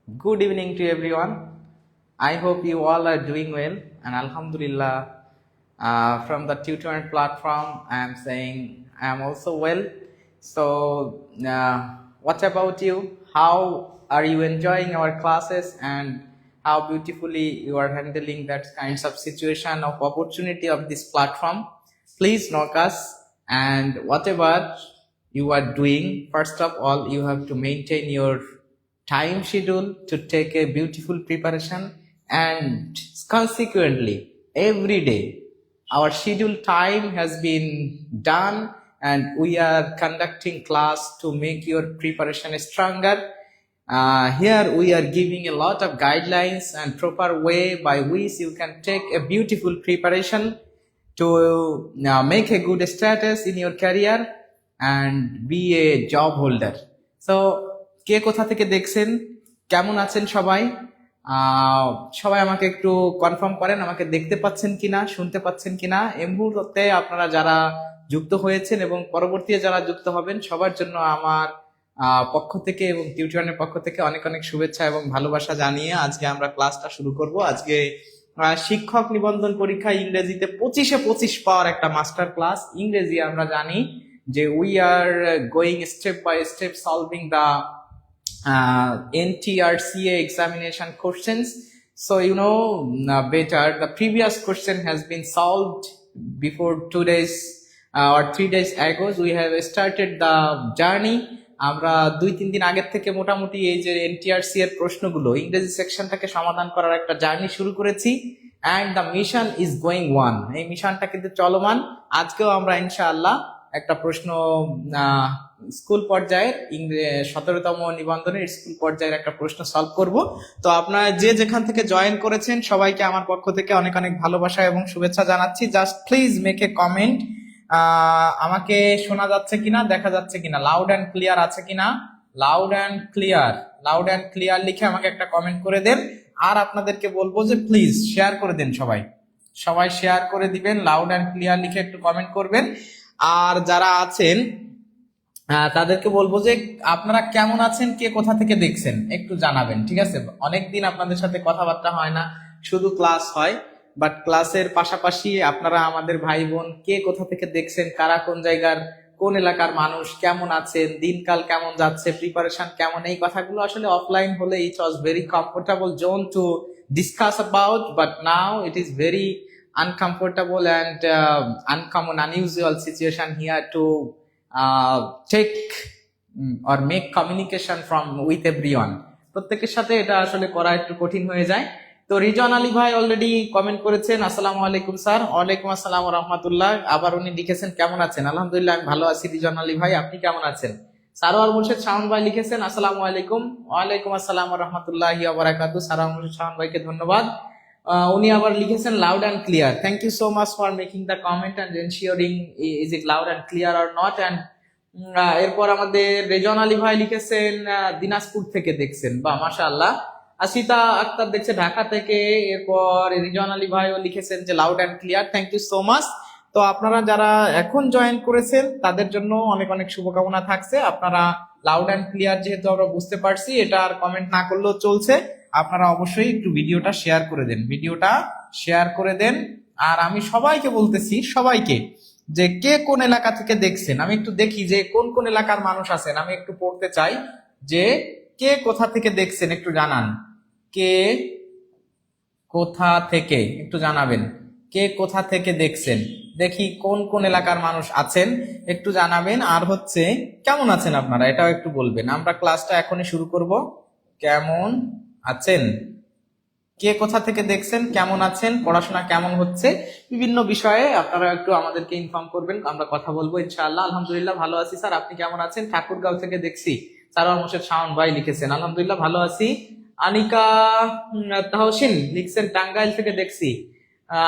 Good evening to everyone. I hope you all are doing well, and Alhamdulillah, from the tutor platform, I am saying I am also well. So, what about you? How are you enjoying our classes, and how beautifully you are handling that kinds of situation of opportunity of this platform? Please knock us, and whatever you are doing, first of all, you have to maintain your time schedule to take a beautiful preparation, and consequently every day our scheduled time has been done and we are conducting class to make your preparation stronger. Here we are giving a lot of guidelines and proper way by which you can take a beautiful preparation to make a good status in your career and be a job holder. So কে কোথা থেকে দেখছেন, কেমন আছেন সবাই? সবাই আমাকে একটু confirm করেন, আমাকে দেখতে পাচ্ছেন কিনা, শুনতে পাচ্ছেন কিনা। এই মুহূর্তে আপনারা যারা যুক্ত হয়েছেন এবং পরবর্তী যারা যুক্ত হবেন সবার জন্য আমার পক্ষ থেকে এবং টিউটরিয়ালের পক্ষ থেকে অনেক অনেক শুভেচ্ছা এবং ভালোবাসা জানিয়ে আজকে আমরা ক্লাসটা শুরু করব। আজকে শিক্ষক নিবন্ধন পরীক্ষা ইংরেজিতে 25-এ 25 পাওয়ার একটা মাস্টার ক্লাস। ইংরেজি আমরা জানি যে we are going step by step solving the NTRCA examination questions. So you know better, the previous question has been solved before 2 days or 3 days ago. We have started the journey. আমরা 2-3 দিন আগের থেকে মোটামুটি এই যে NTRC এর প্রশ্নগুলো ইংরেজি সেকশনটাকে সমাধান করার একটা জার্নি শুরু করেছি, and the mission is going on. এই মিশনটা কিন্তু চলমান। আজকেও আমরা ইনশাআল্লাহ একটা প্রশ্ন স্কুল পর্যায়ের 17তম নিবন্ধনের স্কুল পর্যায়ের একটা প্রশ্ন সলভ করব। তো আপনারা যে যেখান থেকে জয়েন করেছেন সবাইকে আমার পক্ষ থেকে অনেক অনেক ভালোবাসা এবং শুভেচ্ছা জানাচ্ছি। Just please make a comment. আমাকে শোনা যাচ্ছে কিনা, দেখা যাচ্ছে কিনা, লাউড অ্যান্ড ক্লিয়ার আছে কিনা? লাউড অ্যান্ড ক্লিয়ার লিখে আমাকে একটা কমেন্ট করে দেন। আর আপনাদেরকে বলবো যে প্লিজ শেয়ার করে দেন, সবাই শেয়ার করে দিবেন, লাউড অ্যান্ড ক্লিয়ার লিখে একটু কমেন্ট করবেন। আর যারা আছেন তাদেরকে বলবো যে আপনারা কেমন আছেন, কে কোথা থেকে দেখছেন একটু জানাবেন, ঠিক আছে? অনেকদিন আপনাদের সাথে কথাবার্তা হয় না, শুধু ক্লাস হয়, বাট ক্লাসের পাশাপাশি আপনারা আমাদের ভাই বোন কে কোথা থেকে দেখছেন, কারা কোন জায়গার কোন এলাকার মানুষ, কেমন আছেন, দিনকাল কেমন যাচ্ছে, প্রিপারেশন কেমন, এই কথাগুলো আসলে অফলাইন হলে it was very comfortable zone to discuss about, but now it is very uncomfortable and uncommon, unusual situation here to take or make communication from with everyone. প্রত্যেকের সাথে এটা আসলে করা একটু কঠিন হয়ে যায়। তো রিজন আলী ভাই অলরেডি কমেন্ট করেছেন, আসসালামু আলাইকুম স্যার। ওয়ালাইকুম আসসালাম ওয়া রাহমাতুল্লাহ। আবার উনি লিখেছেন কেমন আছেন? আলহামদুলিল্লাহ আমি ভালো আছি রিজন আলী ভাই, আপনি কেমন আছেন? সারোয়ার মুর্শিদ শাওন ভাই লিখেছেন আসসালামু আলাইকুম। ওয়ালাইকুম আসসালাম ওয়া রাহমাতুল্লাহি ওয়া বারাকাতুহু। সারোয়ার মুর্শিদ শাওন ভাইকে ধন্যবাদ। উনি আবার লিখেছেন loud and clear. Thank you so much for making the comment and ensuring is it loud and clear or not. And এরপর আমাদের রেজন আলী ভাই লিখেছেন দিনাজপুর থেকে দেখছেন, বা মাশাআল্লাহ। আসিতা আক্তার দেখছে ঢাকা থেকে। এরপর রিজন আলী ভাইও লিখেছেন যে loud and clear. Thank you so much. তো আপনারা যারা এখন জয়েন করেছেন তাদের জন্য অনেক অনেক শুভকামনা থাকছে। আপনারা লাউড অ্যান্ড ক্লিয়ার যেহেতু আমরা বুঝতে পারছি, এটা আর কমেন্ট না করলেও চলছে। আপনারা অবশ্যই একটু ভিডিওটা শেয়ার করে দেন। আর আমি সবাইকে বলতেছি, সবাইকে, যে কে কোন এলাকা থেকে দেখছেন আমি একটু দেখি যে কোন কোন এলাকার মানুষ আছেন। আমি একটু পড়তে চাই যে কে কোথা থেকে দেখছেন, একটু জানান। কে কোথা থেকে একটু জানাবেন, কে কোথা থেকে দেখছেন, দেখি কোন কোন এলাকার মানুষ আছেন একটু জানাবেন। আর হচ্ছে কেমন আছেন আপনারা, এটাও একটু বলবেন। আমরা ক্লাসটা এখনই শুরু করব। কেমন আছেন, কে কোথা থেকে দেখছেন, কেমন আছেন, পড়াশোনা কেমন হচ্ছে, বিভিন্ন বিষয়ে আপনারা একটু আমাদেরকে ইনফর্ম করবেন, আমরা কথা বলবো ইনশাআল্লাহ। আলহামদুলিল্লাহ ভালো আছি স্যার, আপনি কেমন আছেন? ঠাকুরগাঁও থেকে দেখছি সারোয়ার মোর্শেদ শাওন ভাই লিখেছেন আলহামদুলিল্লাহ ভালো আছি। আনিকা তাহসিন লিখছেন টাঙ্গাইল থেকে দেখছি।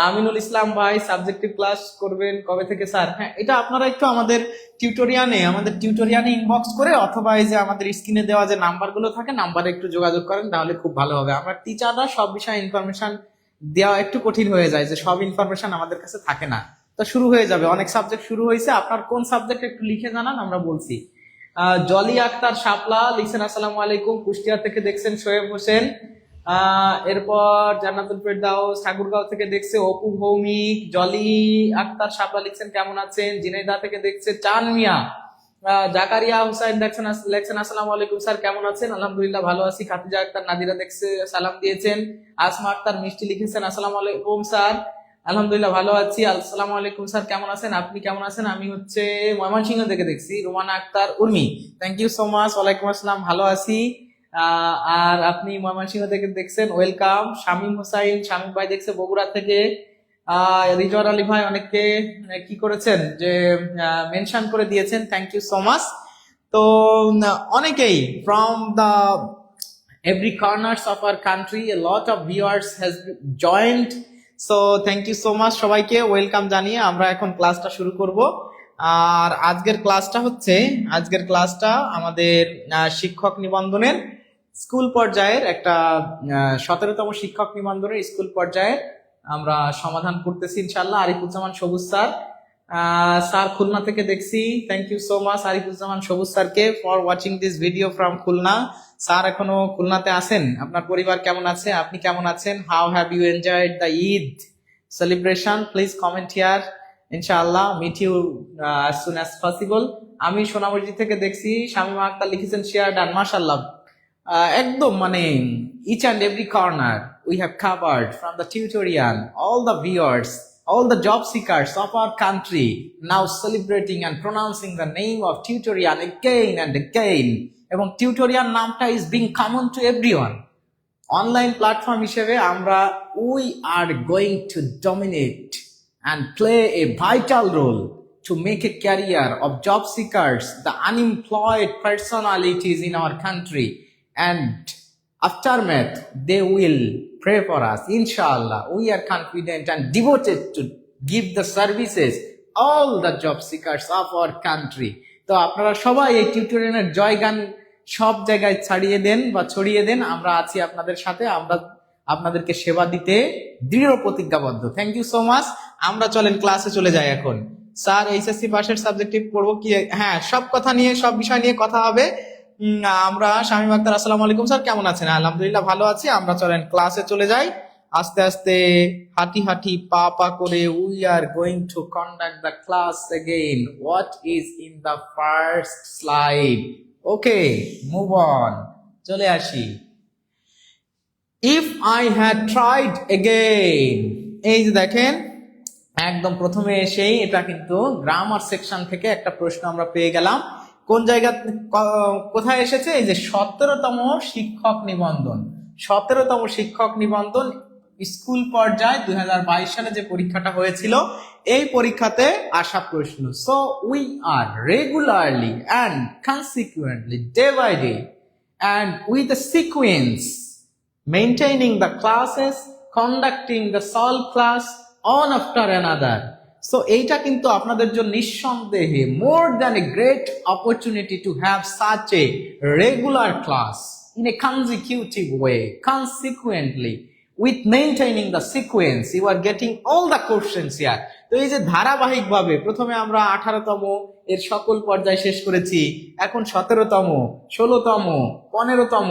আমিনুল ইসলাম ভাই সাবজেক্টিভ ক্লাস করবেন কবে থেকে স্যার? হ্যাঁ, এটা আপনারা একটু আমাদের টিউটোরিয়ালে ইনবক্স করে অথবা এই যে আমাদের স্ক্রিনে দেওয়া যে নাম্বারগুলো থাকে, নাম্বারে একটু যোগাযোগ করেন, তাহলে খুব ভালো হবে। আমরা টিচাররা সব বিষয়ে ইনফরমেশন দেওয়া একটু কঠিন হয়ে যায়, যে সব ইনফরমেশন আমাদের কাছে থাকে না। তো শুরু হয়ে যাবে, অনেক সাবজেক্ট শুরু হয়েছে। আপনার কোন সাবজেক্ট একটু লিখে জানান, আমরা বলছি। জলি আক্তার শাপলা লিখছেন আসসালামু আলাইকুম, কুষ্টিয়া থেকে দেখছেন শোয়েব হোসেন। এরপর জান্নাতুল ফেরদাউস ঠাকুরগাঁও থেকে দেখছে অপু ভৌমিক। জলি আক্তার শাপলা লিখছেন কেমন আছেন। ঝিনাইদহ থেকে দেখছে চান মিয়া। জাকারিয়া হুসাইন লেখছেন আসসালামু আলাইকুম স্যার কেমন আছেন। আলহামদুলিল্লাহ ভালো আছি। খাদিজা আক্তার নাদিরা দেখছে সালাম দিয়েছেন। আসমা আক্তার মিষ্টি লিখেছেন আসসালামু আলাইকুম স্যার, আলহামদুলিল্লাহ ভালো আছি। আসসালামু আলাইকুম স্যার কেমন আছেন, আপনি কেমন আছেন। আমি হচ্ছে ময়মনসিংহ থেকে দেখছি। Romana Akter Urmi, thank you so much. ওয়ালাইকুম আসসালাম, ভালো আছি। আর আপনি ময়মনসিংহ থেকে দেখছেন, ওয়েলকাম। শামীম হোসাইন, শামীম ভাই দেখছে বগুড়া থেকে। রিজওয়ান আলী ভাই অনেককে কি করেছেন যে মেনশন করে দিয়েছেন, থ্যাংক ইউ সো মাচ। তো অনেকেই from the every corners of our country, a lot of viewers has joined, so thank you so much সবাইকে ওয়েলকাম জানিয়ে আমরা এখন ক্লাসটা শুরু করব। আর আজকের ক্লাসটা আমাদের শিক্ষক নিবন্ধনের স্কুল পর্যায়ের একটা 17তম শিক্ষক নিবন্ধনের স্কুল পর্যায়ের আমরা সমাধান করতেছি ইনশাআল্লাহ। আরিফুজ্জামান সবুজ স্যার, স্যার খুলনা থেকে দেখছি, thank you so much Arifuzzaman Sabuj স্যারকে for watching this video from Khulna. Sir এখনো খুলনাতে আছেন, আপনার পরিবার কেমন আছে, আপনি কেমন আছেন, how have you enjoyed the Eid celebration, please comment here, ইনশাআল্লাহ meet you as soon as possible। আমি সোনামুরজি থেকে দেখছি, শামীমা আক্তার লিখেছেন শেয়ার ডান, মাশাআল্লাহ। একদম মানে each and every corner we have covered from the tutorial, all the viewers, all the job seekers of our country now celebrating and pronouncing the name of tutorial again and again, এবং tutorial নামটা is being common to everyone। Online platform হিসেবে আমরা we are going to dominate and play a vital role to make a career of job seekers, the unemployed personalities in our country, and aftermath they will pray for us, inshallah. We are confident and devoted to give the services all the job seekers of our country। তো আপনারা সবাই এই টিউটোরিয়ালের জয়গান সব জায়গায় ছড়িয়ে দেন, আমরা আছি আপনাদের সাথে, আমরা আপনাদেরকে সেবা দিতে দৃঢ় প্রতিজ্ঞাবদ্ধ। Thank you so much. আমরা চলেন ক্লাসে চলে যাই এখন। স্যার এইচএসসি পাশের সাবজেক্টিভ পড়বো কি? হ্যাঁ, সব বিষয় নিয়ে কথা হবে। আমরা শামীম আক্তার, আসসালামু আলাইকুম স্যার কেমন আছেন। আলহামদুলিল্লাহ ভালো আছি। আমরা চলেন ক্লাসে চলে যাই আস্তে আস্তে, হাঁটি পা করে। We are going to conduct the class again. What is in the first slide? Okay, move on, চলে আসি। If I had tried again, এই যে দেখেন একদম প্রথমে এসেই এটা কিন্তু গ্রামার সেকশন থেকে একটা প্রশ্ন আমরা পেয়ে গেলাম। কোন জায়গা কোথায় এসেছে? এই যে 17তম শিক্ষক নিবন্ধন স্কুল পর্যায়ে 2022 সালে যে পরীক্ষাটা হয়েছিল, এই পরীক্ষাতে আসা প্রশ্ন। So we are regularly and consequently day by day and with the sequence maintaining the classes, conducting the solve class one after another. So এইটা কিন্তু আপনাদের জন্য নিঃসন্দেহে more than a great opportunity to have such a regular class in a consecutive way, consequently with maintaining the sequence you are getting all the questions here। তো এই যে ধারাবাহিক ভাবে প্রথমে আমরা 18তম এর সকল পর্যায় শেষ করেছি, এখন 17তম, 16তম, 15তম,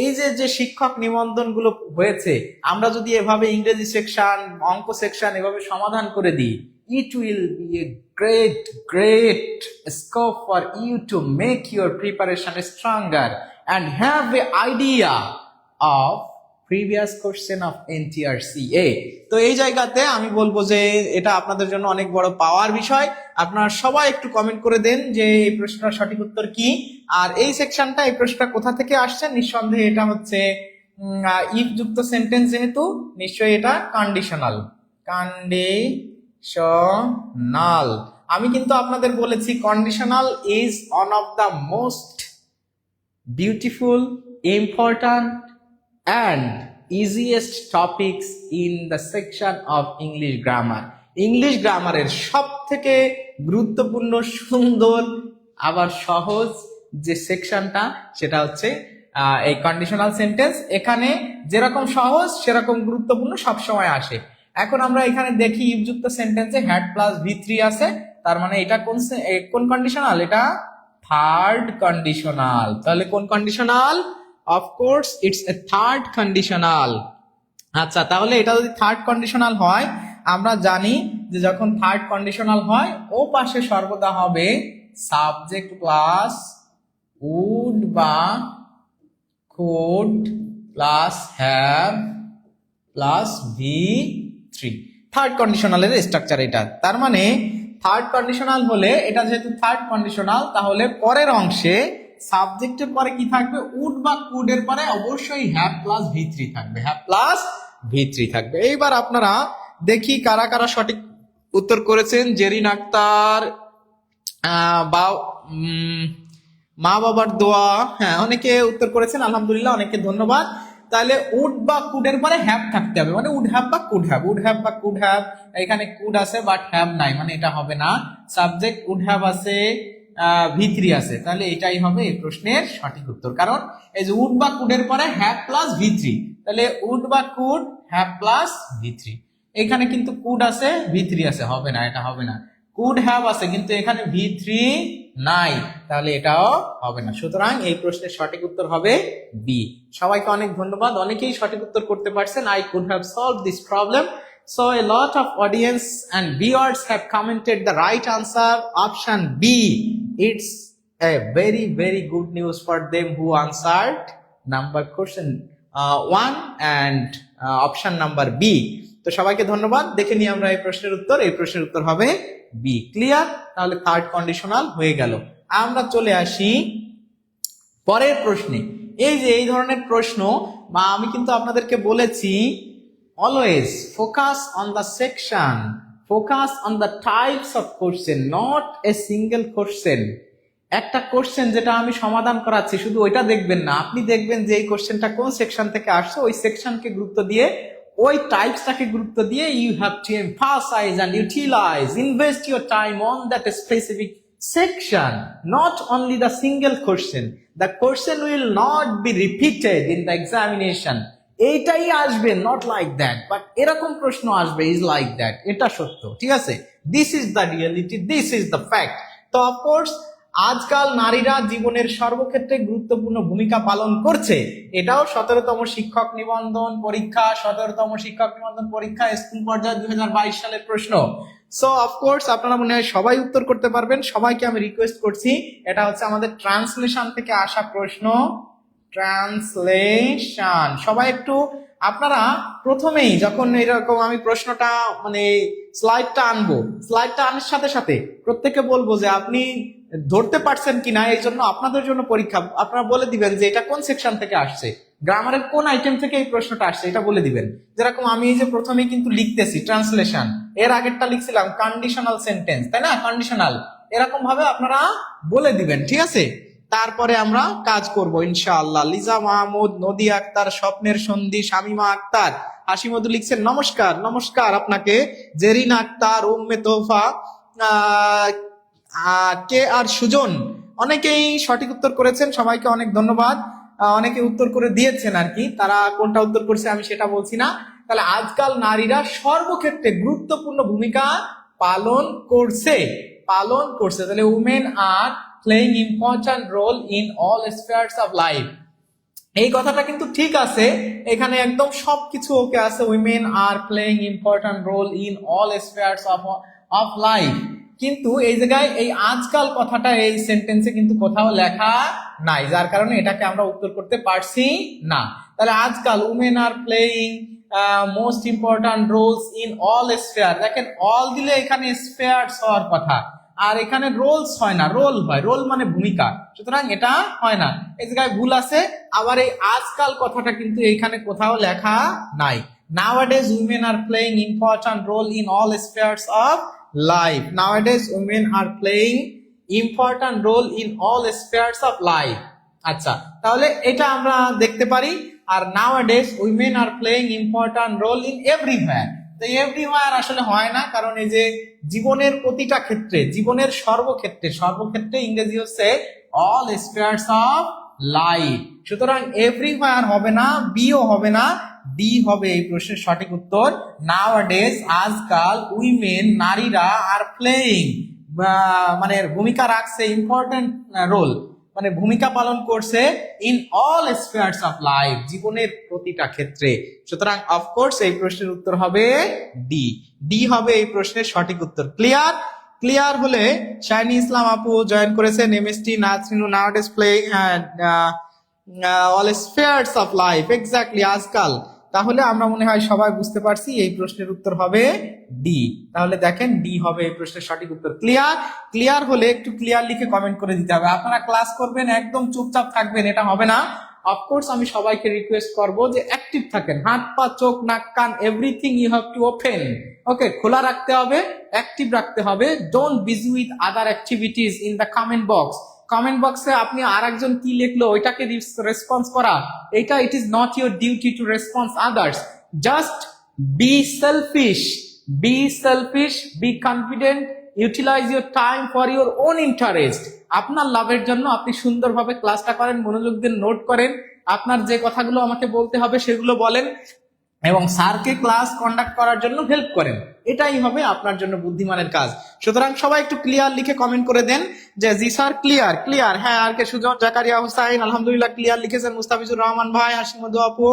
এই যে শিক্ষক নিবন্ধন গুলো হয়েছে, আমরা যদি এভাবে ইংরেজি সেকশন, অঙ্ক সেকশন এভাবে সমাধান করে দিই, it will be a great scope for you to make your preparation stronger and have an idea of previous question of NTRCA। তো এই জায়গাতে আমি বলবো যে এটা আপনাদের জন্য অনেক বড় পাওয়ার বিষয়। আপনারা সবাই একটু কমেন্ট করে দেন যে এই প্রশ্নের সঠিক উত্তর কি, আর এই সেকশনটা, এই প্রশ্নটা কোথা থেকে আসছে। নিঃসন্দেহে এটা হচ্ছে ইফ যুক্ত সেন্টেন্স, যেহেতু নিশ্চয়ই এটা কন্ডিশনাল। আমি কিন্তু আপনাদের বলেছি conditional is one of the most beautiful, important and easiest topics in the section of English grammar। ইংলিশ গ্রামারের সব থেকে গুরুত্বপূর্ণ, সুন্দর, আবার সহজ যে সেকশনটা, সেটা হচ্ছে এই কন্ডিশনাল সেন্টেন্স। এখানে যেরকম সহজ সেরকম গুরুত্বপূর্ণ সবসময় আসে। এখন আমরা এখানে দেখি ইফযুক্ত সেন্টেন্সে হ্যাড প্লাস V3 আছে, তার মানে এটা কোন কন্ডিশনাল? এটা থার্ড কন্ডিশনাল। তাহলে কোন conditional? Of course it's a third conditional. আচ্ছা, তাহলে এটা যদি থার্ড কন্ডিশনাল হয়, আমরা জানি যে যখন থার্ড কন্ডিশনাল হয় ও পাশে সর্বদা হবে সাবজেক্ট প্লাস উড বা could plus have plus V3। Third কন্ডিশনালের স্ট্রাকচার এটা। তার মানে থার্ড কন্ডিশনাল হলে, এটা যেহেতু থার্ড কন্ডিশনাল, তাহলে পরের অংশে সাবজেক্টের পরে কি থাকবে? উড বা কুড এর পরে অবশ্যই হ্যাভ প্লাস V3 থাকবে, হ্যাভ প্লাস V3 থাকবে। এইবার আপনারা দেখি কারা কারা সঠিক উত্তর করেছেন। জেরিন আক্তার, বা মা বাবার দোয়া, হ্যাঁ অনেকে উত্তর করেছেন, আলহামদুলিল্লাহ, অনেকে ধন্যবাদ। তাহলে উড বা কুডের পরে হ্যাভ থাকতে হবে, মানে উড হ্যাভ বা কুড হ্যাভ, উড হ্যাভ বা কুড হ্যাভ। এখানে কুড আছে বাট হ্যাভ নাই, মানে এটা হবে না। সাবজেক্ট উড হ্যাভ আছে, V3 আছে, তাহলে এটাই হবে এই প্রশ্নের সঠিক উত্তর। কারণ এই যে উড বা কুডের পরে হ্যাভ প্লাস V3, তাহলে উড বা কুড হ্যাভ প্লাস V3। এখানে কিন্তু কুড আছে, V3 আছে, হবে না, এটা হবে না। কুড হ্যাভ আছে কিন্তু এখানে V3 নাই, তাহলে এটাও হবে না। সুতরাং এই প্রশ্নের সঠিক উত্তর হবে বি। সবাইকে অনেক ধন্যবাদ, অনেকেই সঠিক উত্তর করতে পারছেন। I could have solved this problem. So a lot of audience and viewers have commented the right answer, option B. It's a very good news for them who answered number question 1 and option number B. তো সবাইকে ধন্যবাদ। দেখে নিই আমরা এই প্রশ্নের উত্তর। এই প্রশ্নের উত্তর হবে বি। ক্লিয়ার? তাহলে থার্ড কন্ডিশনাল হয়ে গেল। আমরা চলে আসি পরের প্রশ্নে। এই যে এই ধরনের প্রশ্ন, বা আমি কিন্তু আপনাদেরকে বলেছি always focus on the section, focus on the types of question, not a single question. একটা কোশ্চেন যেটা আমি সমাধান করাচ্ছি শুধু ওইটা দেখবেন না, আপনি দেখবেন যে এই কোশ্চেনটা কোন সেকশন থেকে আসছে, ওই সেকশনকে গুরুত্ব দিয়ে, ওই টাইপসটাকে গুরুত্ব দিয়ে you have to emphasise and utilise, invest your time on that specific section, not only the single question. The question will not be repeated in the examination. এইটাই আসবে, not like that, but এরকম প্রশ্ন আসবে, is like that. এটা সত্য, ঠিক আছে? This is the reality, this is the fact. তো of course আজকাল নারীরা জীবনের সর্বক্ষেত্রে গুরুত্বপূর্ণ ভূমিকা পালন করছে। এটাও 17তম শিক্ষক নিবন্ধন পরীক্ষা, 17তম শিক্ষক নিবন্ধন পরীক্ষা স্কুল পর্যায়ে 2022 সালের প্রশ্ন। সো অফকোর্স আপনারা মনে হয় সবাই উত্তর করতে পারবেন। সবাইকে আমি রিকোয়েস্ট করছি, এটা হচ্ছে আমাদের ট্রান্সলেশন থেকে আসা প্রশ্ন, ট্রান্সলেশন। সবাই একটু, আপনারা প্রথমেই যখন এরকম আমি প্রশ্নটা মানে স্লাইডটা আনবো, স্লাইডটা আনার সাথে সাথে প্রত্যেকে বলবো যে আপনি ধরতে পারছেন কিনা, এই জন্য আপনাদের জন্য পরীক্ষা। আপনারা বলে দিবেন যে এটা কোন সেকশন থেকে আসছে, গ্রামারের কোন আইটেম থেকে এই প্রশ্নটা আসছে, এটা বলে দিবেন। যেরকম আমি এই যে প্রথমেই কিন্তু লিখতেছি ট্রান্সলেশন, এর আগেরটা লিখছিলাম কন্ডিশনাল সেন্টেন্স, তাই না? কন্ডিশনাল, এরকম ভাবে আপনারা বলে দিবেন, ঠিক আছে? তারপরে আমরা কাজ করব ইনশাআল্লাহ। লিজা মাহমুদ, নদী আক্তার, স্বপ্নের সন্ধি, শামিমা আক্তার, হাসিমধু লিখছেন নমস্কার। নমস্কার আপনাকে। জেরিন আক্তার, উম্মে তোফা, কে আর সুজন, অনেকেই সঠিক উত্তর করেছেন, সবাইকে অনেক ধন্যবাদ। অনেকে উত্তর করে দিয়েছেন আর কি, তারা কোনটা উত্তর করেছে আমি সেটা বলছি না। তাহলে আজকাল নারীরা সর্বক্ষেত্রে গুরুত্বপূর্ণ ভূমিকা পালন করছে, পালন করছে। তাহলে women are playing important role in all spheres of life, এই কথাটা কিন্তু ঠিক আছে, এখানে একদম সবকিছু ওকে আছে। Women are playing important role in all spheres of life, কিন্তু এই জায়গায় এই আজকাল কথাটা এই সেন্টেন্সে কিন্তু কোথাও লেখা নাই, যার কারণে এটাকে আমরা উত্তর করতে পারছি না। তাহলে আজকাল women are playing most important roles in all sphere, দেখেন অল দিলে এখানে স্পেয়ার্স হওয়ার কথা, আর এখানে রোলস হয় না, রোল হয়, রোল মানে ভূমিকা, সুতরাং এটা হয় না, এই জায়গায় ভুল আছে। আবার এই আজকাল কথাটা কিন্তু এইখানে কোথাও লেখা নাই। Nowadays women are playing important role in all spheres of life. Nowadays women are playing important role in all spheres of life. আচ্ছা, তাহলে এটা আমরা দেখতে পারি। আর nowadays women are playing important role in everywhere, তো এভরিওয়্যার আসলে হয় না, কারণ এই যে জীবনের প্রতিটা ক্ষেত্রে, জীবনের সর্বক্ষেত্রে, সর্বক্ষেত্রে ইংরেজি হচ্ছে অল স্পেয়ার্স অফ লাইফ, সুতরাং এভরিওয়্যার হবে না, বিও হবে না, ডি হবে এই প্রশ্নের সঠিক উত্তর। নাওয়াডেজ আজকাল উইমেন নারীরা আর প্লেইং মানে ভূমিকা রাখছে, ইম্পর্টেন্ট রোল, মানে ভূমিকা পালন করছে in all spheres of life, জীবনের প্রতিটা ক্ষেত্রে। সুতরাং অফকোর্স এই প্রশ্নের উত্তর হবে ডি। ডি হবে এই প্রশ্নের সঠিক উত্তর। ক্লিয়ার? ক্লিয়ার হলে শাইনি ইসলাম আপু জয়েন করেছেন, এমএসটি নাজরিনু nowadays playing all spheres of life, exactly আজকাল। তাহলে আমরা মনে হয় সবাই বুঝতে পারছি এই প্রশ্নের উত্তর হবে ডি। তাহলে দেখেন ডি হবে এই প্রশ্নের সঠিক উত্তর। ক্লিয়ার? ক্লিয়ার হলে একটু ক্লিয়ার লিখে কমেন্ট করে দিতে হবে। আপনারা ক্লাস করবেন, একদম চুপচাপ থাকবেন এটা হবে না। অফকোর্স আমি সবাইকে রিকোয়েস্ট করব যে অ্যাক্টিভ থাকেন, হাত পা চোখ নাক কান everything you have to open, okay, খোলা রাখতে হবে, অ্যাক্টিভ রাখতে হবে। Don't busy with other activities in the comment box. Comment বক্সে আপনি আরেকজন কি লিখলো ওইটাকে রেসপন্স করা, এটা it is not your duty to response others. Just be selfish, be selfish, be confident, utilise your time for your own interest. আপনার লাভের জন্য আপনি সুন্দরভাবে ক্লাসটা করেন, মনোযোগ দিয়ে নোট করেন, আপনার যে কথাগুলো আমাকে বলতে হবে সেগুলো বলেন এবং স্যারকে ক্লাস কন্ডাক্ট করার জন্য হেল্প করেন। এটাই হবে আপনার জন্য বুদ্ধিমানের কাজ। সুতরাং সবাই একটু ক্লিয়ার লিখে কমেন্ট করে দেন যে জি স্যার ক্লিয়ার। ক্লিয়ার, হ্যাঁ। আর কে? সুজন, জাকারিয়া হোসাইন আলহামদুলিল্লাহ ক্লিয়ার লিখেছেন। মুস্তাফিজুর রহমান ভাই, হাসিমুদ্দু আপু,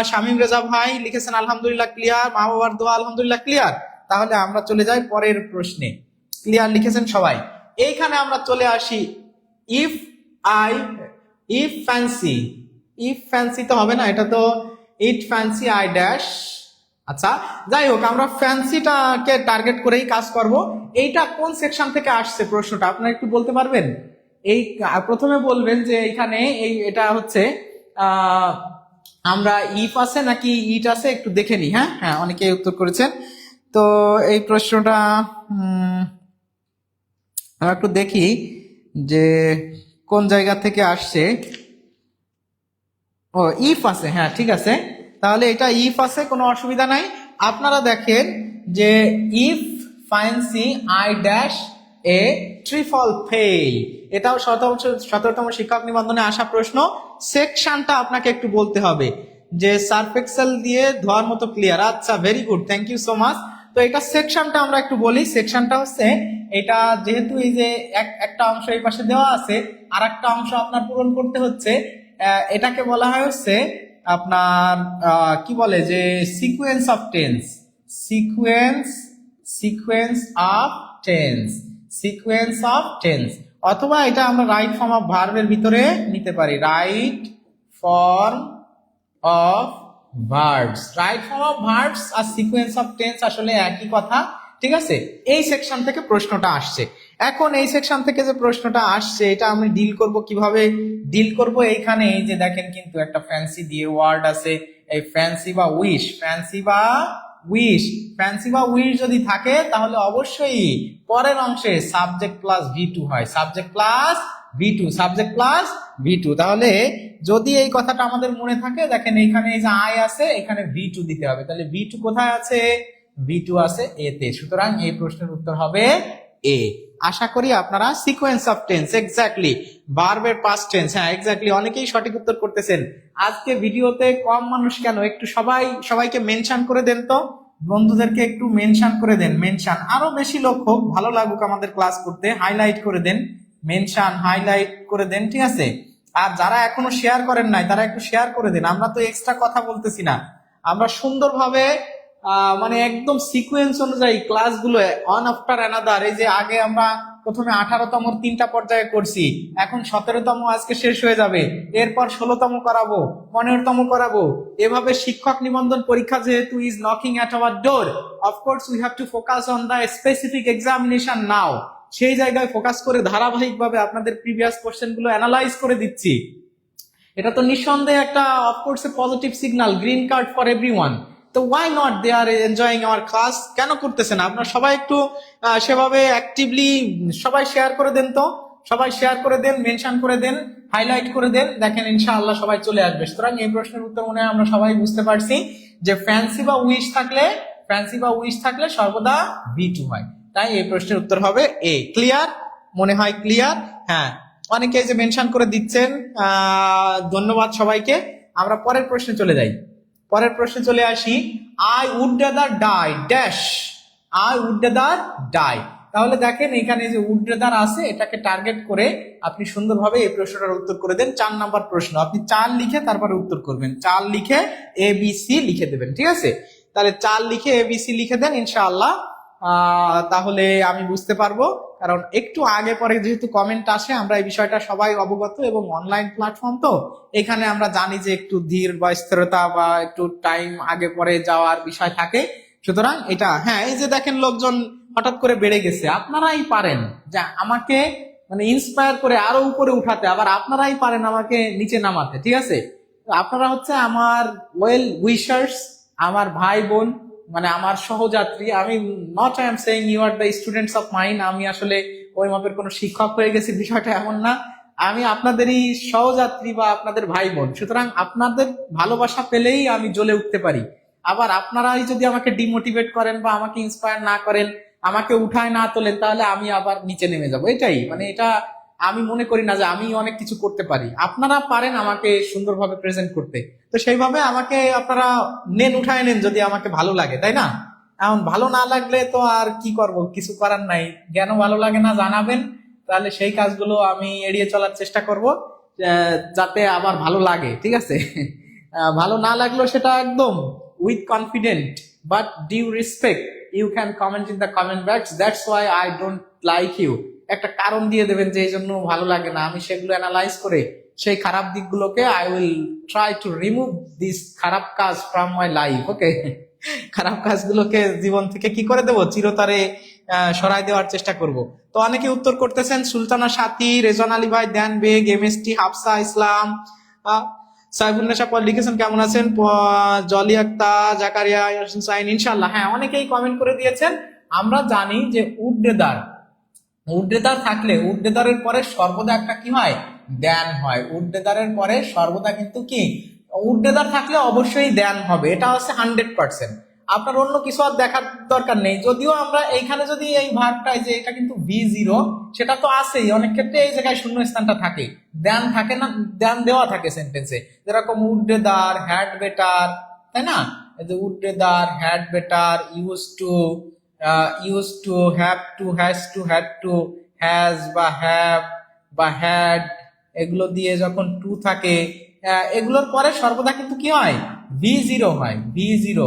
শামীম রেজা ভাই লিখেছেন আলহামদুলিল্লাহ ক্লিয়ার। মা বাবার দোয়া আলহামদুলিল্লাহ ক্লিয়ার। তাহলে আমরা চলে যাই পরের প্রশ্নে। ক্লিয়ার লিখেছেন সবাই। এইখানে আমরা চলে আসি ইফ ফ্যান্সি। ইফ ফ্যান্সি তো হবে না, এটা তো ইট ফ্যান্সি আই ড্যাশ। আচ্ছা যাই হোক, আমরা ফ্যান্সিটাকে টার্গেট করেই কাজ করব। এইটা কোন সেকশন থেকে আসছে প্রশ্নটা আপনারা একটু বলতে পারবেন? এই প্রথমে বলবেন যে এখানে এটা হচ্ছে আমরা ইফ আছে নাকি ইট আছে একটু দেখে নি। হ্যাঁ হ্যাঁ, অনেকে উত্তর করেছেন। তো এই প্রশ্নটা আমরা একটু দেখি যে কোন জায়গা থেকে আসছে। ও ইফ আছে, হ্যাঁ ঠিক আছে। তাহলে এটা ইফ আছে, কোনো অসুবিধা নাই। আপনারা দেখেন যে if fancy I dash a trifle fail, এটাও 17তম শিক্ষক নিবন্ধনে আসা প্রশ্ন। সেকশনটা আপনাকে একটু বলতে হবে যে সার্ফ এক্সেল দিয়ে ধোয়ার মতো ক্লিয়ার। আচ্ছা, very good, thank you so much. তো এটা সেকশনটা আমরা একটু বলি। সেকশনটা হচ্ছে এটা, যেহেতু এই যে একটা অংশ এই পাশে দেওয়া আছে আর একটা অংশ আপনার পূরণ করতে হচ্ছে, এটাকে বলা হয় হচ্ছে আপনার কি বলে যে sequence of tense. Sequence of tense, sequence of tense. অথবা এটা আমরা রাইট ফর্ম অফ ভার্বের ভিতরে নিতে পারি, right form of verbs. Right form of verbs আর সিকুয়েন্স অফ টেন্স আসলে একই কথা, ঠিক আছে। এই সেকশন থেকে প্রশ্নটা আসছে। এখন এই সেকশন থেকে যে প্রশ্নটা আসছে এটা আমি ডিল করব কিভাবে? ডিল করব এইখানে এই যে দেখেন কিন্তু একটা ফ্যান্সি দিয়ে ওয়ার্ড আছে, এই ফ্যান্সি বা উইশ, ফ্যান্সি বা উইশ যদি থাকে তাহলে অবশ্যই পরের অংশে সাবজেক্ট প্লাস V2 হয়, সাবজেক্ট প্লাস V2। তাহলে যদি এই কথাটা আমাদের মনে থাকে, দেখেন এইখানে এই যে আই আছে, এখানে V2 দিতে হবে। তাহলে V2 কোথায় আছে? V2 আছে এ তে। সুতরাং এই প্রশ্নের উত্তর হবে এ। আশা করি আপনারা সিকোয়েন্স অফ টেন্স, এক্স্যাক্টলি ভার্বের পাস্ট টেন্স, হ্যাঁ এক্স্যাক্টলি, অনেকেই সঠিক উত্তর করতেছেন। আজকে ভিডিওতে কম মানুষ কেন? একটু সবাইকে মেনশন করে দেন তো, বন্ধুদেরকে একটু মেনশন করে দেন। মেনশন আরো বেশি লোক হোক, ভালো লাগুক আমাদের ক্লাস করতে। হাইলাইট করে দেন, মেনশন হাইলাইট করে দেন, ঠিক আছে। আর যারা এখনো শেয়ার করেন নাই তারা একটু শেয়ার করে দেন। আমরা তো এক্সট্রা কথা বলতেছি না, আমরা সুন্দরভাবে মানে একদম সিকোয়েন্স অনুযায়ী ক্লাসগুলো ওয়ান আফটার অ্যানাদার। এই যে আগে আমরা প্রথমে 18তম 3টা পর্যায়ে করছি, এখন 17তম আজকে শেষ হয়ে যাবে, এরপর 16তম করাবো, 15তম করাবো। এভাবে শিক্ষক নিবন্ধন পরীক্ষা যেহেতু is knocking at our door, of course we have to focus on the specific examination now. সেই জায়গায় ফোকাস করে ধারাবাহিকভাবে আপনাদের প্রিভিয়াস কোশ্চেন গুলো অ্যানালাইজ করে দিচ্ছি। এটা তো নিঃসন্দেহে একটা of course a positive signal, green card for everyone. তো why not, they are enjoying our class. কেন করতেছেন আপনারা? সবাই একটু সেভাবে অ্যাক্টিভলি সবাই শেয়ার করে দেন তো, সবাই শেয়ার করে দেন, মেনশন করে দেন, হাইলাইট করে দেন। দেখেন ইনশাআল্লাহ সবাই চলে আসবে। সুতরাং এই প্রশ্নের উত্তর মনে হয় আমরা সবাই বুঝতে পারছি যে ফ্যান্সি বা উইশ থাকলে সর্বদা V2 হয়। তাই এই প্রশ্নের উত্তর হবে এ। ক্লিয়ার? মনে হয় ক্লিয়ার। হ্যাঁ, অনেকে যে মেনশন করে দিচ্ছেন, ধন্যবাদ সবাইকে। আমরা পরের প্রশ্নে চলে যাই। পরের প্রশ্নে চলে আসি। I would rather die dash, I would rather die. তাহলে দেখেন এখানে যে উড্রেদার আছে এটাকে টার্গেট করে আপনি সুন্দরভাবে এই প্রশ্নটার উত্তর করে দেন। 4 নাম্বার প্রশ্ন, আপনি 4 লিখে তারপরে উত্তর করবেন, 4 লিখে ABC লিখে দেবেন, ঠিক আছে? তাহলে 4 লিখে ABC লিখে দেন ইনশাআল্লাহ, তাহলে আমি বুঝতে পারবো। কারণ একটু আগে পরে যেহেতু কমেন্ট আসে, আমরা এই বিষয়টা সবাই অবগত, এবং অনলাইন প্ল্যাটফর্ম তো এখানে আমরা জানি যে একটু ধীর বা স্থিরতা বা একটু টাইম আগে পরে যাওয়ার বিষয় থাকে। সুতরাং এটা, হ্যাঁ, এই যে দেখেন লোকজন হঠাৎ করে বেড়ে গেছে, আপনারাই পারেন যে আমাকে মানে ইন্সপায়ার করে আরো উপরে উঠাতে, আবার আপনারাই পারেন আমাকে নিচে নামাতে, ঠিক আছে? আপনারা হচ্ছে আমার ওয়েল উইশার্স, আমার ভাই বোন, মানে আমার সহযাত্রী। আমি not I am saying you are the students of mine, আমি আসলে ওই মাপের কোনো শিক্ষক হয়ে গেছি, বিষয়টা এমন না। আমি আপনাদেরই সহযাত্রী বা আপনাদের ভাই বোন। সুতরাং আপনাদের ভালোবাসা পেলেই আমি জ্বলে উঠতে পারি। আবার আপনারাই যদি আমাকে ডিমোটিভেট করেন বা আমাকে ইন্সপায়ার না করেন, আমাকে উঠায় না তোলেন, তাহলে আমি আবার নিচে নেমে যাব। এটাই, মানে এটা আমি মনে করি না যে আমি অনেক কিছু করতে পারি। আপনারা পারেন আমাকে সুন্দরভাবে প্রেজেন্ট করতে, তো সেইভাবে আমাকে আপনারা নেন, উঠায় নেন যদি আমাকে ভালো লাগে, তাই না? এখন ভালো না লাগলে তো আর কি করব, কিছু করার নাই। কেন ভালো লাগে না জানাবেন, তাহলে সেই কাজগুলো আমি এড়িয়ে চলার চেষ্টা করব, যাতে আবার ভালো লাগে, ঠিক আছে? ভালো না লাগলো সেটা একদম with confident but due respect you can comment in the comment box, that's why I don't like you. একটা কারণ দিয়ে দেবেন যে এই জন্য ভালো লাগে না, আমি সেগুলো অ্যানালাইজ করে সেই খারাপ দিকগুলোকে I will try to remove this খারাপ কাজ ফ্রম মাই লাইফ, ওকে? খারাপ কাজগুলোকে জীবন থেকে কি করে দেবো, চিরতরে সরাই দেওয়ার চেষ্টা করব। তো অনেকে উত্তর করতেছেন, সুলতানা সাথী, রেজন আলী ভাই, দেন বেগ, MST, হাফসা ইসলাম, সাইফুন্নেসা পল লিখেছেন কেমন আছেন, জলি আক্তা, জাকারিয়া সাইন, ইনশাল্লাহ। হ্যাঁ, অনেকেই কমেন্ট করে দিয়েছেন। আমরা জানি যে উড্রেদার, উড্রেদার থাকলে উড্রেদারের পরে সর্বদা একটা কি হয়, দেন হয়। উড্রেদারের পরে সর্বদা কিন্তু কি, উড্রেদার থাকলে অবশ্যই দেন হবে, এটা হচ্ছে 100%। আপনার অন্য কিছু আর দেখার দরকার নেই। যদিও আমরা এইখানে যদি এই ভাগটা, যে এটা কিন্তু V0, সেটা তো আছেই, অনেক ক্ষেত্রে এই জায়গায় শূন্য স্থানটা থাকে, দেন থাকে না, দেন দেওয়া থাকে সেন্টেন্সে, যেরকম উড্রেদার, হ্যাড বেটার, তাই না? এই যে would rather, had better, use to, have to, has to, had to, has বা হ্যাভ বা হ্যাড, এগুলো দিয়ে যখন টু থাকে, এগুলোর পরে সর্বদা কিন্তু কি হয়, V0 হয়। V0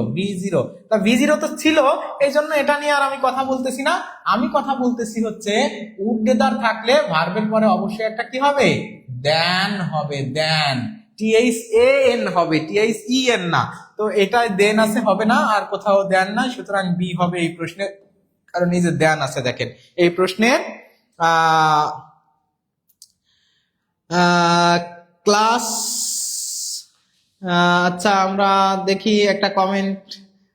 তা V0 তো ছিল, এই জন্য এটা নিয়ে আর আমি কথা বলতেছি না। আমি কথা বলতেছি হচ্ছে উড্রেদার থাকলে ভার্বের পরে অবশ্যই একটা কি হবে, দেন হবে, দেন, THAN হবে, THEN না। তো এটাই দেন আছে, হবে না, আর কোথাও দেন না, সুতরাং বি হবে এই প্রশ্নের, কারণ এই যে দেন আছে দেখেন এই প্রশ্নের। ক্লাস, আচ্ছা আমরা দেখি একটা কমেন্ট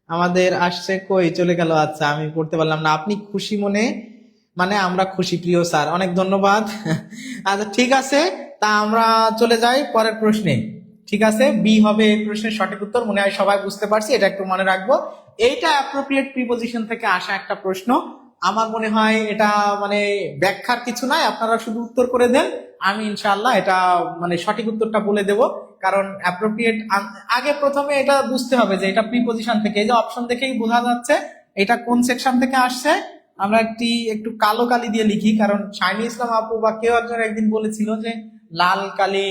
আমাদের আসছে, কই চলে গেল, আচ্ছা আমি পড়তে পারলাম না। আপনি খুশি মনে, মানে আমরা খুশি, প্রিয় স্যার, অনেক ধন্যবাদ। আচ্ছা ঠিক আছে, তা আমরা চলে যাই পরের প্রশ্নে। ঠিক আছে, বি হবে এই প্রশ্নের সঠিক উত্তর, মনে হয় সবাই বুঝতে পারছি, এটা একটু মনে রাখবো। এইটা অ্যাপ্রোপ্রিয়েট প্রিপোজিশন থেকে আসা একটা প্রশ্ন। আমার মনে হয় এটা মানে ব্যাখ্যার কিছু নাই, আপনারা শুধু উত্তর করে দেন, আমি ইনশাআল্লাহ এটা মানে সঠিক উত্তরটা বলে দেব। কারণ অ্যাপ্রোপ্রিয়েট, আগে প্রথমে এটা বুঝতে হবে যে এটা প্রিপোজিশন থেকে, এই যে অপশন দেখেই বোঝা যাচ্ছে এটা কোন সেকশন থেকে আসছে। আমরা একটু কালো কালি দিয়ে লিখি, কারণ শাইনি ইসলাম আপু বা কেউ একজন একদিন বলেছিল যে লাল কালি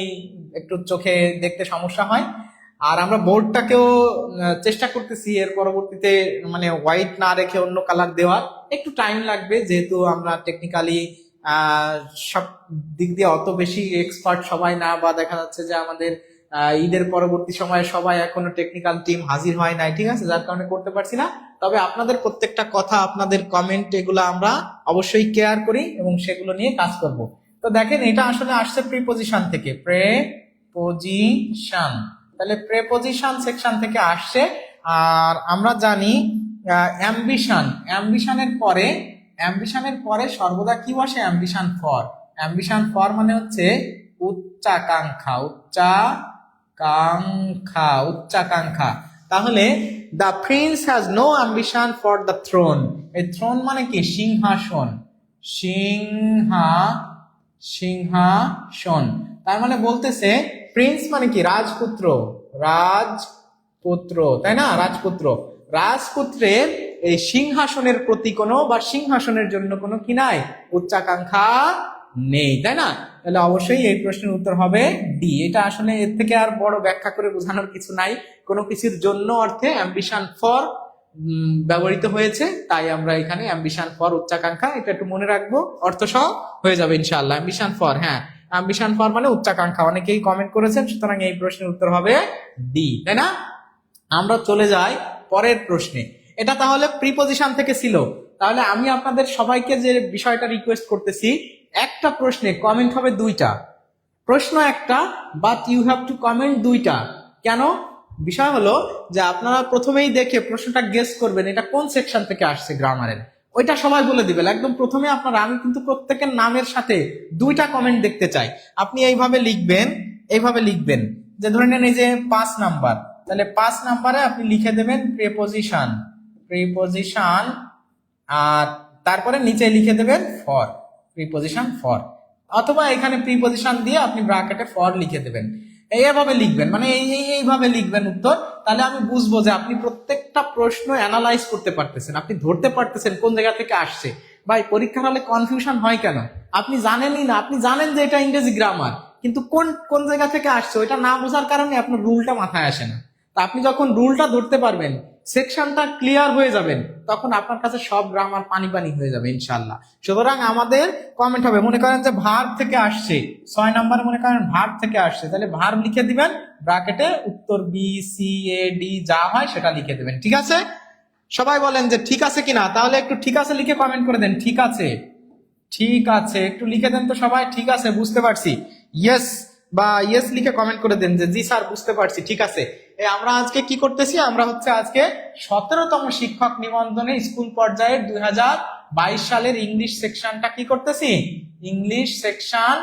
একটু চোখে দেখতে সমস্যা হয়। আর আমরা বোর্ডটাকেও চেষ্টা করতেছি এর পরবর্তীতে মানে হোয়াইট না রেখে অন্য কালার দেওয়ার, একটু টাইম লাগবে, যেহেতু আমরা টেকনিক্যালি সব দিক দিয়ে অত বেশি এক্সপার্ট সবাই না, বা দেখা যাচ্ছে যে আমাদের ঈদের পরবর্তী সময়ে সবাই এখনো টেকনিক্যাল টিম হাজির হয় নাই, ঠিক আছে, যার কারণে করতে পারছি না। তবে আপনাদের প্রত্যেকটা কথা, আপনাদের কমেন্ট, এগুলো আমরা অবশ্যই কেয়ার করি এবং সেগুলো নিয়ে কাজ করব। তো দেখেন এটা আসলে আসছে প্রিপোজিশন থেকে, প্রেপোজিশন, তাহলে প্রেপোজিশন সেকশন থেকে আসছে। আর আমরা জানি অ্যাম্বিশন, অ্যাম্বিশনের পরে সর্বদা কি বসে, অ্যাম্বিশন ফর। অ্যাম্বিশন ফর মানে হচ্ছে উচ্চাকাঙ্ক্ষা, উচ্চাকাঙ্ক্ষা। তাহলে the prince has no ambition for the throne. এই থ্রোন মানে কি, সিংহাসন, সিংহাসন। তার মানে বলতেছে প্রিন্স মানে কি, রাজপুত্র, তাই না, রাজপুত্রের এই সিংহাসনের প্রতি কোনো বা সিংহাসনের জন্য কোনো কি নাই, উচ্চাকাঙ্ক্ষা নেই, তাই না? তাহলে অবশ্যই এই প্রশ্নের উত্তর হবে ডি। এটা আসলে এর থেকে আর বড় ব্যাখ্যা করে বোঝানোর কিছু নাই। কোনো কিছুর জন্য অর্থে অ্যাম্বিশন ফর ব্যবহৃত হয়েছে, তাই আমরা এখানে অ্যাম্বিশন ফর উচ্চাকাঙ্ক্ষা, এটা একটু মনে রাখবো, অর্থ সহ হয়ে যাবে ইনশাআল্লাহ। অ্যাম্বিশন ফর, হ্যাঁ অ্যাম্বিশন ফর মানে উচ্চাকাঙ্ক্ষা, অনেকেই কমেন্ট করেছেন, সুতরাং এই প্রশ্নের উত্তর হবে ডি, তাই না? আমরা চলে যাই পরের প্রশ্নে। এটা তাহলে প্রিপজিশন থেকে ছিল। তাহলে আমি আপনাদের সবাইকে যে বিষয়টা রিকোয়েস্ট করতেছি, একটা প্রশ্নে কমেন্ট হবে দুইটা, প্রশ্ন একটা, but you have to comment দুইটা। কেন? বিষয় হলো যে আপনারা প্রথমেই দেখে প্রশ্নটা গেস করবেন এটা কোন সেকশন থেকে আসছে গ্রামারের, ওইটা সবাই বলে দিবেন একদম প্রথমে আপনারা। আমি কিন্তু প্রত্যেকের নামের সাথে দুইটা কমেন্ট দেখতে চাই। আপনি এইভাবে লিখবেন, এইভাবে লিখবেন যে ধরে নেন এই যে 5 নাম্বার, তাহলে 5 নাম্বারে আপনি লিখে দেবেন প্রিপজিশন, প্রিপজিশন, আর তারপরে নিচে লিখে দেবেন ফর, প্রিপজিশন ফর, অথবা এখানে প্রিপজিশন দিয়ে আপনি ব্র্যাকেটে ফর লিখে দেবেন। এইভাবে লিখবেন, মানে এইভাবে লিখবেন উত্তর। তাহলে আমি বুঝবো যে আপনি প্রত্যেকটা প্রশ্ন অ্যানালাইজ করতে পারতেছেন, আপনি ধরতে পারতেছেন কোন জায়গা থেকে আসছে। ভাই পরীক্ষার হলে কনফিউশন হয় কেন? আপনি জানেনই না, আপনি জানেন যে এটা ইংরেজি গ্রামার, কিন্তু কোন কোন জায়গা থেকে আসছে ওইটা না বোঝার কারণে আপনার রুলটা মাথায় আসে না। তা আপনি যখন রুলটা ধরতে পারবেন, সেকশনটা ক্লিয়ার হয়ে যাবেন, তখন আপনার কাছে সব গ্রামার পানি পানি হয়ে যাবে ইনশাল্লাহ। সুতরাং আমাদের কমেন্ট হবে, মনে করেন যে ভার্ব থেকে আসছে, 6 নাম্বার মনে করেন ভার্ব থেকে আসছে, তাহলে ভার্ব লিখে দিবেন, ব্র্যাকেটে উত্তর বি সি এ ডি যা হয় সেটা লিখে দেবেন। ঠিক আছে? সবাই বলেন যে ঠিক আছে কিনা। তাহলে একটু ঠিক আছে লিখে কমেন্ট করে দেন। ঠিক আছে, ঠিক আছে একটু লিখে দেন তো সবাই, ঠিক আছে বুঝতে পারছি, ইয়েস বা ইয়েস লিখে কমেন্ট করে দেন যে জি স্যার বুঝতে পারছি। ঠিক আছে, আমরা আজকে কি করতেছি, আমরা হচ্ছে আজকে 17তম শিক্ষক নিবন্ধনে স্কুল পর্যায়ের 2022 সালের ইংলিশ সেকশনটা কি করতেছি, English section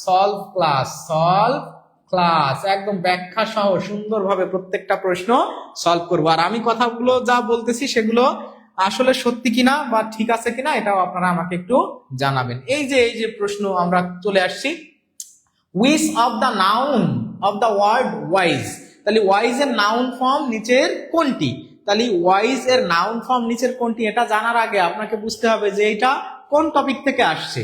solve class, solve class, একদম ব্যাখ্যা সহ সুন্দরভাবে প্রত্যেকটা প্রশ্ন সলভ করবো। আর আমি কথাগুলো যা বলতেছি সেগুলো আসলে সত্যি কিনা বা ঠিক আছে কিনা এটাও আপনারা আমাকে একটু জানাবেন। এই যে প্রশ্ন আমরা চলে আসছি, which of the noun of the word wise, তাহলে ওয়াইজ এর নাউন ফর্ম নিচের কোনটি, তাহলে ওয়াইজ এর নাউন ফর্ম নিচের কোনটি, এটা জানার আগে আপনাকে বুঝতে হবে যে এটা কোন টপিক থেকে আসছে।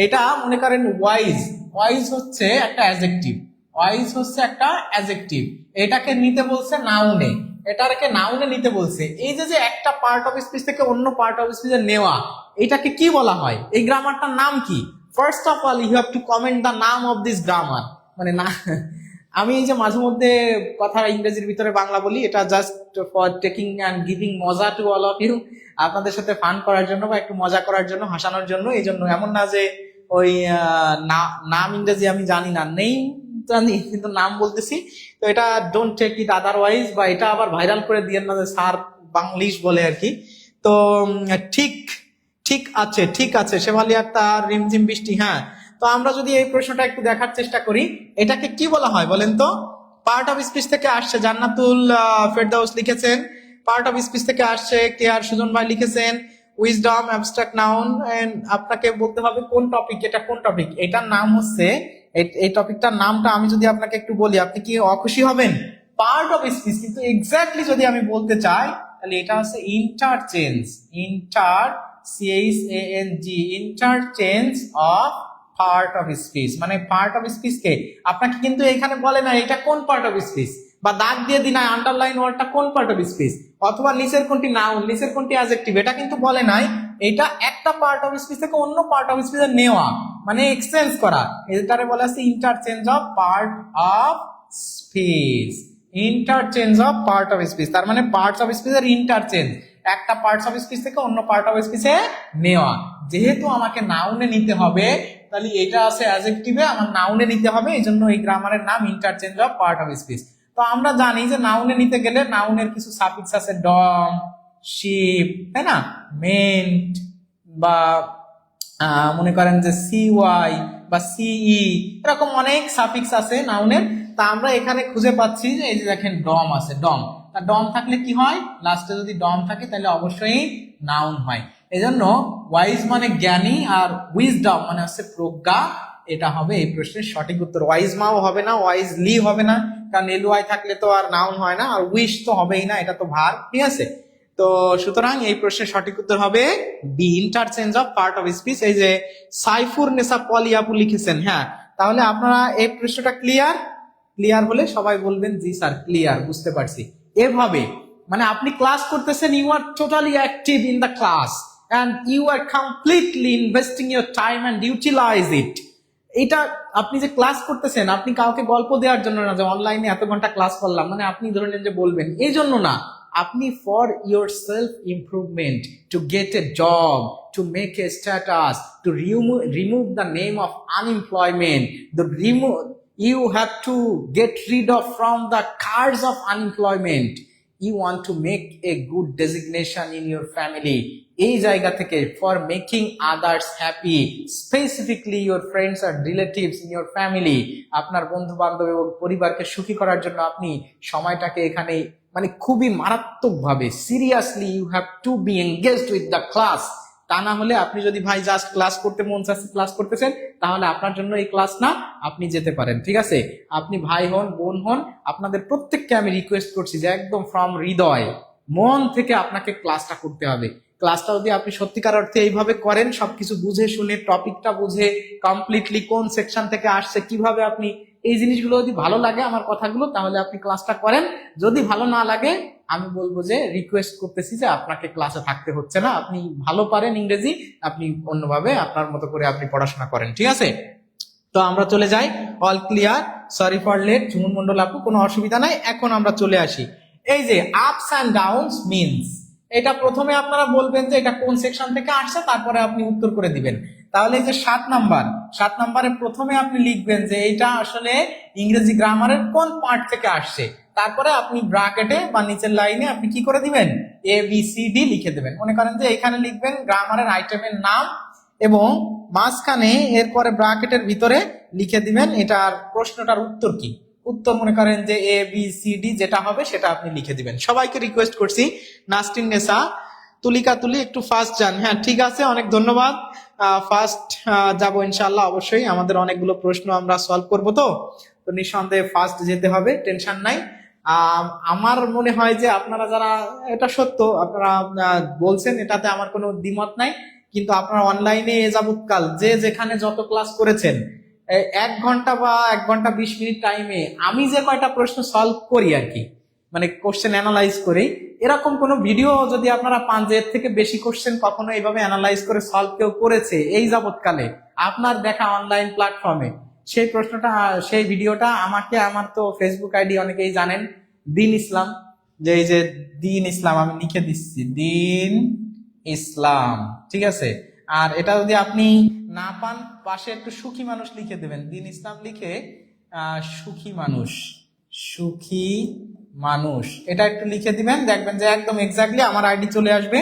এটা মনে করেন ওয়াইজ, ওয়াইজ হচ্ছে একটা অ্যাডজেক্টিভ, ওয়াইজ হচ্ছে একটা অ্যাডজেক্টিভ, এটাকে নিতে বলছে নাউনে, এটাকে নাউনে নিতে বলছে। এই যে একটা পার্ট অফ স্পিচ থেকে অন্য পার্ট অফ স্পিচে নেওয়া, এটাকে কি বলা হয়, এই গ্রামারটার নাম কি? First of all you have to comment the নাম অফ দিস গ্রামার। মানে না, আমি এই যে মাঝে মধ্যে কথা ইংরেজির ভিতরে বাংলা বলি, এটা just for taking and giving মজা টু অল অফ ইউ, আপনাদের সাথে ফান করার জন্য বা একটু মজা করার জন্য, হাসানোর জন্য। এই জন্য এমন না যে ওই নাম ইংরেজি আমি জানি না, নেই জানি কিন্তু নাম বলতেছি। তো এটা ডোন্ট টেক ইট আদারওয়াইজ, বা এটা আবার ভাইরাল করে দিয়েন না যে স্যার বাংলিশ বলে আর কি। তো ঠিক ঠিক আছে, ঠিক আছে শেফালি আক্তার, রিমঝিম বৃষ্টি। হ্যাঁ, তো আমরা যদি এই প্রশ্নটা একটু দেখার চেষ্টা করি, এটাকে কি বলা হয় বলেন তো? পার্ট অফ স্পিচ থেকে আসছে, জান্নাতুল ফেরদাউস লিখেছেন পার্ট অফ স্পিচ থেকে আসছে, কে আর সুজন ভাই লিখেছেন উইজডম অ্যাবস্ট্রাক্ট নাউন। এন্ড আপনাকে বলতে হবে কোন টপিক, এটা কোন টপিক, এটার নাম হচ্ছে, এই টপিকটার নামটা আমি যদি আপনাকে একটু বলি আপনি কি অখুশি হবেন? পার্ট অফ স্পিচ, কিন্তু এক্স্যাক্টলি যদি আমি বলতে চাই তাহলে এটা হচ্ছে interchange, CHANG, interchange of part of speech. মানে পার্ট অফ স্পিচ কে আপনাকে কিন্তু এখানে বলে না এটা কোন পার্ট অফ স্পিচ, বা দাগ দিয়ে দিন আন্ডারলাইন ওয়ার্ডটা কোন পার্ট অফ স্পিচ, অথবা নিচের কোনটি নাউন নিচের কোনটি অ্যাডজেক্টিভ, এটা কিন্তু বলে নাই। এটা একটা পার্ট অফ স্পিচ থেকে অন্য পার্ট অফ স্পিচে নেওয়া, মানে এক্সচেঞ্জ করা, এটারে বলা আছে interchange of part of speech, interchange of part of speech. তার মানে পার্টস অফ স্পিচের ইন্টারচেঞ্জ, একটা পার্টস অফ স্পিচ থেকে অন্য পার্ট অফ স্পিচে নেওয়া। যেহেতু আমাকে নাউনে নিতে হবে, তাহলে এটা আছে অ্যাডজেক্টিভে, আমার নাউনে নিতে হবে, এই জন্য এই গ্রামারের নাম interchange of part of speech. তো আমরা জানি যে নাউনে নিতে গেলে নাউনের কিছু সাফিক্স আছে, ডম, শিপ, তাই না, মেন্ট, বা মনে করেন যে CY বা CE, এরকম অনেক সাফিক্স আছে নাউনের। তা আমরা এখানে খুঁজে পাচ্ছি যে এই যে দেখেন ডম আছে, ডম, তা ডম থাকলে কি হয়, লাস্টে যদি ডম থাকে তাহলে অবশ্যই নাউন হয়। এজন্য ওয়াইজ মানে জ্ঞানী, আর উইজডম মানে হচ্ছে প্রজ্ঞা, এটা হবে এই প্রশ্নের সঠিক উত্তর। ওয়াইজ মাও হবে না, ওয়াইজলি হবে না, কারণ LY থাকলে তো আর নাউন হয় না, আর উইশ তো হবেই না, এটা তো ভার্ব। ঠিক আছে, তো সুতরাং এই প্রশ্নের সঠিক উত্তর হবে B, interchange of part of speech. এই যে সাইফুর নেসা পলি আপু লিখেছেন। হ্যাঁ, তাহলে আপনারা এই প্রশ্নটা ক্লিয়ার? ক্লিয়ার হলে সবাই বলবেন জি স্যার ক্লিয়ার, বুঝতে পারছি। এভাবে মানে আপনি ক্লাস করতেছেন, you are totally active in the class and you are completely investing your time and utilize it. এটা আপনি যে ক্লাস করতেছেন, আপনি কাউকে গল্প দেওয়ার জন্য না যে অনলাইনে এত ঘন্টা ক্লাস করলাম, মানে আপনি ধরে নেন যে বলবেন এই জন্য না, আপনি for your self improvement, to get A job, to make a status, to remove the name of unemployment, the remove, you have to get rid of from the cards of unemployment. You want to make a good designation in your family. এই জায়গা থেকে for making others happy, specifically your friends আর relatives in your family, আপনার বন্ধু বান্ধব এবং পরিবারকে সুখী করার জন্য আপনি সময়টাকে এখানে মানে খুবই মারাত্মকভাবে seriously you have to be engaged with the class. তা না হলে আপনি যদি ভাই জাস্ট ক্লাস করতে মন চাচ্ছে ক্লাস করতেছেন, তাহলে আপনার জন্য এই ক্লাস না, আপনি যেতে পারেন। ঠিক আছে, আপনি ভাই হন বোন হন, আপনাদের প্রত্যেককে আমি রিকোয়েস্ট করছি যে একদম ফ্রম হৃদয় মন থেকে আপনাকে ক্লাসটা করতে হবে। ক্লাসটা যদি আপনি সত্যিকার অর্থে এইভাবে করেন, সবকিছু বুঝে শুনে টপিকটা বুঝে কমপ্লিটলি কোন সেকশন থেকে আসছে, কিভাবে আপনি এই জিনিসগুলো যদি ভালো লাগে আমার কথাগুলো, তাহলে আপনি ক্লাসটা করেন। যদি ভালো না লাগে আমি বলবো যে রিকোয়েস্ট করতেছি যে আপনাকে ক্লাসে থাকতে হচ্ছে না, আপনি ভালো পারেন ইংরেজি, আপনি অন্যভাবে আপনার মতো করে আপনি পড়াশোনা করেন। ঠিক আছে, তো আমরা চলে যাই। All clear, sorry for late, Jhumur Mondal আপু কোনো অসুবিধা নাই। এখন আমরা চলে আসি এই যে আপস অ্যান্ড ডাউনস মিনস। এটা প্রথমে আপনারা বলবেন যে এটা কোন সেকশন থেকে আসছে, তারপরে আপনি উত্তর করে দিবেন। তাহলে এই যে 7 নাম্বারে প্রথমে আপনি লিখবেন যে এটা আসলে ইংরেজি গ্রামারের কোন পার্ট থেকে আসছে, তারপরে আপনি ব্র্যাকেটে বা নিচের লাইনে আপনি কি করে দিবেন, এ বি সি ডি লিখে দেবেন। মনে করেন যে এখানে লিখবেন গ্রামারের আইটেমের নাম এবং মাঝখানে এরপরে ব্র্যাকেটের ভিতরে লিখে দিবেন এটার প্রশ্নটার উত্তর কি, উত্তর মনে করেন যে এ বি সি ডি যেটা হবে সেটা আপনি লিখে দিবেন। সবাইকে রিকোয়েস্ট করছি, নাসরিন নেসা, তুলিকা তুলি একটু ফাস্ট যান। হ্যাঁ ঠিক আছে, অনেক ধন্যবাদ। ফার্স্ট যাব ইনশাআল্লাহ, অবশ্যই আমাদের অনেকগুলো প্রশ্ন আমরা সলভ করবো, তো নিঃসন্দেহে ফার্স্ট যেতে হবে, টেনশন নাই। আমার মনে হয় যে আপনারা যারা, এটা সত্য আপনারা বলছেন, এটাতে আমার কোনো দ্বিমত নাই, কিন্তু আপনারা অনলাইনে এ যাবৎকাল যে যেখানে যত ক্লাস করেছেন, 1 ঘন্টা বা 1 ঘন্টা 20 মিনিট টাইমে আমি যে কয়টা প্রশ্ন সলভ করি আর কি, মানে কোশ্চেন অ্যানালাইজ করি, এরকম কোন ভিডিও যদি আপনারা পান যে এর থেকে বেশি কোশ্চেন কখনো এইভাবে অ্যানালাইজ করে সলভ কেউ করেছে এই যাবৎকালে আপনার দেখা অনলাইন প্ল্যাটফর্মে, সেই প্রশ্নটা সেই ভিডিওটা আমাকে, আমার তো ফেসবুক আইডি অনেকেই জানেন, দিন ইসলাম, যে এই যে দিন ইসলাম আমি লিখে দিচ্ছি, দিন ইসলাম। ঠিক আছে, আর এটা যদি আপনি না পান পাশে একটু সুখী মানুষ লিখে দেবেন, দিন ইসলাম লিখে সুখী মানুষ, সুখী মানুষ এটা একটু লিখে দিবেন, দেখবেন যে একদম এক্স্যাক্টলি আমার আইডি চলে আসবে,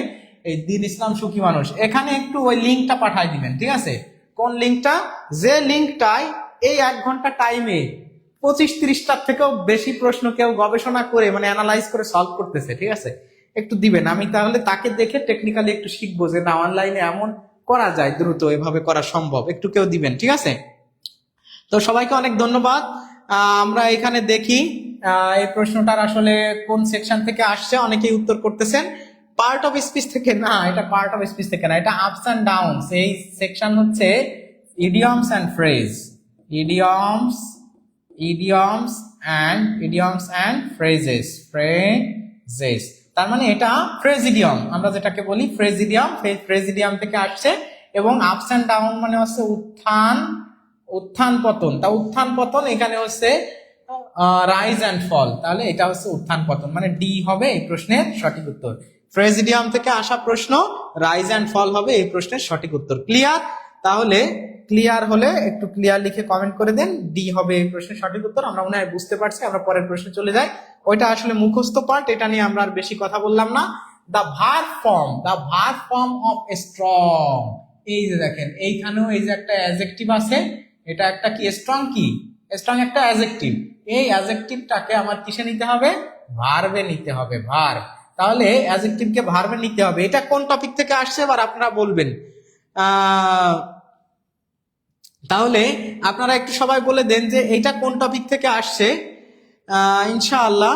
এই দিন ইসলাম সুখী মানুষ। এখানে একটু ওই লিঙ্কটা পাঠাই দিবেন। ঠিক আছে, কোন লিঙ্কটা, যে লিঙ্কটায় এই 1 ঘন্টা টাইমে 25-30টার থেকেও বেশি প্রশ্ন কেউ গবেষণা করে মানে অ্যানালাইজ করে সলভ করতেছে, ঠিক আছে, একটু দিবেন। আমি তাহলে তাকে দেখে টেকনিক্যালি একটু শিখবো যে না অনলাইনে এমন করা যায়, দ্রুত এভাবে করা সম্ভব, একটু কেউ দিবেন। ঠিক আছে, তো সবাইকে অনেক ধন্যবাদ। আমরা এখানে দেখি এই প্রশ্নটার আসলে কোন সেকশন থেকে আসছে, অনেকেই উত্তর করতেছেন পার্ট অফ স্পিচ থেকে। না, এটা পার্ট অফ স্পিচ থেকে না, এটা আপস অ্যান্ড ডাউনস। এই সেকশন হচ্ছে idioms and phrase, idioms and phrases. তার মানে এটা ফ্রেজিডিয়াম, আমরা যেটাকে বলি ফ্রেজিডিয়াম থেকে আসছে। এবং আপস অ্যান্ড ডাউন মানে হচ্ছে উত্থান পতন, তা উত্থান পতন এখানে হচ্ছে রাইজ অ্যান্ড ফল, তাহলে এটা হচ্ছে উত্থান পতন, মানে ডি হবে এই প্রশ্নের সঠিক উত্তর। ফ্রেজিডিয়াম থেকে আসা প্রশ্ন, রাইজ অ্যান্ড ফল হবে এই প্রশ্নের সঠিক উত্তর। ক্লিয়ার? তাহলে ক্লিয়ার হলে একটু ক্লিয়ার লিখে কমেন্ট করে দেন, ডি হবে এই প্রশ্নের সঠিক উত্তর। আমরা মনে হয় বুঝতে পারছি, আমরা পরের প্রশ্নে চলে যাই। ওইটা আসলে মুখস্থ পার্ট, এটা নিয়ে আমরা আর বেশি কথা বললাম না। The verb form of strong, এই যে দেখেন এইখানেও এই যে একটা অ্যাডজেক্টিভ আছে, এটা একটা কি স্ট্রং, কি স্ট্রং একটা অ্যাডজেক্টিভ, এই অ্যাডজেক্টিভটাকে আমার কিসে নিতে হবে, ভার্বে নিতে হবে, ভার্ব। তাহলে অ্যাডজেক্টিভকে ভার্বে নিতে হবে। এটা কোন টপিক থেকে আসছে এবার আপনারা বলবেন। তাহলে আপনারা একটু সবাই বলে দেন যে এটা কোন টপিক থেকে আসছে। ইনশাআল্লাহ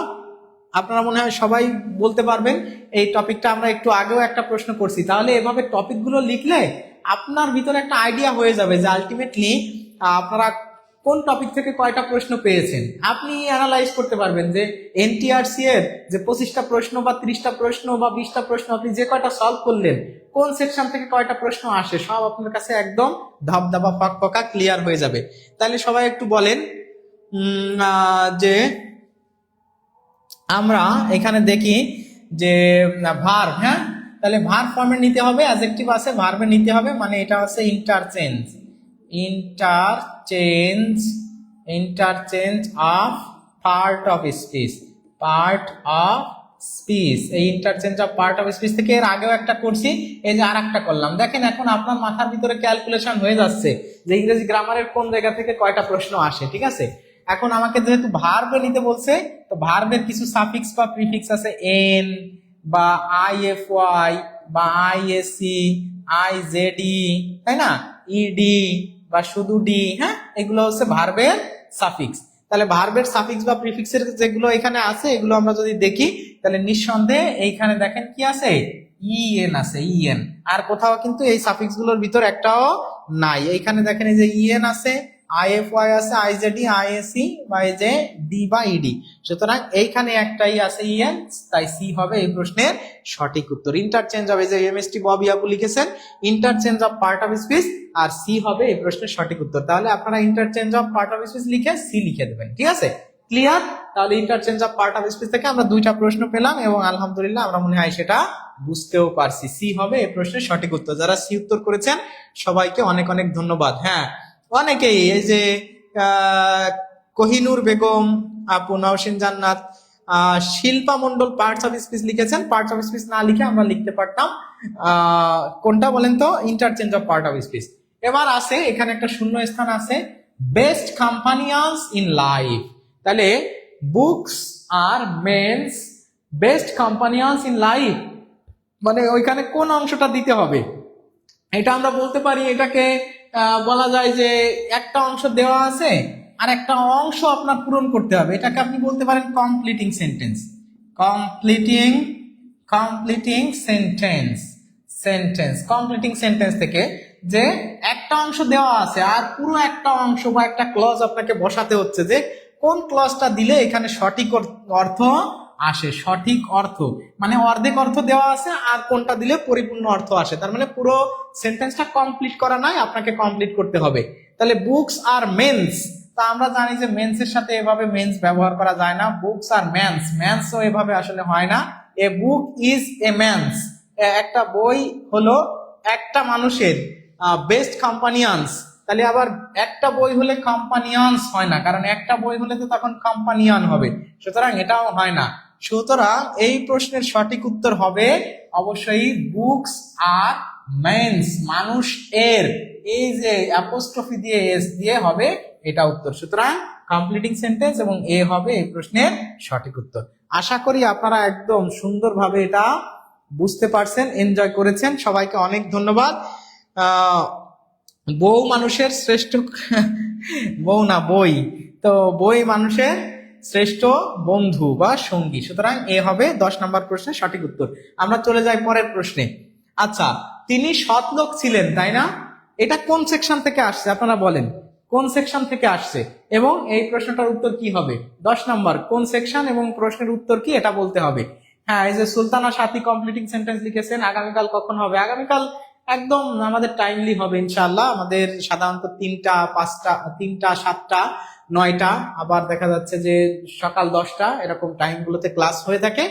আপনারা মনে হয় সবাই বলতে পারবেন। এই টপিকটা আমরা একটু আগেও একটা প্রশ্ন করছি, তাহলে এভাবে টপিকগুলো লিখলে আপনার ভিতরে একটা আইডিয়া হয়ে যাবে যে আলটিমেটলি আপনারা কোন টপিক থেকে কয়টা প্রশ্ন পেয়েছেন। আপনি অ্যানালাইজ করতে পারবেন যে এনটিআরসি এর যে 25টা প্রশ্ন বা 30টা প্রশ্ন বা 20টা প্রশ্ন আপনি যে কয়টা সলভ করলেন, কোন সেকশন থেকে কয়টা প্রশ্ন আসে, সব আপনার কাছে একদম ধাপধাপা ফাঁকা ক্লিয়ার হয়ে যাবে। তাহলে সবাই একটু বলেন যে আমরা এখানে দেখি যে ভার্ব, হ্যাঁ, তাহলে ভার্ব ফর্মে নিতে হবে, অ্যাডজেক্টিভ আছে ভার্বে নিতে হবে, মানে এটা হচ্ছে interchange of part of speech. এই interchange of part of speech থেকে এর আগেও একটা করছি, এই যে আর একটা করলাম। দেখেন এখন আপনার মাথার ভিতরে ক্যালকুলেশন হয়ে যাচ্ছে যে ইংরেজি গ্রামারের কোন জায়গা থেকে কয়টা প্রশ্ন আসে। ঠিক আছে, এখন আমাকে যেহেতু ভার্বে নিতে বলছে, তো ভার্বের কিছু সাফিক্স বা প্রিফিক্স আছে, এন বা আইএফওয়াই বা আইএসি, আইজেডি, তাই না, ইডি বা শুধু ডি, হ্যাঁ, এগুলো হচ্ছে ভার্বের সাফিক্স। তাহলে ভার্বের সাফিক্স বা প্রিফিক্সের যেগুলো এখানে আছে, এগুলো আমরা যদি দেখি তাহলে নিঃসন্দেহে এইখানে দেখেন কি আছে, ইএন আছে, ইএন। আর কোথাও কিন্তু এই সাফিক্স গুলোর ভিতর একটাও নাই। এইখানে দেখেন এই যে ইএন আছে, আইএফওয়াই আছে, আইজেডি, আইএসি বা এই যে ডি বা ইডি। সুতরাং এইখানে একটাই আছে ইএন, তাই সি হবে এই প্রশ্নের সঠিক উত্তর। ইন্টারচেঞ্জ হবে, যে এমএসটি ববি আপু লিখেছেন interchange of part of speech, আর সি হবে এই প্রশ্নের সঠিক উত্তর। তাহলে আপনারা interchange of part of speech লিখে সি লিখে দেবেন। ঠিক আছে, ক্লিয়ার? তাহলে interchange of part of speech থেকে আমরা দুইটা প্রশ্ন পেলাম এবং আলহামদুলিল্লাহ আমরা মনে হয় সেটা বুঝতেও পারছি। সি হবে এই প্রশ্নের সঠিক উত্তর। যারা সি উত্তর করেছেন সবাইকে অনেক অনেক ধন্যবাদ। হ্যাঁ, অনেকেই এই যে কোহিনুর বেগম আপু, Nowshin Jannat, Shilpa Mondal parts of speech লিখেছেন। পার্টস অফ স্পিচ না লিখে আমরা লিখতে পারতাম কোনটা বলেন তো, interchange of part of speech. এবার আছে এখানে একটা শূন্য স্থান আছে, বেস্ট কম্পানিয়ন্স ইন লাইফ। তাহলে books are men's best companions in life, মানে ওইখানে কোন অংশটা দিতে হবে এটা আমরা বলতে পারি। এটাকে বলা যায় যে একটা অংশ দেওয়া আছে আর একটা অংশ আপনার পূরণ করতে হবে। এটাকে আপনি বলতে পারেন কমপ্লিটিং সেন্টেন্স। কমপ্লিটিং সেন্টেন্স থেকে যে একটা অংশ দেওয়া আছে আর পুরো একটা অংশ বা একটা ক্লজ আপনাকে বসাতে হচ্ছে যে কোন ক্লজটা দিলে এখানে সঠিক অর্থ আসে। সঠিক অর্থ মানে অর্ধেক অর্থ দেওয়া আছে আর কোনটা দিলে পরিপূর্ণ অর্থ আসে। তার মানে পুরো সেন্টেন্সটা কমপ্লিট করা নাই, আপনাকে কমপ্লিট করতে হবে। তাহলে বুকস আর মেন্স, তা আমরা জানি যে মেন্সের সাথে এভাবে মেন্স ব্যবহার করা যায় না। বুকস আর ম্যানস, ম্যানসও এভাবে আসলে হয় না। এ বুক ইজ এ ম্যানস, একটা বই হলো একটা মানুষের বেস্ট কম্পানিয়ন্স। তাহলে আবার একটা বই হলে কম্পানিয়ন্স হয় না, কারণ একটা বই হলে তো তখন কম্পানিয়ন হবে, সুতরাং এটাও হয় না। সুতরাং এই প্রশ্নের সঠিক উত্তর হবে অবশ্যই বুকস আর মেন্স, মানুষ এর, এই যে অ্যাপোস্ট্রফি দিয়ে এস দিয়ে হবে এটা উত্তর। সুতরাং কমপ্লিটিং সেন্টেন্স এবং এ হবে এই প্রশ্নের সঠিক উত্তর। আশা করি আপনারা একদম সুন্দরভাবে এটা বুঝতে পারছেন, এনজয় করেছেন। সবাইকে অনেক ধন্যবাদ। বউ মানুষের শ্রেষ্ঠ বউ না বই, তো বই মানুষের শ্রেষ্ঠ বন্ধু বা সঙ্গী। সুতরাং এ হবে 10 নম্বর প্রশ্নের সঠিক উত্তর। আমরা চলে যাই পরের প্রশ্নে। আচ্ছা, তিনি সৎ লোক ছিলেন, তাই না? এটা কোন সেকশন থেকে আসছে আপনারা বলেন, কোন সেকশন থেকে আসছে এবং এই প্রশ্নটার উত্তর কি হবে? 10 নম্বর, কোন সেকশন এবং প্রশ্নের উত্তর কি এটা বলতে হবে। হ্যাঁ, এই যে সুলতানা সাথী কমপ্লিটিং সেন্টেন্স লিখেছেন। আগামীকাল কখন হবে? আগামীকাল একদম আমাদের টাইমলি হবে ইনশাআল্লাহ। আমাদের সাধারণত 3টা, 5টা, 3টা, 7টা, 9টা, আবার দেখা যাচ্ছে যে সকাল 10টা, এরকম টাইম গুলোতে ক্লাস হয়ে থাকে।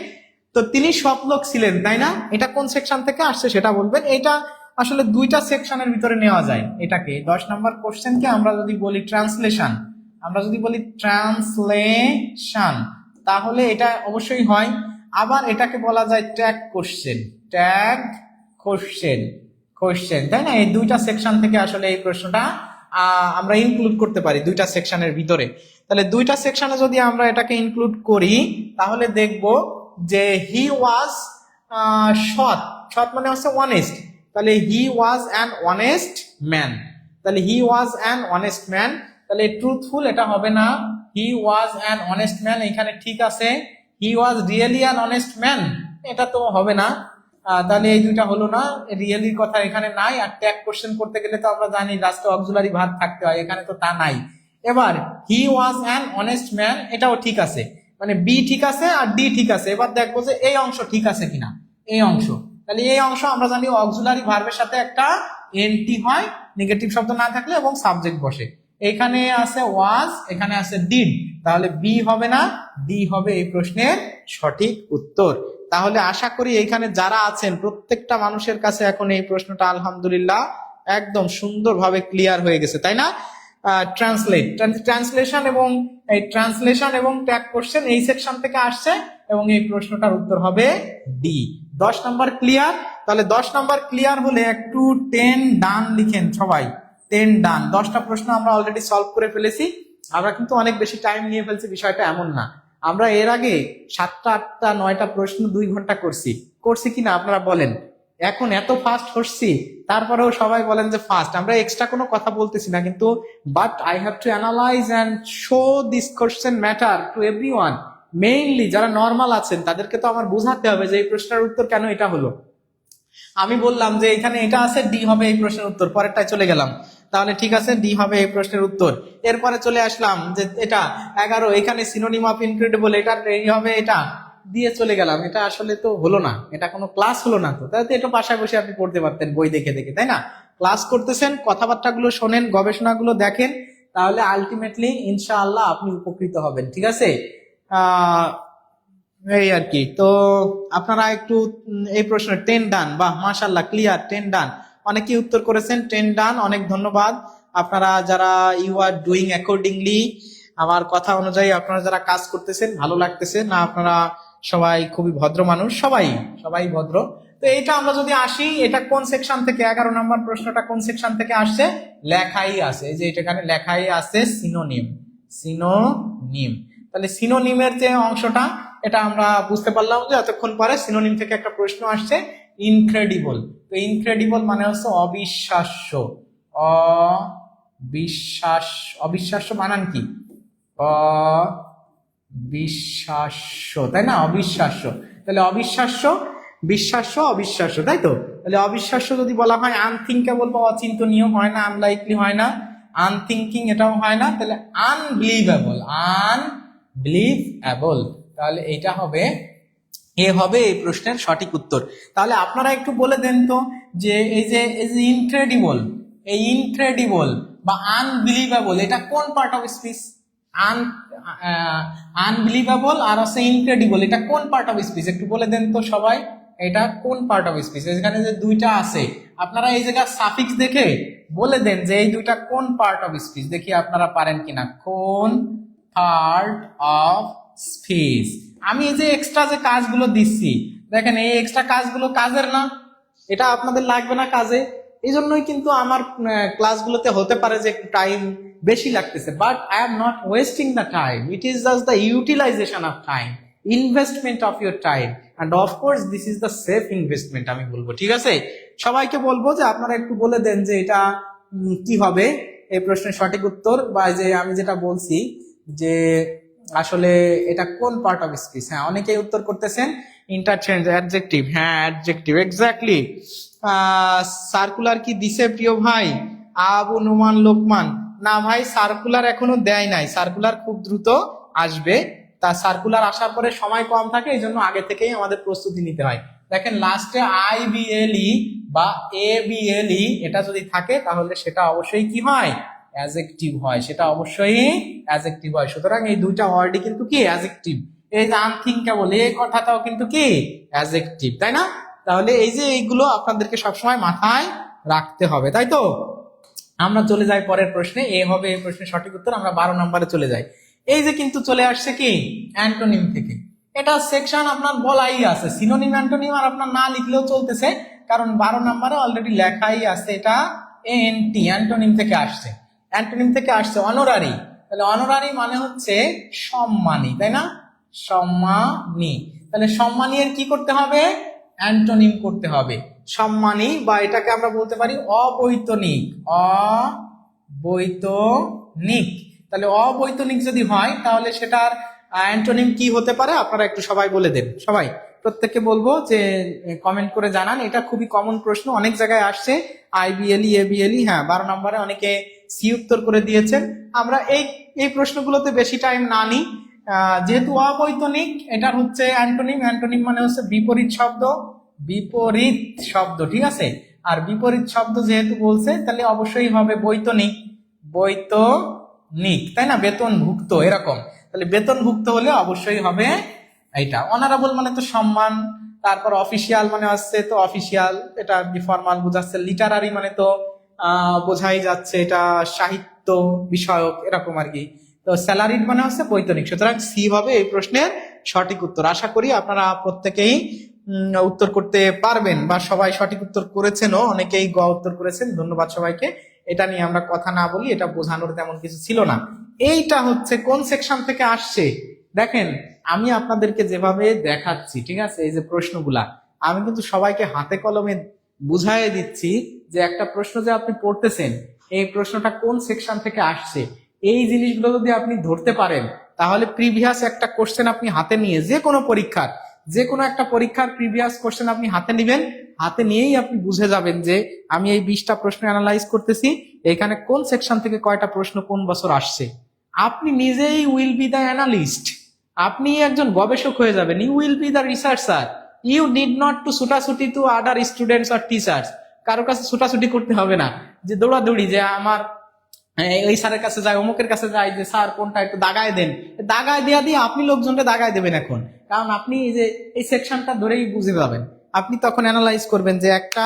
তো তিনি সৎ লোক ছিলেন, তাই না? এটা কোন সেকশন থেকে আসছে সেটা বলবেন। এটা আসলে দুইটা সেকশনের ভিতরে নেওয়া যায়। এটাকে 10 নম্বর কোশ্চেনকে আমরা যদি বলি ট্রান্সলেশন, তাহলে এটা অবশ্যই হয়। আবার এটাকে বলা যায় ট্যাগ কোশ্চেন, তাই না? এই দুইটা সেকশন থেকে আসলে এই প্রশ্নটা আমরা ইনক্লুড করতে পারি দুইটা সেকশনের ভিতরে। তাহলে দুইটা সেকশনে যদি আমরা এটাকে ইনক্লুড করি তাহলে দেখব যে হি ওয়াজ সৎ মানে হচ্ছে অনেস্ট, তাহলে he was an honest man. তাহলে he was an honest man, তাহলে ট্রুথফুল এটা হবে না। He was an honest man এখানে ঠিক আছে, he was really an honest man, এটা তো হবে না। তাহলে এই দুইটা হলো না, রিয়েলির কথা এখানে নাই। আর ট্যাগ কোশ্চেন করতে গেলে তো আমরা জানি লাস্টে অক্সিলারি ভার্ব থাকতে হয়, এখানে তো তা নাই। এবার হি ওয়াজ অ্যান অনেস্ট ম্যান, এটাও ঠিক আছে, মানে বি ঠিক আছে আর ডি ঠিক আছে। এবার দেখবো যে এই অংশ ঠিক আছে কিনা, এই অংশ। তাহলে এই অংশ আমরা জানি অক্সিলারি ভার্বের সাথে একটা এনটি হয় নেগেটিভ শব্দ না থাকলে এবং সাবজেক্ট বসে। এখানে আছে ওয়াজ, এখানে আছে ডিড, তাহলে বি হবে না, ডি হবে এই প্রশ্নের সঠিক উত্তর। তাহলে আশা করি এখানে যারা আছেন প্রত্যেকটা মানুষের কাছে এখন এই প্রশ্নটা আলহামদুলিল্লাহ একদম সুন্দরভাবে ক্লিয়ার হয়ে গেছে, তাই না? ট্রান্সলেশন এবং ট্যাগ কোশ্চেন এই সেকশন থেকে আসছে এবং এই প্রশ্নটার উত্তর হবে ডি। 10 নম্বর ক্লিয়ার? তাহলে 10 নম্বর ক্লিয়ার হলে একটু 10 ডান লিখেন সবাই, 10 ডান। 10টা প্রশ্ন আমরা অলরেডি সলভ করে ফেলেছি। আমরা কিন্তু অনেক বেশি টাইম নিয়ে ফেলছি, বিষয়টা এমন না। আমরা এর আগে 7টা 8টা 9টা প্রশ্ন 2 ঘন্টা করছি কিনা আপনারা বলেন? এখন এত ফাস্ট হচ্ছি, তারপরেও সবাই বলেন যে ফাস্ট। আমরা এক্সট্রা কোনো কথা বলতেছি না, কিন্তু but I have to analyse and show this question matter to everyone. Mainly যারা নর্মাল আছেন তাদেরকে তো আমার বোঝাতে হবে যে এই প্রশ্নের উত্তর কেন এটা হলো। আমি বললাম যে এখানে এটা আছে, ডি হবে এই প্রশ্নের উত্তর, পরেরটায় চলে গেলাম, তাহলে ঠিক আছে ডি হবে এই প্রশ্নের উত্তর। এরপরে চলে আসলাম যে এটা 11, এখানে সিনোনিম অফ ইনক্রেডিবল, এটা এই হবে, এটা দিয়ে চলে গেলাম। এটা আসলে তো হলো না, এটা কোনো ক্লাস হলো না। তো তাহলে তো এটা বাসায় বসে আপনি পড়তে পারতেন বই দেখে দেখে, তাই না? ক্লাস করতেছেন, কথাবার্তাগুলো শোনেন, গবেষণাগুলো দেখেন, তাহলে আলটিমেটলি ইনশাআল্লাহ আপনি উপকৃত হবেন, ঠিক আছে? এই আর কি। তো আপনারা একটু এই প্রশ্ন 10 ডান, বাহ মাশাআল্লাহ ক্লিয়ার, 10 ডান। অনেকেই উত্তর করেছেন, 10 ডান, অনেক ধন্যবাদ। আপনারা যারা ইউ আর ডুইং অ্যাকর্ডিংলি, আমার কথা অনুযায়ী আপনারা যারা কাজ করতেছেন, ভালো লাগতেছে না? আপনারা সবাই খুবই ভদ্র মানুষ, সবাই ভদ্র। তো এইটা আমরা যদি আসি, এটা কোন সেকশন থেকে, 11 নম্বর প্রশ্নটা কোন সেকশন থেকে আসছে? লেখাই আছে, এই যে এটা এখানে লেখাই আছে সিনোনিম। তাহলে সিনোনিমের যে অংশটা, এটা আমরা বুঝতে পারলাম যে এতক্ষণ পরে সিনোনিম থেকে একটা প্রশ্ন আসছে ইনক্রেডিবল। তো ইনক্রেডিবল মানে হচ্ছে অবিশ্বাস্য। অবিশ্বাস্য বানান কি? অবিশ্বাস্য, তাই না? অবিশ্বাস্য। তাহলে অবিশ্বাস্য, তাই তো? তাহলে অবিশ্বাস্য যদি বলা হয় আনথিঙ্কেবল বা অচিন্তনীয় হয় না, আনলাইকলি হয় না, আনথিঙ্কিং এটাও হয় না, তাহলে আনবিলিভেবল। তাহলে এটা হবে, এ হবে এই প্রশ্নের সঠিক উত্তর। তাহলে আপনারা একটু বলে দেন তো যে এই যে ইনক্রেডিবল বা আনবিলিভেবল, এটা কোন পার্ট অফ স্পিচ? আনবিলিভেবল আর আছে ইনক্রেডিবল, এটা কোন পার্ট অফ স্পিচ? একটু বলে দেন তো সবাই, এটা কোন পার্ট অফ স্পিচ? এখানে যে দুইটা আছে, আপনারা এই জায়গা সাফিক্স দেখে বলে দেন যে এই দুইটা কোন পার্ট অফ স্পিচ, দেখি আপনারা পারেন কিনা। কোন পার্ট অফ স্পিচ? আমি এই যে এক্সট্রা যে কাজগুলো দিচ্ছি, দেখেন এই এক্সট্রা কাজগুলো কাজের না, এটা আপনাদের লাগবে না কাজে। এই জন্যই কিন্তু আমার ক্লাসগুলোতে হতে পারে যে একটু টাইম বেশি লাগতেছে, but I am not wasting the time, it is just the utilization of time, investment of your time, and of course this is the safe investment আমি বলবো, ঠিক আছে? সবাইকে বলবো যে আপনারা একটু বলে দেন যে এটা কি হবে এই প্রশ্নের সঠিক উত্তর, বা যে আমি যেটা বলছি যে আসলে এটা কোন পার্ট অফ স্পিচ। হ্যাঁ, অনেকেই উত্তর করতেছেন ইন্টারচেঞ্জ, অ্যাডজেক্টিভ। হ্যাঁ, অ্যাডজেক্টিভ, এক্স্যাক্টলি। সার্কুলার কি দিছে প্রিয় ভাই? আবু নোমান লোকমান, না ভাই সার্কুলার এখনো দেয় নাই, সার্কুলার খুব দ্রুত আসবে। তা সার্কুলার আসার পরে সময় কম থাকে, এই জন্য আগে থেকেই আমাদের প্রস্তুতি নিতে হয়। দেখেন লাস্টে IBLE বা ABLE এটা যদি থাকে তাহলে সেটা অবশ্যই কি হয়? অ্যাডজেক্টিভ হয়, সেটা অবশ্যই অ্যাডজেক্টিভ হয়। সুতরাং এই দুইটা ওয়ার্ডই কিন্তু কি? অ্যাডজেক্টিভ। এই যে আনথিঙ্কেবল, এই কথাটাও কিন্তু কি? অ্যাডজেক্টিভ, তাই না? তাহলে এই যে এইগুলো আপনাদেরকে সবসময় মাথায় রাখতে হবে, তাই তো? আমরা চলে যাই পরের প্রশ্নে, এ হবে এই প্রশ্নের সঠিক উত্তর। আমরা 12 নম্বরে চলে যাই। এই যে কিন্তু চলে আসছে কি? অ্যান্টোনিম থেকে। এটা সেকশন আপনার বলাই আছে, সিনোনিম অ্যান্টোনিম আর আপনার না লিখলেও চলতেছে, কারণ 12 নম্বরে অলরেডি লেখাই আছে। এটা এনটি, অ্যান্টোনিম থেকে আসছে। অ্যান্টোনিম থেকে আসছে অনারারি। তাহলে অনারারি মানে হচ্ছে সম্মানী, তাই না? সম্মানী। তাহলে সম্মানী এর কি করতে হবে? অ্যান্টোনিম করতে হবে। সম্মানী, বা এটাকে আমরা বলতে পারি অবৈতনিক। অবৈতনিক। তাহলে অবৈতনিক যদি হয় তাহলে সেটার অ্যান্টোনিম কি হতে পারে আপনারা একটু সবাই বলে দেন। সবাই প্রত্যেককে বলবো যে কমেন্ট করে জানান। এটা খুবই কমন প্রশ্ন, অনেক জায়গায় আসছে। আইবিএলই, এবিএলই, হ্যাঁ 12 নম্বরে অনেকে সি উত্তর করে দিয়েছেন। আমরা এই এই প্রশ্নগুলোতে বেশি টাইম না নিই। যেহেতু অবৈতনিক, এটার হচ্ছে অ্যান্টোনিম। অ্যান্টোনিম মানে হচ্ছে বিপরীত শব্দ, বিপরীত শব্দ, ঠিক আছে। আর বিপরীত শব্দ যেহেতু বলছে, তাহলে অবশ্যই হবে বৈতনিক, বৈতনিক, তাই না, বেতনভুক্ত এরকম। তাহলে বেতনভুক্ত হলে অবশ্যই হবে এইটা। অনারেবল মানে তো সম্মান, তারপর অফিসিয়াল মানে হচ্ছে তো অফিসিয়াল, এটা ফর্মাল বোঝাচ্ছে। লিটারারি মানে তো বোঝাই যাচ্ছে এটা সাহিত্য বিষয়ক এরকম আর কি। তো স্যালারিড মানে হচ্ছে বৈতনিক। সুতরাং সি হবে এই প্রশ্নের সঠিক উত্তর। আশা করি আপনারা প্রত্যেকেই উত্তর করতে পারবেন, বা সবাই সঠিক উত্তর করেছেনও, অনেকেই গ উত্তর করেছেন। ধন্যবাদ সবাইকে। এটা নিয়ে আমরা কথা না বলি, এটা বোঝানোর তেমন কিছু ছিল না। এইটা হচ্ছে কোন সেকশন থেকে আসছে দেখেন, আমি আপনাদেরকে যেভাবে দেখাচ্ছি, ঠিক আছে, এই যে প্রশ্নগুলা আমি কিন্তু সবাইকে হাতে কলমে বুঝাই দিচ্ছি যে একটা প্রশ্ন যে আপনি পড়তেছেন, এই প্রশ্নটা কোন সেকশন থেকে আসছে। এই জিনিসগুলো যদি আপনি ধরতে পারেন, তাহলে প্রিভিয়াস একটা কোশ্চেন আপনি হাতে নিয়ে যে কোনো একটা পরীক্ষার প্রিভিয়াস কোশ্চেন আপনি হাতে নিবেন, হাতে নিয়েই আপনি বুঝে যাবেন যে আমি এই 20টা প্রশ্ন অ্যানালাইজ করতেছি, এখানে কোন সেকশন থেকে কয়টা প্রশ্ন কোন বছর আসছে। আপনি নিজেই উইল বি দ্য অ্যানালিস্ট, আপনি একজন গবেষক হয়ে যাবেন। You will be the researcher. You need not to ছুটাছুটি to other students or teachers. কারোর কাছে ছুটাছুটি করতে হবে না, যে দৌড়াদৌড়ি, যে আমার এই স্যারের কাছে যায়, অমুকের কাছে যায়, যে স্যার কোনটা একটু দাগায় দেন, দাগায় দেয়া দিয়ে আপনি লোকজনকে দাগায় দেবেন এখন। কারণ আপনি এই যে এই সেকশনটা ধরেই বুঝে যাবেন। আপনি তখন অ্যানালাইজ করবেন যে একটা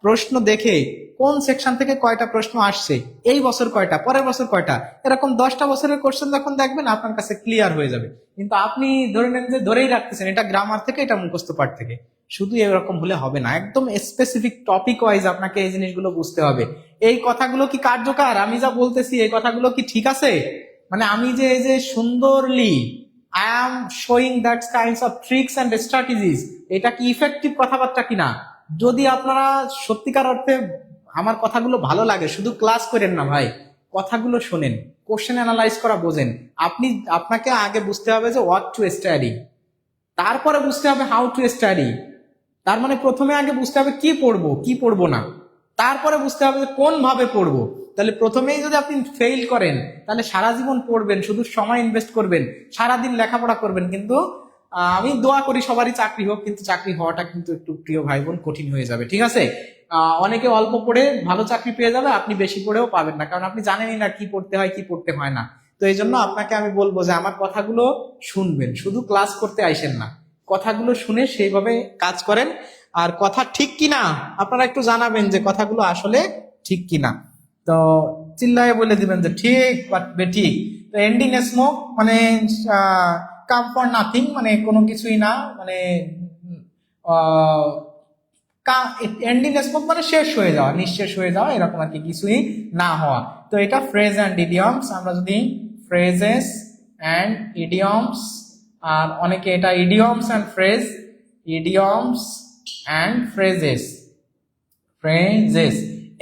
প্রশ্ন দেখে কোন সেকশন থেকে কয়টা প্রশ্ন আসছে, এই বছর কয়টা, পরের বছর কয়টা, এরকম 10টা বছরের কোশ্চেন যখন দেখবেন আপনার কাছে ক্লিয়ার হয়ে যাবে। কিন্তু আপনি ধরে নেন যে ধরেই রাখতেছেন এটা গ্রামার থেকে, এটা মুখস্থ পাঠ থেকে। শুধু এরকম হলে হবে না, একদম স্পেসিফিক টপিক ওয়াইজ আপনাকে এই জিনিসগুলো বুঝতে হবে। এই কথাগুলো কি কার্যকর? আমি যা বলতেছি এই কথাগুলো কি ঠিক আছে? মানে আমি যে এই যে সুন্দরলি I am showing that kinds of tricks and strategies, এটা কি ইফেক্টিভ কথাবার্তা কিনা? যদি আপনারা সত্যিকার অর্থে আমার কথাগুলো ভালো লাগে, শুধু ক্লাস করেন না ভাই, কথাগুলো শোনেন, কোশ্চেন অ্যানালাইজ করা বোঝেন। আপনাকে আগে বুঝতে হবে যে হোয়াট টু স্টাডি, তারপরে বুঝতে হবে হাউ টু স্টাডি। তার মানে প্রথমে আগে বুঝতে হবে কি পড়বো কি পড়বো না, তারপরে বুঝতে হবে যে কোন ভাবে পড়বো। তাহলে প্রথমেই যদি আপনি ফেইল করেন, তাহলে সারা জীবন পড়বেন, শুধু সময় ইনভেস্ট করবেন, সারাদিন লেখাপড়া করবেন, কিন্তু আমি দোয়া করি সবারই চাকরি হোক, কিন্তু চাকরি হওয়াটা কিন্তু একটু, প্রিয় ভাই বোন, কঠিন হয়ে যাবে, ঠিক আছে। অনেকে অল্প পড়ে ভালো চাকরি পেয়ে যাবে, আপনি বেশি পড়েও পাবেন না, কারণ আপনি জানেনই না কি পড়তে হয় কি পড়তে হয় না। তো এই জন্য আপনাকে আমি বলবো যে আমার কথাগুলো শুনবেন, শুধু ক্লাস করতে আইসেন না, কথাগুলো শুনে সেইভাবে কাজ করেন। আর কথা ঠিক কিনা আপনারা একটু জানাবেন যে কথাগুলো আসলে ঠিক কিনা। তো চিল্লায় বলে দিবেন যে ঠিক বা বেঠিক। তো এন্ডিং স্মোক মানে কাম ফর নাথিং, মানে কোনো কিছুই না, মানে এন্ডিং স্মোক মানে শেষ হয়ে যাওয়া, নিঃশেষ হয়ে যাওয়া, এরকম আর কি, কিছুই না হওয়া। তো এটা ফ্রেজ অ্যান্ড ইডিয়মস। আমরা যদি ফ্রেজেস অ্যান্ড ইডিয়মস, আর অনেকে এটা idioms and phrase, idioms and phrases, phrases,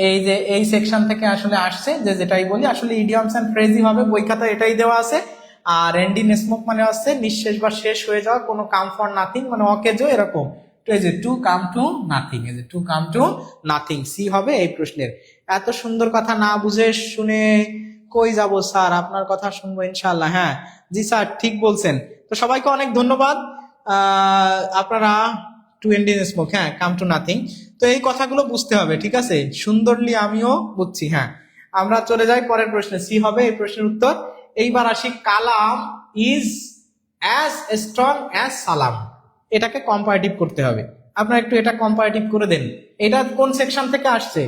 এই যে এই সেকশন থেকে আসলে আসছে, যে যেটাই বলি আসলে ইডিয়মস অ্যান্ড ফ্রেজই হবে, বই খাতা এটাই দেওয়া আছে। আর এন্ডিং স্মোক মানে হচ্ছে নিঃশেষ বা শেষ হয়ে যাওয়া, কোনো কাম ফর নাথিং মানে অকেজো এরকম। তো এই যে টু কাম টু নাথিং, এই যে to come to nothing, C হবে এই প্রশ্নের। এত সুন্দর কথা না বুঝে শুনে কই যাব স্যার, আপনার কথা শুনবো ইনশাআল্লাহ। হ্যাঁ জি স্যার ঠিক বলছেন। তো সবাইকে অনেক ধন্যবাদ। আপনারা টু এন্ডিং স্মোক, হ্যাঁ কাম টু নাথিং, তো এই কথাগুলো বুঝতে হবে, ঠিক আছে। সুন্দরলি আমিও বুঝছি। হ্যাঁ আমরা চলে যাই পরের প্রশ্নে, সি হবে এই প্রশ্নের উত্তর। এইবার আসি, কালাম ইজ অ্যাজ স্ট্রং অ্যাজ সালাম, এটাকে কম্পারেটিভ করতে হবে। আপনারা একটু এটা কম্পারেটিভ করে দেন। এটা কোন সেকশন থেকে আসছে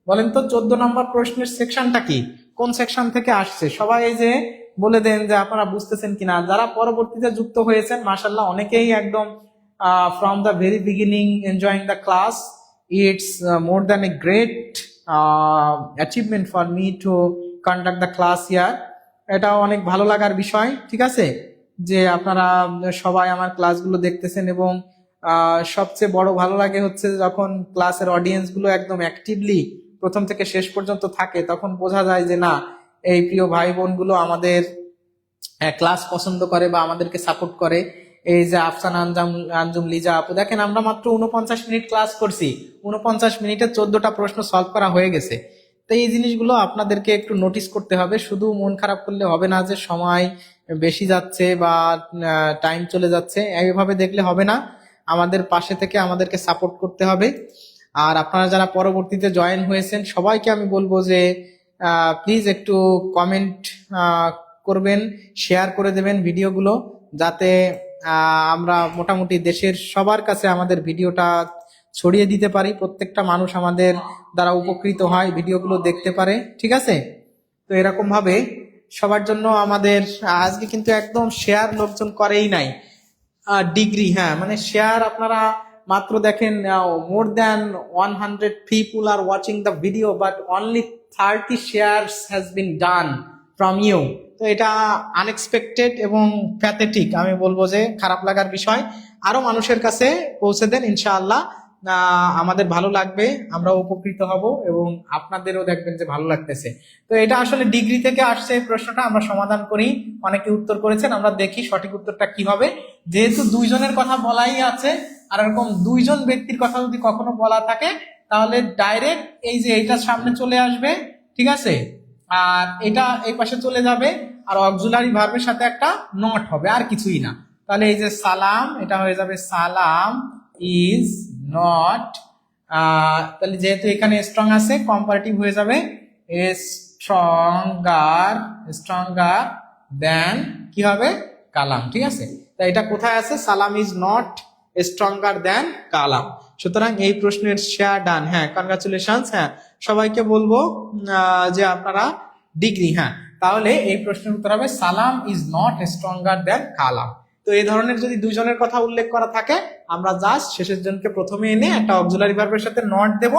বলেন তো? 14 নম্বর প্রশ্নের সেকশনটা কি, কোন সেকশন থেকে আসছে? সবাই এই যে বলে দেন যে আপনারা বুঝতেছেন কিনা। যারা পরবর্তীতে যুক্ত হয়েছেন মাশাআল্লাহ অনেকেই একদম from the very beginning enjoying the class. It's more than a great achievement for me to conduct the class here. এটা অনেক ভালো লাগার বিষয়, ঠিক আছে, যে আপনারা সবাই আমার ক্লাসগুলো দেখতেছেন। এবং সবচেয়ে বড় ভালো লাগে হচ্ছে যখন ক্লাসের অডিয়েন্স গুলো একদম অ্যাক্টিভলি প্রথম থেকে শেষ পর্যন্ত থাকে, তখন বোঝা যায় যে না, এই প্রিয় ভাই বোনগুলো আমাদের ক্লাস পছন্দ করে বা আমাদেরকে সাপোর্ট করে। এই যে আফসানা আঞ্জুম লিজা আপু, দেখেন আমরা মাত্র 49 মিনিট ক্লাস করছি, 49 মিনিটে 14টা প্রশ্ন সলভ করা হয়ে গেছে। তো এই জিনিসগুলো আপনাদেরকে একটু নোটিস করতে হবে। শুধু মন খারাপ করলে হবে না যে সময় বেশি যাচ্ছে বা টাইম চলে যাচ্ছে, এইভাবে দেখলে হবে না। আমাদের পাশে থেকে আমাদেরকে সাপোর্ট করতে হবে। আর আপনারা যারা পরবর্তীতে জয়েন হয়েছেন সবাইকে আমি বলবো যে প্লিজ একটু কমেন্ট করবেন, শেয়ার করে দেবেন ভিডিওগুলো, যাতে আমরা মোটামুটি দেশের সবার কাছে আমাদের ভিডিওটা ছড়িয়ে দিতে পারি, প্রত্যেকটা মানুষ আমাদের দ্বারা উপকৃত হয়, ভিডিওগুলো দেখতে পারে। ঠিক আছে? তো এরকম ভাবে সবার জন্য আমাদের আজকে কিন্তু একদম শেয়ার লোকজন করেই নাই। ডিগ্রি, হ্যাঁ মানে শেয়ার আপনারা মাত্র দেখেন more than 100 people are watching the video but only 30 shares has been done from you। তো এটা আনএক্সপেক্টেড এবং প্যাথেটিক, আমি বলবো যে খারাপ লাগার বিষয়। আরো মানুষের কাছে পৌঁছে দেন, ইনশাআল্লাহ আমাদের ভালো লাগবে, আমরা উপকৃত হব এবং আপনাদেরও দেখবেন যে ভালো লাগতেছে। তো এটা আসলে ডিগ্রি থেকে আসছে এই প্রশ্নটা, আমরা সমাধান করি, অনেকে উত্তর করেছেন, আমরা দেখি সঠিক উত্তরটা কি হবে। যেহেতু দুইজনের কথা বলাই আছে, আর এরকম দুইজন ব্যক্তির কথা যদি কখনো বলা থাকে তাহলে ডাইরেক্ট এই যে এইটা সামনে চলে আসবে, ঠিক আছে, আর এটা এই পাশে চলে যাবে, আর অক্সিলারি ভার্বের সাথে একটা নট হবে, আর কিছুই না। তাহলে এই যে সালাম, এটা হয়ে যাবে সালাম ইজ নট, তাহলে যেহেতু এখানে স্ট্রং আছে কম্পারেটিভ হয়ে যাবে স্ট্রঙ্গার দেন কি হবে, কালাম। ঠিক আছে? তাই এটা কোথায় আছে, সালাম ইজ নট স্ট্রঙ্গার দেন কালাম। সুতরাং এই প্রশ্নের শেয়ার ডান, হ্যাঁ কনগ্রাচুলেশনস, হ্যাঁ সবাইকে বলবো যে আপনারা ডিগ্রি, হ্যাঁ তাহলে এই প্রশ্নের উত্তর হবে সালাম ইজ নট স্ট্রঙ্গার দেন কালাম। তো এই ধরনের যদি দুইজনের কথা উল্লেখ করা থাকে আমরা জাস্ট শেষের জনকে প্রথমে এনে একটা অক্সিলারি ভার্বের সাথে নট দেব,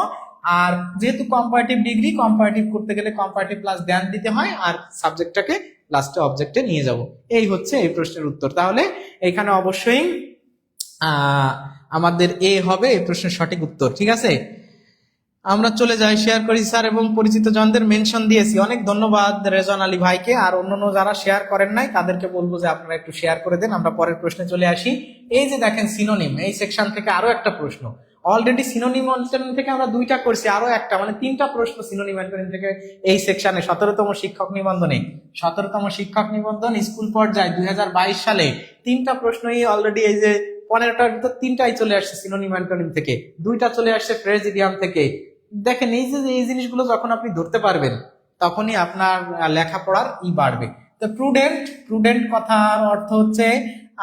আর যেহেতু কম্পারেটিভ ডিগ্রি, কম্পারেটিভ করতে গেলে কম্পারেটিভ প্লাস দেন দিতে হয়, আর সাবজেক্টটাকে লাস্টে অবজেক্টে নিয়ে যাব। এই হচ্ছে এই প্রশ্নের উত্তর। তাহলে এখানে অবশ্যই আমাদের এ হবে এই প্রশ্নের সঠিক উত্তর। ঠিক আছে? আমরা চলে যাই, শেয়ার করি স্যার এবং পরিচিত জনদের মেনশন দিয়েছি, অনেক ধন্যবাদ রেজন আলী ভাইকে। আর অন্যান্য যারা শেয়ার করেন নাই তাদেরকে বলবো যে আপনারা একটু শেয়ার করে দেন। আমরা পরের প্রশ্নে চলে আসি। এই যে দেখেন সিনোনিম, এই সেকশন থেকে আরো একটা প্রশ্ন, অলরেডি সিনোনিম অ্যান্টোনিম থেকে আমরা 2টা করছি, আরো একটা মানে 3টা প্রশ্ন সিনোনিম অ্যান্টোনিম থেকে এই সেকশনে 17তম শিক্ষক নিবন্ধনে, 17তম শিক্ষক নিবন্ধন স্কুল পর্যায়ে 2022 সালে 3টা প্রশ্নই অলরেডি এই যে 15টার ভিতর 3টাই চলে আসছে সিনোনিম অ্যান্টোনিম থেকে, 2টা চলে আসছে ফ্রেজ ইডিয়াম থেকে। দেখেন এই যে এই জিনিসগুলো যখন আপনি ধরতে পারবেন তখনই আপনার লেখাপড়ার বাড়বে। তো প্রুডেন্ট কথার অর্থ হচ্ছে,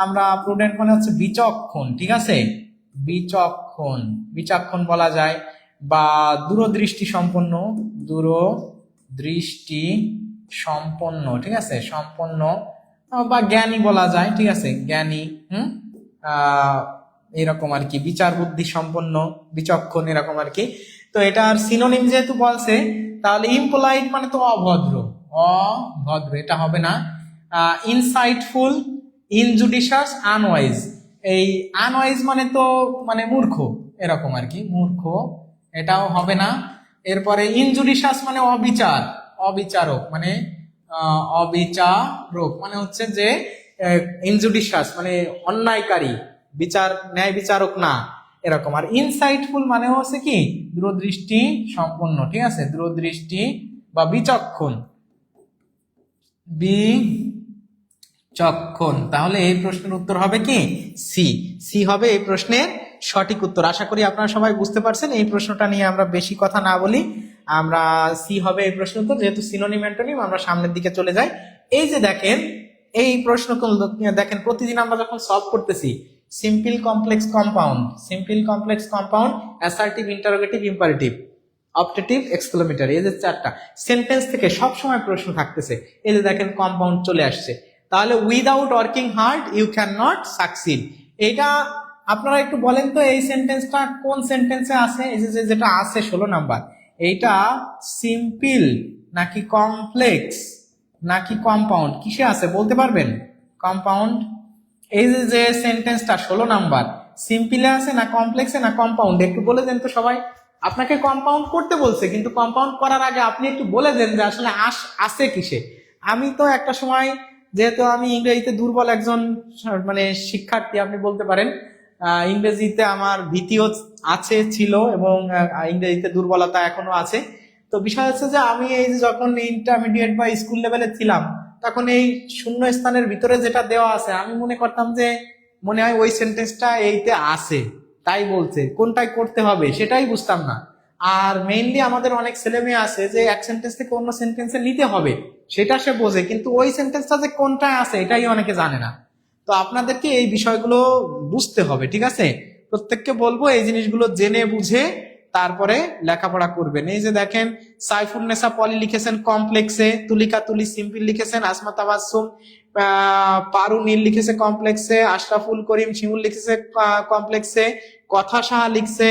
আমরা প্রুডেন্ট মানে হচ্ছে বিচক্ষণ। ঠিক আছে? বিচক্ষণ বলা যায়, বা দূরদৃষ্টি সম্পন্ন, ঠিক আছে, সম্পন্ন বা জ্ঞানী বলা যায়। ঠিক আছে? জ্ঞানী, এরকম আর কি, বিচার বুদ্ধি সম্পন্ন, বিচক্ষণ, এরকম আর কি। তো এটার সিনোনিম যেহেতু বলছে, তাহলে ইমপোলাইট মানে তো অভদ্র, এটা হবে না। ইনসাইটফুল, ইনজুডিশাস, আনওয়াইজ, এই আনওয়াইজ মানে তো মানে মূর্খ, এরকম আর কি, মূর্খ, এটাও হবে না। এরপরে ইনজুডিশাস মানে অবিচারক, মানে অবিচারক মানে হচ্ছে যে ইনজুডিশাস মানে অন্যায়কারী, ন্যায় বিচারক না, এরকম। আর ইনসাইটফুল মানে হচ্ছে কি, দূরদৃষ্টি সম্পন্ন। ঠিক আছে? দূরদৃষ্টি বা বিচক্ষণ। তাহলে এই প্রশ্নের উত্তর হবে কি, সি হবে এই প্রশ্নের সঠিক উত্তর। আশা করি আপনারা সবাই বুঝতে পারছেন। এই প্রশ্নটা নিয়ে আমরা বেশি কথা না বলি, আমরা সি হবে এই প্রশ্ন উত্তর। যেহেতু সিনোনিম অ্যান্টোনিম, আমরা সামনের দিকে চলে যাই। এই যে দেখেন এই প্রশ্ন দেখেন প্রতিদিন আমরা যখন সলভ করতেছি, simple complex compound, assertive, interrogative, imperative, optative, exclamatory, এই যে 4টা সেন্টেন্স থেকে সব সময় প্রশ্ন থাকতেছে। এই যে দেখেন কম্পাউন্ড চলে আসছে। তাহলে without working hard you can not succeed, এটা আপনারা একটু বলেন তো এই সেন্টেন্সটা কোন সেন্টেন্সে আছে? এই যে যেটা আছে 16 নাম্বার, এইটা সিম্পল নাকি কমপ্লেক্স নাকি কম্পাউন্ড, কিসে আছে বলতে পারবেন? কম্পাউন্ড। এই যে সেন্টেন্সটা 16 নাম্বার, সিম্পলে আছে না কমপ্লেক্সে না কম্পাউন্ড, একটু বলে দেন তো সবাই। আপনাকে কম্পাউন্ড করতে বলছে, কিন্তু কম্পাউন্ড করার আগে আপনি একটু বলে দেন যে আসলে আছে কিসে। আমি তো একটা সময় যেহেতু আমি ইংরেজিতে দুর্বল একজন মানে শিক্ষার্থী আপনি বলতে পারেন, ইংরেজিতে আমার ভীতিও আছে ছিল এবং ইংরেজিতে দুর্বলতা এখনো আছে। তো বিষয় হচ্ছে যে আমি এই যে যখন ইন্টারমিডিয়েট বা স্কুল লেভেলে ছিলাম, তখন এই শূন্য স্থানের ভিতরে যেটা দেওয়া আছে আমি মনে করতাম যে মনে হয় ওই সেন্টেন্সটা এইতে আছে, তাই বলছে, কোনটাই করতে হবে সেটাই বুঝতাম না। আর মেইনলি আমাদের অনেক ছেলে মেয়ে আছে যে এক সেন্টেন্স থেকে অন্য সেন্টেন্সে নিতে হবে সেটা সে বোঝে, কিন্তু ওই সেন্টেন্সটা যে কোনটায় আছে এটাই অনেকে জানে না। তো আপনাদেরকে এই বিষয়গুলো বুঝতে হবে, ঠিক আছে? প্রত্যেককে বলবো এই জিনিসগুলো জেনে বুঝে তারপরে লেখাপড়া করবেন। এই যে দেখেন, সাইফুন্নেসা পলি লিখেছেন কমপ্লেক্সে, তুলিকা তুলি সিম্পল লিখেছেন, আসমা তাবাসসুম পারু নীল লিখেছে কমপ্লেক্সে, আশরাফুল করিম শিমুল লিখেছে কমপ্লেক্সে, কথা সাহা লিখছে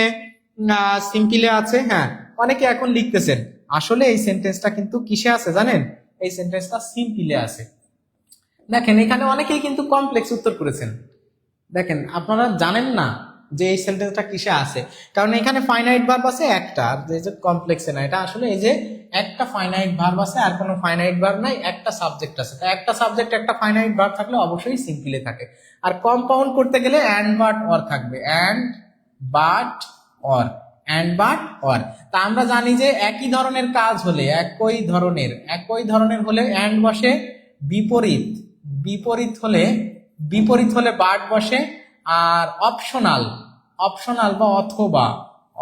সিম্পলে আছে। হ্যাঁ, অনেকে এখন লিখতেছেন, আসলে এই সেন্টেন্সটা কিন্তু কিসে আছে জানেন? এই সেন্টেন্সটা সিম্পলে আছে। দেখেন এখানে অনেকেই কিন্তু কমপ্লেক্স উত্তর করেছেন। দেখেন আপনারা জানেন না যে এই সেন্টেন্সটা কিসে আছে, কারণ এখানে ফাইনাইট ভার্ব আছে একটা, আর এই যে কমপ্লেক্সে না, এটা আসলে এই যে একটা ফাইনাইট ভার্ব আছে আর কোনো ফাইনাইট ভার্ব নাই, একটা সাবজেক্ট আছে। তো একটা সাবজেক্ট একটা ফাইনাইট ভার্ব থাকলে অবশ্যই সিম্পলে থাকে। আর কম্পাউন্ড করতে গেলে অ্যান্ড বাট অর থাকবে, and but or, and but or. তা আমরা জানি যে একই ধরনের কাজ হলে, একই ধরনের হলে অ্যান্ড বসে, বিপরীত বিপরীত হলে বাট বসে, আর অপশনাল বা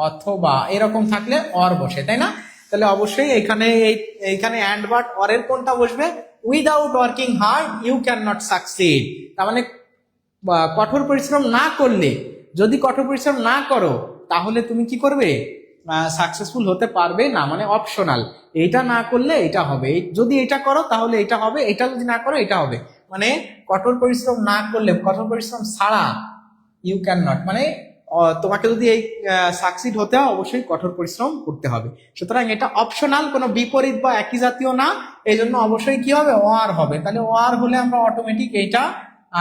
অথবা এরকম থাকলে অর বসে, তাই না? তাহলে অবশ্যই এইখানে অ্যান্ড বাট অর এর কোনটা বসবে? Without working hard you can not succeed. তার মানে কঠোর পরিশ্রম না করলে, যদি কঠোর পরিশ্রম না করো তাহলে তুমি কি করবে? সাকসেসফুল হতে পারবে না। মানে অপশনাল, এইটা না করলে এটা হবে, যদি এটা করো তাহলে এটা হবে, এটা যদি না করো এটা হবে। মানে কঠোর পরিশ্রম না করলে, কঠোর পরিশ্রম ছাড়া ইউ ক্যান নট, মানে তোমাকে যদি এই সাকসিড হতে হয় অবশ্যই কঠোর পরিশ্রম করতে হবে। সুতরাং এটা অপশনাল, কোনো বিপরীত বা একই জাতীয় না, এই জন্য অবশ্যই কি হবে? ওয়ার হবে। তাহলে ওয়ার হলে আমরা অটোমেটিক এইটা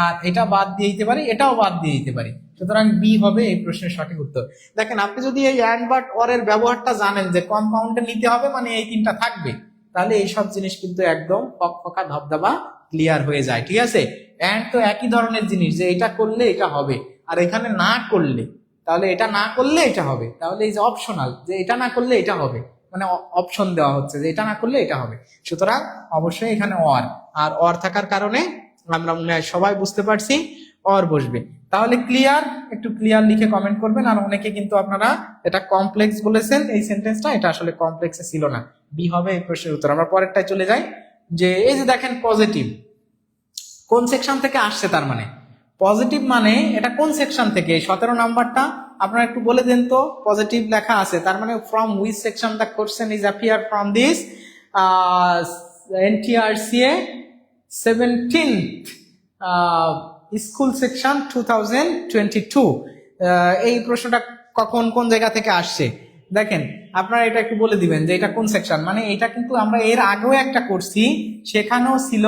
আর এটা বাদ দিয়ে দিতে পারি, এটাও বাদ দিয়ে দিতে পারি। সুতরাং বি হবে এই প্রশ্নের সঠিক উত্তর। দেখেন আপনি যদি এই অ্যান্ড বাট অর এর ব্যবহারটা জানেন যে কম্পাউন্ডে নিতে হবে মানে এই তিনটা থাকবে, তাহলে এই সব জিনিস কিন্তু একদম ফকফকা ধবধবা ক্লিয়ার হয়ে যায়, ঠিক আছে? অ্যান্ড তো একই ধরনের জিনিস, যে এটা করলে এটা হবে, আর এখানে না করলে, তাহলে এটা না করলে এটা হবে। তাহলে এই যে অপশনাল, যে এটা না করলে এটা হবে, মানে অপশন দেওয়া হচ্ছে যে এটা না করলে এটা হবে। সুতরাং অবশ্যই এখানে অর, আর অর থাকার কারণে আমরা মনে হয় সবাই বুঝতে পারছি অর বসবে। তাহলে ক্লিয়ার? একটু ক্লিয়ার লিখে কমেন্ট করবেন। আর অনেকে কিন্তু আপনারা এটা কমপ্লেক্স বলেছেন, এই সেন্টেন্সটা এটা আসলে কমপ্লেক্সে ছিল না। বি হবে এই প্রশ্নের উত্তর। আমরা পরেরটায় চলে যাই। যে এই যে দেখেন পজিটিভ কোন সেকশন থেকে আসছে, তার মানে পজিটিভ মানে এটা কোন সেকশন থেকে? 17 নাম্বারটা আপনারা একটু বলে দেন তো। পজিটিভ লেখা আছে, তার মানে from which section the question is appear from this NTRCA 17th school section 2022। এই প্রশ্নটা কখন কোন জায়গা থেকে আসছে? দেখেন আপনারা এটা একটু বলে দিবেন যে এটা কোন সেকশন। মানে এটা কিন্তু আমরা এর আগেও একটা করছি, সেখানেও ছিল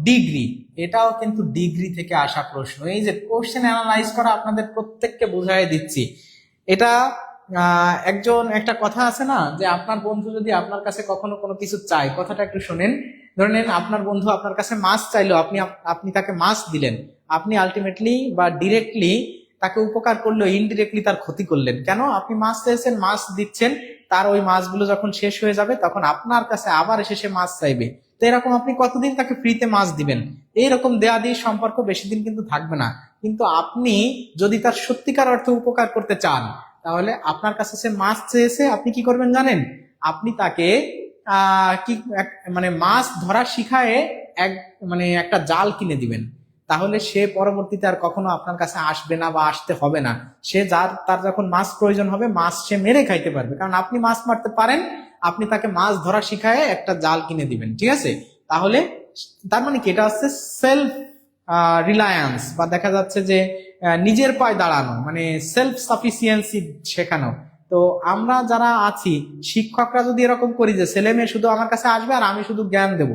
ডিগ্রি, এটাও কিন্তু ডিগ্রি থেকে আসা প্রশ্ন। এই যে কোশ্চেন অ্যানালাইজ করা আপনাদের প্রত্যেককে বুঝাই দিচ্ছি। এটা একটা কথা আছে না, যে আপনার বন্ধু যদি আপনার কাছে কখনো কোনো কিছু চায়, কথাটা একটু শোনেন। ধরে নেন আপনার বন্ধু আপনার কাছে মাছ চাইলো, আপনি তাকে মাছ দিলেন, আপনি আলটিমেটলি বা ডিরেক্টলি তাকে উপকার করলো, ইনডিরেক্টলি তার ক্ষতি করলেন। কেন? আপনি মাছ চেয়েছেন, মাছ দিচ্ছেন, তার ওই মাছগুলো যখন শেষ হয়ে যাবে তখন আপনার কাছে আবার এসে সে মাছ চাইবে। তো এরকম আপনি কতদিন তাকে ফ্রিতে মাছ দিবেন? এইরকম দেয়া দিয়ে সম্পর্ক বেশি দিন কিন্তু থাকবে না। কিন্তু আপনি যদি তার সত্যিকার অর্থে উপকার করতে চান, তাহলে আপনার কাছে সে মাছ চেয়েছে, আপনি কি করবেন জানেন? আপনি তাকে মানে মাছ ধরা শিখায় একটা জাল কিনে দিবেন। তাহলে সে পরবর্তীতে আর কখনো আপনার কাছে আসবে না বা আসতে হবে না। তার যখন মাছ প্রয়োজন হবে, মাছ সে মেরে খাইতে পারবে, কারণ আপনি মাছ মারতে পারেন। আপনি তাকে মাছ ধরা শিখায় একটা জাল কিনে দিবেন, ঠিক আছে? তাহলে তার মানে কি? এটা হচ্ছে সেলফ রিলায়েন্স, বা দেখা যাচ্ছে যে নিজের পায়ে দাঁড়ানো, মানে সেলফ সাফিসিয়েন্সি শেখানো। তো আমরা যারা আছি শিক্ষকরা যদি এরকম করি যে ছেলে মেয়ে শুধু আমার কাছে আসবে আর আমি শুধু জ্ঞান দেব,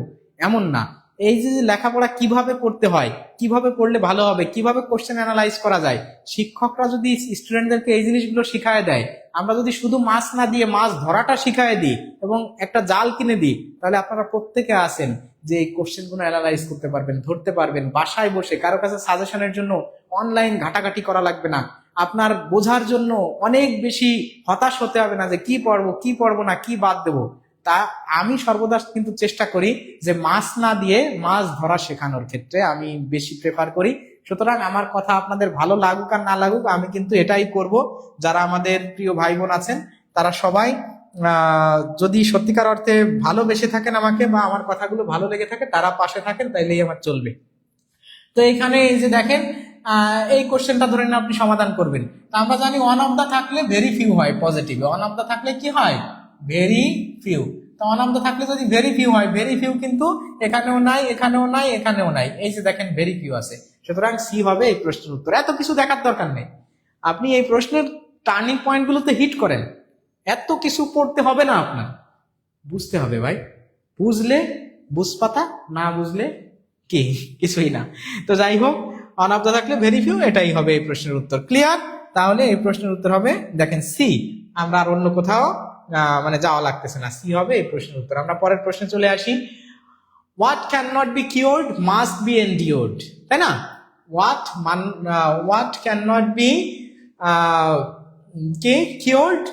এমন না। এই যে লেখাপড়া কিভাবে পড়তে হয়, কিভাবে পড়লে ভালো হবে, কিভাবে কোশ্চেন অ্যানালাইজ করা যায়, শিক্ষকরা যদি স্টুডেন্টদেরকে এই জিনিসগুলো শিখায় দেয়, আমরা যদি শুধু মাছ না দিয়ে মাছ ধরাটা শিখায় দিই এবং একটা জাল কিনে দিই, তাহলে আপনারা প্রত্যেকে আসেন যে এই কোশ্চেন গুলো অ্যানালাইজ করতে পারবেন, ধরতে পারবেন, বাসায় বসে কারো কাছে সাজেশনের জন্য অনলাইন ঘাটাঘাটি করা লাগবে না। আপনার বোঝার জন্য অনেক বেশি হতাশ হতে হবে না যে কি পড়বো কি পড়বো না, কি বাদ দেবো। তা আমি সর্বদা কিন্তু চেষ্টা করি যে মাছ না দিয়ে মাছ ধরা শেখানোর ক্ষেত্রে আমি বেশি প্রেফার করি। সুতরাং আমার কথা আপনাদের ভালো লাগুক আর না লাগুক, আমি কিন্তু এটাই করব। যারা আমাদের প্রিয় ভাই বোন আছেন তারা সবাই যদি সত্যিকার অর্থে ভালোবেসে থাকেন আমাকে বা আমার কথাগুলো ভালো লেগে থাকে, তারা পাশে থাকেন, তাইলেই আমার চলবে। তো এখানে এই যে দেখেন এই কোশ্চেনটা ধরে নিন আপনি সমাধান করবেন। তা আমরা জানি ওয়ান অফ দা থাকলে ভেরি ফিউ হয় পজিটিভ, ওয়ান অফ দা থাকলে কি হয় ভেরি ফিউ। তো ওয়ান অফ দা থাকলে যদি ভেরি ফিউ হয়, ভেরি ফিউ কিন্তু এখানেও নাই, এখানেও নাই, এখানেও নাই, এই যে দেখেন ভেরি ফিউ আছে। সুতরাং সি হবে এই প্রশ্নের উত্তর। এত কিছু দেখার দরকার নেই, আপনি এই প্রশ্নের টার্নিং পয়েন্ট গুলোতে হিট করেন, এত কিছু পড়তে হবে না আপনার, বুঝতে হবে ভাই। বুঝলে বুঝপাতা, না বুঝলে কি কিছুই না। তো যাই হোক, অন অফ দা থাকলে ভেরি ফিউ, এটাই হবে এই প্রশ্নের উত্তর। ক্লিয়ার? তাহলে এই প্রশ্নের উত্তর হবে দেখেন সি। আমরা আর অন্য কোথাও মানে যাওয়া লাগতেছে না, সি হবে এই প্রশ্নের উত্তর। আমরা পরের প্রশ্নে চলে আসি। What can not be cured must be endured, তাই না? What can not be cured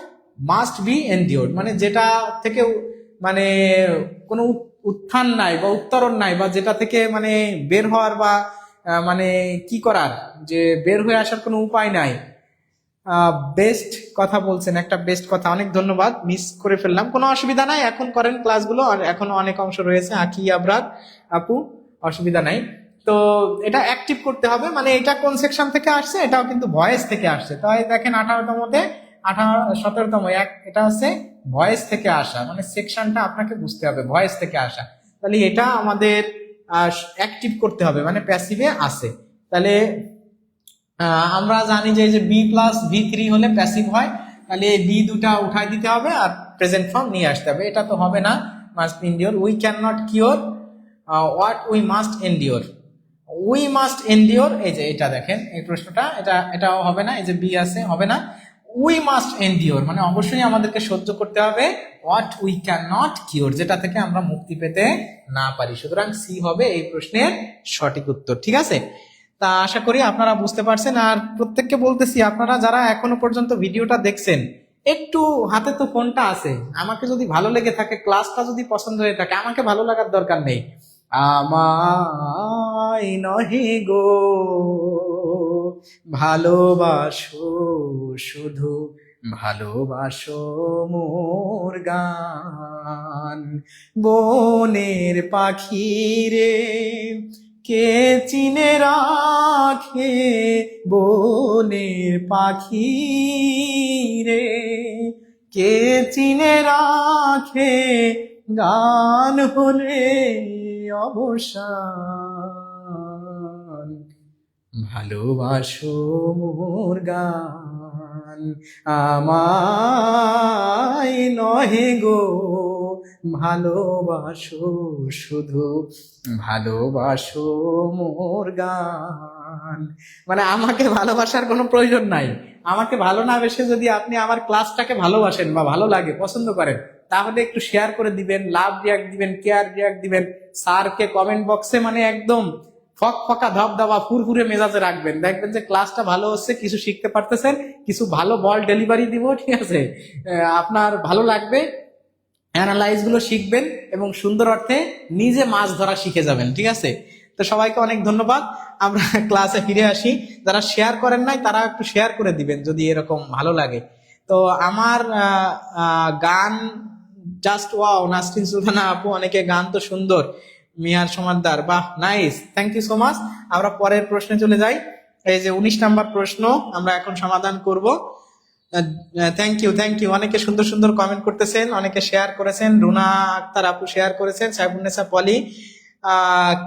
must be endured, মানে যেটা থেকে মানে কোনো উত্থান নাই বা উত্তরণ নাই, বা যেটা থেকে মানে বের হওয়ার বা মানে কি করার, যে বের হয়ে আসার কোনো উপায় নাই। বেস্ট কথা বলছেন, একটা বেস্ট কথা, অনেক ধন্যবাদ, মিস করে ফেললাম, কোনো অসুবিধা নাই, এখন করেন ক্লাসগুলো, আর এখনো অনেক অংশ রয়েছে। আকি আবরার আপু, অসুবিধা নাই। তো এটা অ্যাক্টিভ করতে হবে, মানে এটা কোন সেকশন থেকে আসছে, এটাও কিন্তু ভয়েস থেকে আসছে। তাই দেখেন 18তমতে 17তম এটা হচ্ছে ভয়েস থেকে আসা, মানে সেকশনটা আপনাকে বুঝতে হবে ভয়েস থেকে আসা। তাহলে এটা আমাদের অ্যাক্টিভ করতে হবে, মানে প্যাসিভে আসে। তাহলে আমরা জানি যে বি প্লাস V3 হলে প্যাসিভ হয়, তাহলে বি দুটা উঠাই দিতে হবে আর প্রেজেন্ট ফর্ম নিয়ে আসতে হবে। এটা তো হবে না, must endure. We can not cure what we must endure, we must endure, এই যে এটা দেখেন এই প্রশ্নটা, এটাও হবে না, এই যে বি আছে, হবে না। উই মাস্ট এন্ডিওর মানে অবশ্যই আমাদেরকে সহ্য করতে হবে what we can not cure, যেটা থেকে আমরা মুক্তি পেতে না পারি। সুতরাং সি হবে এই প্রশ্নের সঠিক উত্তর। ঠিক আছে? তা আশা করি আপনারা বুঝতে পারছেন। আর প্রত্যেককে বলতেছি, আপনারা যারা এখনো পর্যন্ত ভিডিওটা দেখছেন, একটু হাতে তো ফোনটা আছে, আমাকে যদি ভালো লেগে থাকে, ক্লাসটা যদি পছন্দ হয়ে থাকে, আমাকে ভালো লাগার দরকার নেই, আমায় নহে গো ভালোবাসো, শুধু ভালোবাসো মোর গান। বনের পাখি রে কে চিনে রাখে, বনের পাখি রে কে চিনে রাখে, গান হলে অবসান, ভালোবাসো মোর গান, আমায় নহে গো ভালোবাসো, শুধু ভালোবাসো মোর গান। মানে আমাকে ভালোবাসার কোনো প্রয়োজন নাই, আমাকে ভালো না বেসে যদি আপনি আমার ক্লাসটাকে ভালোবাসেন বা ভালো লাগে, পছন্দ করেন, তাহলে একটু শেয়ার করে দিবেন, লাভ রিয়াক্ট দিবেন, কেয়ার রিয়াক্ট দিবেন, স্যারকে কমেন্ট বক্সে মানে একদম ফকা ধবধবা ফুরফুরে মেজাজে রাখবেন। দেখবেন যে ক্লাসটা ভালো হচ্ছে, কিছু শিখতে পারতেছেন, কিছু ভালো বল ডেলিভারি দিব। ঠিক আছে? আপনার ভালো লাগবে, অ্যানালাইজ গুলো শিখবেন এবং সুন্দর অর্থে নিজে মাছ ধরা শিখে যাবেন। ঠিক আছে? তো সবাইকে অনেক ধন্যবাদ। আমরা ক্লাসে ফিরে আসি। যারা শেয়ার করেন নাই তারা একটু শেয়ার করে দিবেন যদি এরকম ভালো লাগে। তো আমার গান জাস্ট ওয়াও, নাসরিন সুলতানা আপু, অনেকে গান তো সুন্দর, মিয়ার সমাদদার, বাহ nice, thank you so much. আমরা পরের প্রশ্নে চলে যাই। এই যে 19 নাম্বার প্রশ্ন আমরা এখন সমাধান করব। থ্যাংক ইউ অনেকে সুন্দর সুন্দর কমেন্ট করতেছেন, অনেকে শেয়ার করেছেন। রুনা আক্তার আপু শেয়ার করেছেন, সাইবুন্নেসা পলি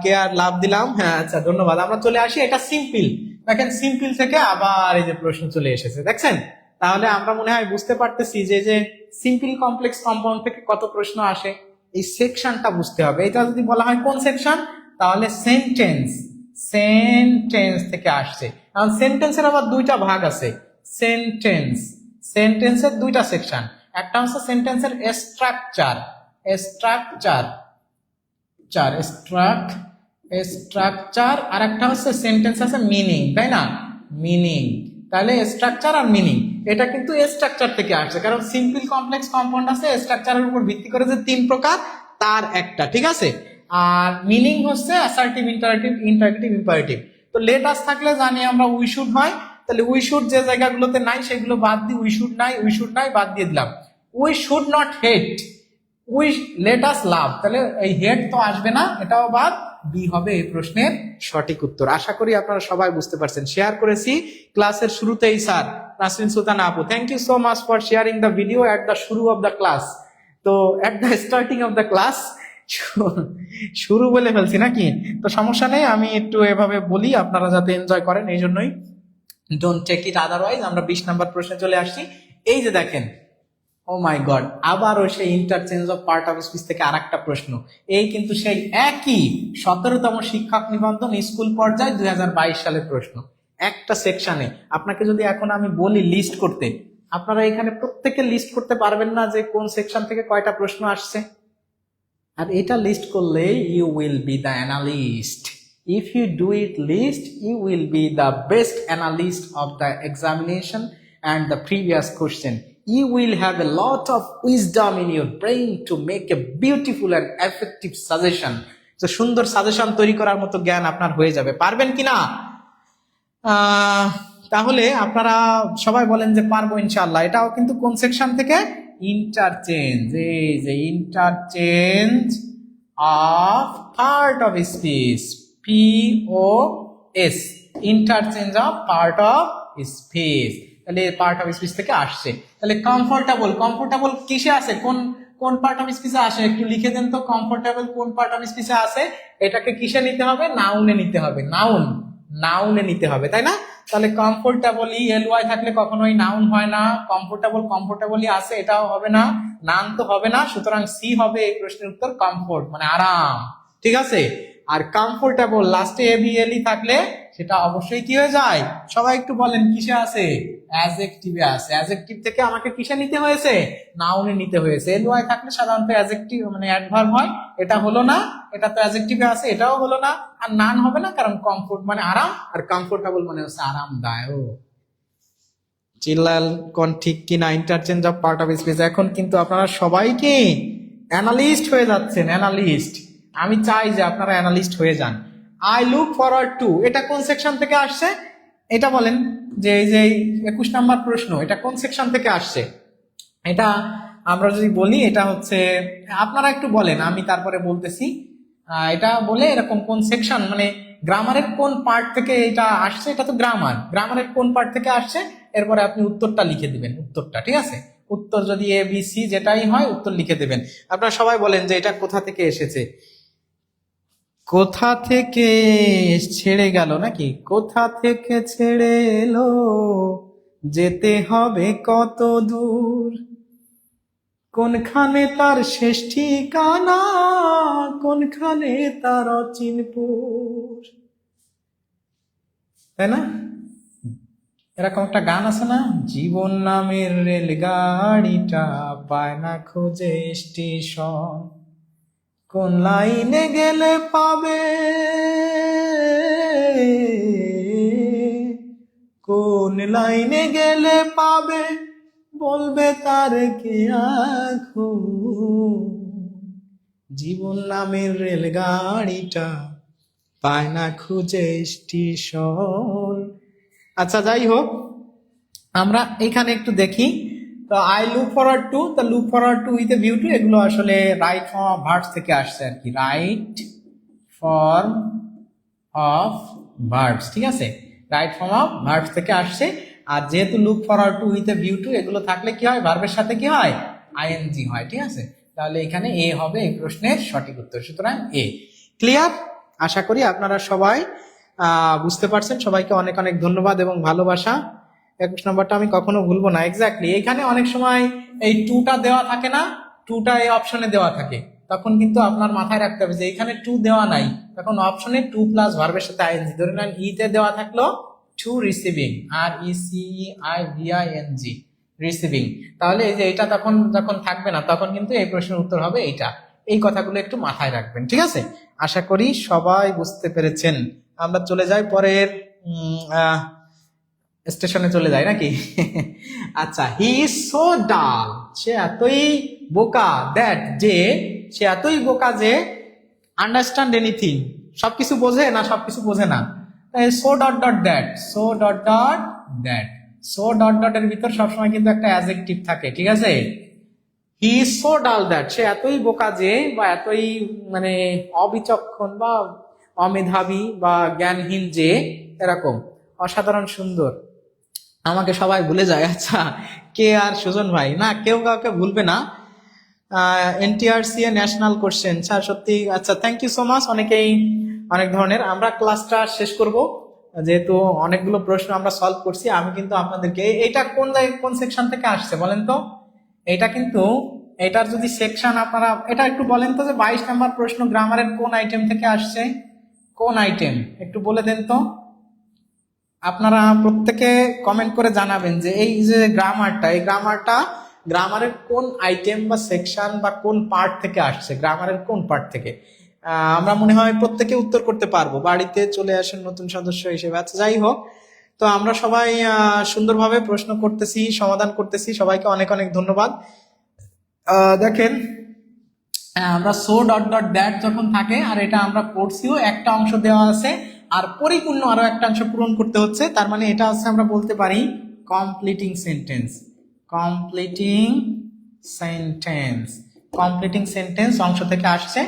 কে আর লাভ দিলাম। হ্যাঁ আচ্ছা, ধন্যবাদ। আমরা চলে আসি, এটা সিম্পল। দেখেন সিম্পল থেকে আবার এই যে প্রশ্ন চলে এসেছে, দেখছেন? তাহলে আমরা মনে হয় বুঝতে পারতেছি যে সিম্পল কমপ্লেক্স কম্পাউন্ড থেকে কত প্রশ্ন আসে। এই সেকশনটা বুঝতে হবে। এটা যদি বলা হয় কোন সেকশন, তাহলে সেন্টেন্স, সেন্টেন্স থেকে আসছে। কারণ সেন্টেন্সের আবার দুইটা ভাগ আছে, সেন্টেন্স, সেন্টেন্সের দুইটা সেকশন, একটা হচ্ছে সেন্টেন্সের স্ট্রাকচার, স্ট্রাকচার স্ট্রাকচার, আর একটা হচ্ছে সেন্টেন্স আছে মিনিং, তাই না, মিনিং। তাহলে স্ট্রাকচার আর মিনিং এটা কিন্তু স্ট্রাকচার থেকে আসছে, কারণ সিম্পল কমপ্লেক্স কম্পাউন্ড আছে স্ট্রাকচারের উপর ভিত্তি করে যে 3 প্রকার তার একটা, ঠিক আছে। আর মিনিং হচ্ছে অ্যাসার্টিভ, ইন্টারেটিভ, ইন্টারগেটিভ, ইম্পারেটিভ। তো লেট আস থাকলে জানি আমরা উই শুড হয়, তাহলে উই শুড যে জায়গাগুলোতে নাই সেগুলো বাদ দিয়ে উই শুড নাই, উই শুড নাই বাদ দিয়ে দিলাম। We should not hate, we let us love, তাহলে এই হেড তো আসবে না, এটাও বাদ, বি হবে এই প্রশ্নের সঠিক উত্তর। আশা করি আপনারা সবাই বুঝতে পারছেন। শেয়ার করেছি ক্লাসের শুরুতেই স্যার নাসরিন সুলতানা আপু, thank you so much for sharing the video at the শুরু অফ দ্য ক্লাস। তো at the starting of the class শুরু বলে ফেলছি নাকি, তো সমস্যা নেই, আমি একটু এভাবে বলি আপনারা যাতে এনজয় করেন, এই জন্যই, ডোন্ট টেক ইট আদারওয়াইজ। আমরা 20 নম্বর প্রশ্নে চলে আসছি। এই যে দেখেন, ও মাই গড, আবারও সেই interchange of part of speech থেকে আরেকটা প্রশ্ন। এই কিন্তু সেই একই 17তম শিক্ষক নিবন্ধন স্কুল পর্যায়ে 2022 সালের প্রশ্ন, একটা সেকশনে। আপনাকে যদি এখন আমি বলি লিস্ট করতে, আপনারা এখানে প্রত্যেকে লিস্ট করতে পারবেন না যে কোন সেকশন থেকে কয়টা প্রশ্ন আসছে। আর এটা লিস্ট করলে you will be the analyst. If you do it list, you will be the best analyst of the examination and the previous question. You will have a lot of wisdom in your brain to make a beautiful and effective suggestion. So সুন্দর suggestion তৈরি করার মতো জ্ঞান আপনার হয়ে যাবে। পারবেন কিনা? তাহলে আপনারা সবাই বলেন যে পারবো ইনশাআল্লাহ। এটাও কিন্তু কোন সেকশন থেকে? ইন্টারচেঞ্জ, এই যে interchange of part of speech, POS, interchange of part of speech. তাহলে পার্ট অফ স্পিচ থেকে আসছে। তাহলে কমফোর্টেবল, কমফোর্টেবল কিসে আছে, কোন কোন পার্ট অফ স্পিচে আসে, একটু লিখে দেন তো। কমফোর্টেবল কোন পার্ট অফ স্পিচে আছে? এটাকে কিসে নিতে হবে? নাউনে নিতে হবে, নাউন, নাউনে নিতে হবে, তাই না? তাহলে কমফোর্টেবলি LY থাকলে কখনোই নাউন হয় না। কমফোর্টেবল কমফোর্টেবলি আছে, এটাও হবে না, নাউন তো হবে না। সুতরাং সি হবে এই প্রশ্নের উত্তর, কমফোর্ট মানে আরাম, ঠিক আছে। আর কমফোর্টেবল লাস্টে ABLE থাকলে সেটা অবশ্যই কি হয়ে যায়? সবাই একটু বলেন কিসে আছে? অ্যাডজেক্টিভে আছে। অ্যাডজেক্টিভ থেকে আমাকে কিসে নিতে হয়েছে? নাউনে নিতে হয়েছে। LY থাকলে সাধারণত অ্যাডজেক্টিভ মানে অ্যাডভার্ব হয়, এটা হলো না, এটা তো অ্যাডজেক্টিভে আছে, এটাও হলো না। আর নান হবে না, কারণ কমফোর্ট মানে আরাম, আর কমফোর্টেবল মানে হচ্ছে আরামদায়ক। চিল্লাল কোন ঠিক কিনা? Interchange of part of speech. এখন কিন্তু আপনারা সবাই কি অ্যানালিস্ট হয়ে যাচ্ছেন, অ্যানালিস্ট। আমি চাই যে আপনারা অ্যানালিস্ট হয়ে যান। আই লুক ফরওয়ার্ড টু, এটা কোন সেকশন থেকে আসছে? এটা বলেন যে এই যে 21 নম্বর প্রশ্ন, এটা কোন সেকশন থেকে আসছে? এটা আমরা যদি বলি, এটা হচ্ছে, আপনারা একটু বলেন, আমি তারপরে বলতেছি। এটা বলে এরকম কোন সেকশন মানে গ্রামারের কোন পার্ট থেকে এটা আসছে। এটা তো গ্রামার, গ্রামারের কোন পার্ট থেকে আসছে, এরপরে আপনি উত্তরটা লিখে দিবেন, উত্তরটা, ঠিক আছে। উত্তর যদি ABC যেটাই হয় উত্তর লিখে দেবেন। আপনারা সবাই বলেন যে এটা কোথা থেকে এসেছে। কোথা থেকে ছেড়ে গেল নাকি? কোথা থেকে ছেড়ে এলো, যেতে হবে কত দূর, কোনখানে তার শেষ ঠিকানা, কোনখানে তার অচিনপুর, তাই না? এরকম একটা গান আছে না, জীবন নামের রেলগাড়িটা পায় না খুঁজে স্টেশন, কোন লাইনে গেলে পাবে, কোন লাইনে গেলে পাবে, বলবে তার কে এখন, জীবন নামের রেলগাড়িটা পায় না খুঁজে স্টেশন। আচ্ছা, যাই হোক, আমরা এখানে একটু দেখি। তো আই লুক ফরওয়ার্ড টু, তো look forward to with a view to, এগুলো আসলে রাইট ফর্ম অফ ভার্বস থেকে আসছে আর কি, রাইট ফর্ম অফ ভার্বস, ঠিক আছে, রাইট ফর্ম অফ ভার্বস থেকে আসছে। আর যেহেতু look forward to with a view to, এগুলো থাকলে কি হয়? ভার্বের সাথে কি হয়? ING হয়, ঠিক আছে। তাহলে এখানে এ হবে এই প্রশ্নের সঠিক উত্তর। সুতরাং এ ক্লিয়ার। আশা করি আপনারা সবাই বুঝতে পারছেন। সবাইকে অনেক অনেক ধন্যবাদ এবং ভালোবাসা। 21 নম্বরটা আমি কখনো ভুলবো না। এক্স্যাক্টলি এখানে অনেক সময় এই টুটা দেওয়া থাকে না, টুটা এই অপশনে দেওয়া থাকে, তখন কিন্তু আপনার মাথায় রাখতে হবে যে এখানে টু দেওয়া নাই, তখন অপশনে টু প্লাস ভার্বের সাথে আইএনজি। ধরে নেন ইতে দেওয়া থাকলো টু রিসিভিং, আর RECEIVING, রিসিভিং। তাহলে এই যে এটা তখন যখন থাকবে না, তখন কিন্তু এই প্রশ্নের উত্তর হবে এইটা। এই কথাগুলো একটু মাথায় রাখবেন, ঠিক আছে? আশা করি সবাই বুঝতে পেরেছেন। আমরা চলে যাই পরের স্টেশনে চলে যায় নাকি? আচ্ছা, হি ইজ সো ডাল, সে এতই বোকা, দ্যাট, যে সে এতই বোকা যে আন্ডারস্ট্যান্ড এনিথিং, সবকিছু বোঝে না, সবকিছু বোঝে না। So dot dot that, so dot dot that, so dot dot এর ভিতর সবসময় কিন্তু একটা অ্যাডজেক্টিভ থাকে, ঠিক আছে? হি ইজ সো ডাল দ্যাট, সে এতই বোকা যে, বা এতই মানে অবিচক্ষণ বা অমেধাবী বা জ্ঞানহীন যে, এরকম। অসাধারণ সুন্দর, আমাকে সবাই ভুলে যায়। আচ্ছা, কে আর সুজন ভাই, না কেউ কাউকে ভুলবে না। NTRCA ন্যাশনাল কোশ্চেন, স্যার সত্যি। আচ্ছা, থ্যাংক ইউ সো মাচ। অনেকেই অনেক ধরনের। আমরা ক্লাসটা শেষ করব, যেহেতু অনেকগুলো প্রশ্ন আমরা সলভ করছি। আমি কিন্তু আপনাদেরকে, এটা কোন জায়গায় কোন সেকশন থেকে আসছে বলেন তো? এটা কিন্তু, এটার যদি সেকশন আপনারা এটা একটু বলেন তো, যে 22 নম্বর প্রশ্ন গ্রামারের কোন আইটেম থেকে আসছে, কোন আইটেম একটু বলে দেন তো। আপনারা প্রত্যেকে কমেন্ট করে জানাবেন যে এই যে গ্রামারটা, এই গ্রামারের কোন আইটেম বা সেকশন বা কোন পার্ট থেকে আসছে, গ্রামারের কোন পার্ট থেকে। আমরা মনে হয় প্রত্যেকে উত্তর করতে পারবো। বাড়িতে চলে আসেন নতুন সদস্য হিসেবে। আচ্ছা, যাই হোক, তো আমরা সবাই সুন্দরভাবে প্রশ্ন করতেছি, সমাধান করতেছি। সবাইকে অনেক অনেক ধন্যবাদ। দেখেন, আমরা সো ডট ডট দ্যাট যখন থাকে, আর এটা আমরা পড়ছিও, একটা অংশ দেওয়া আছে আর পরিপূর্ণ আরো একটা অংশ পূরণ করতে হচ্ছে, তার মানে এটা হচ্ছে আমরা বলতে পারি completing sentence. Completing sentence, completing sentence অংশ থেকে আসছে।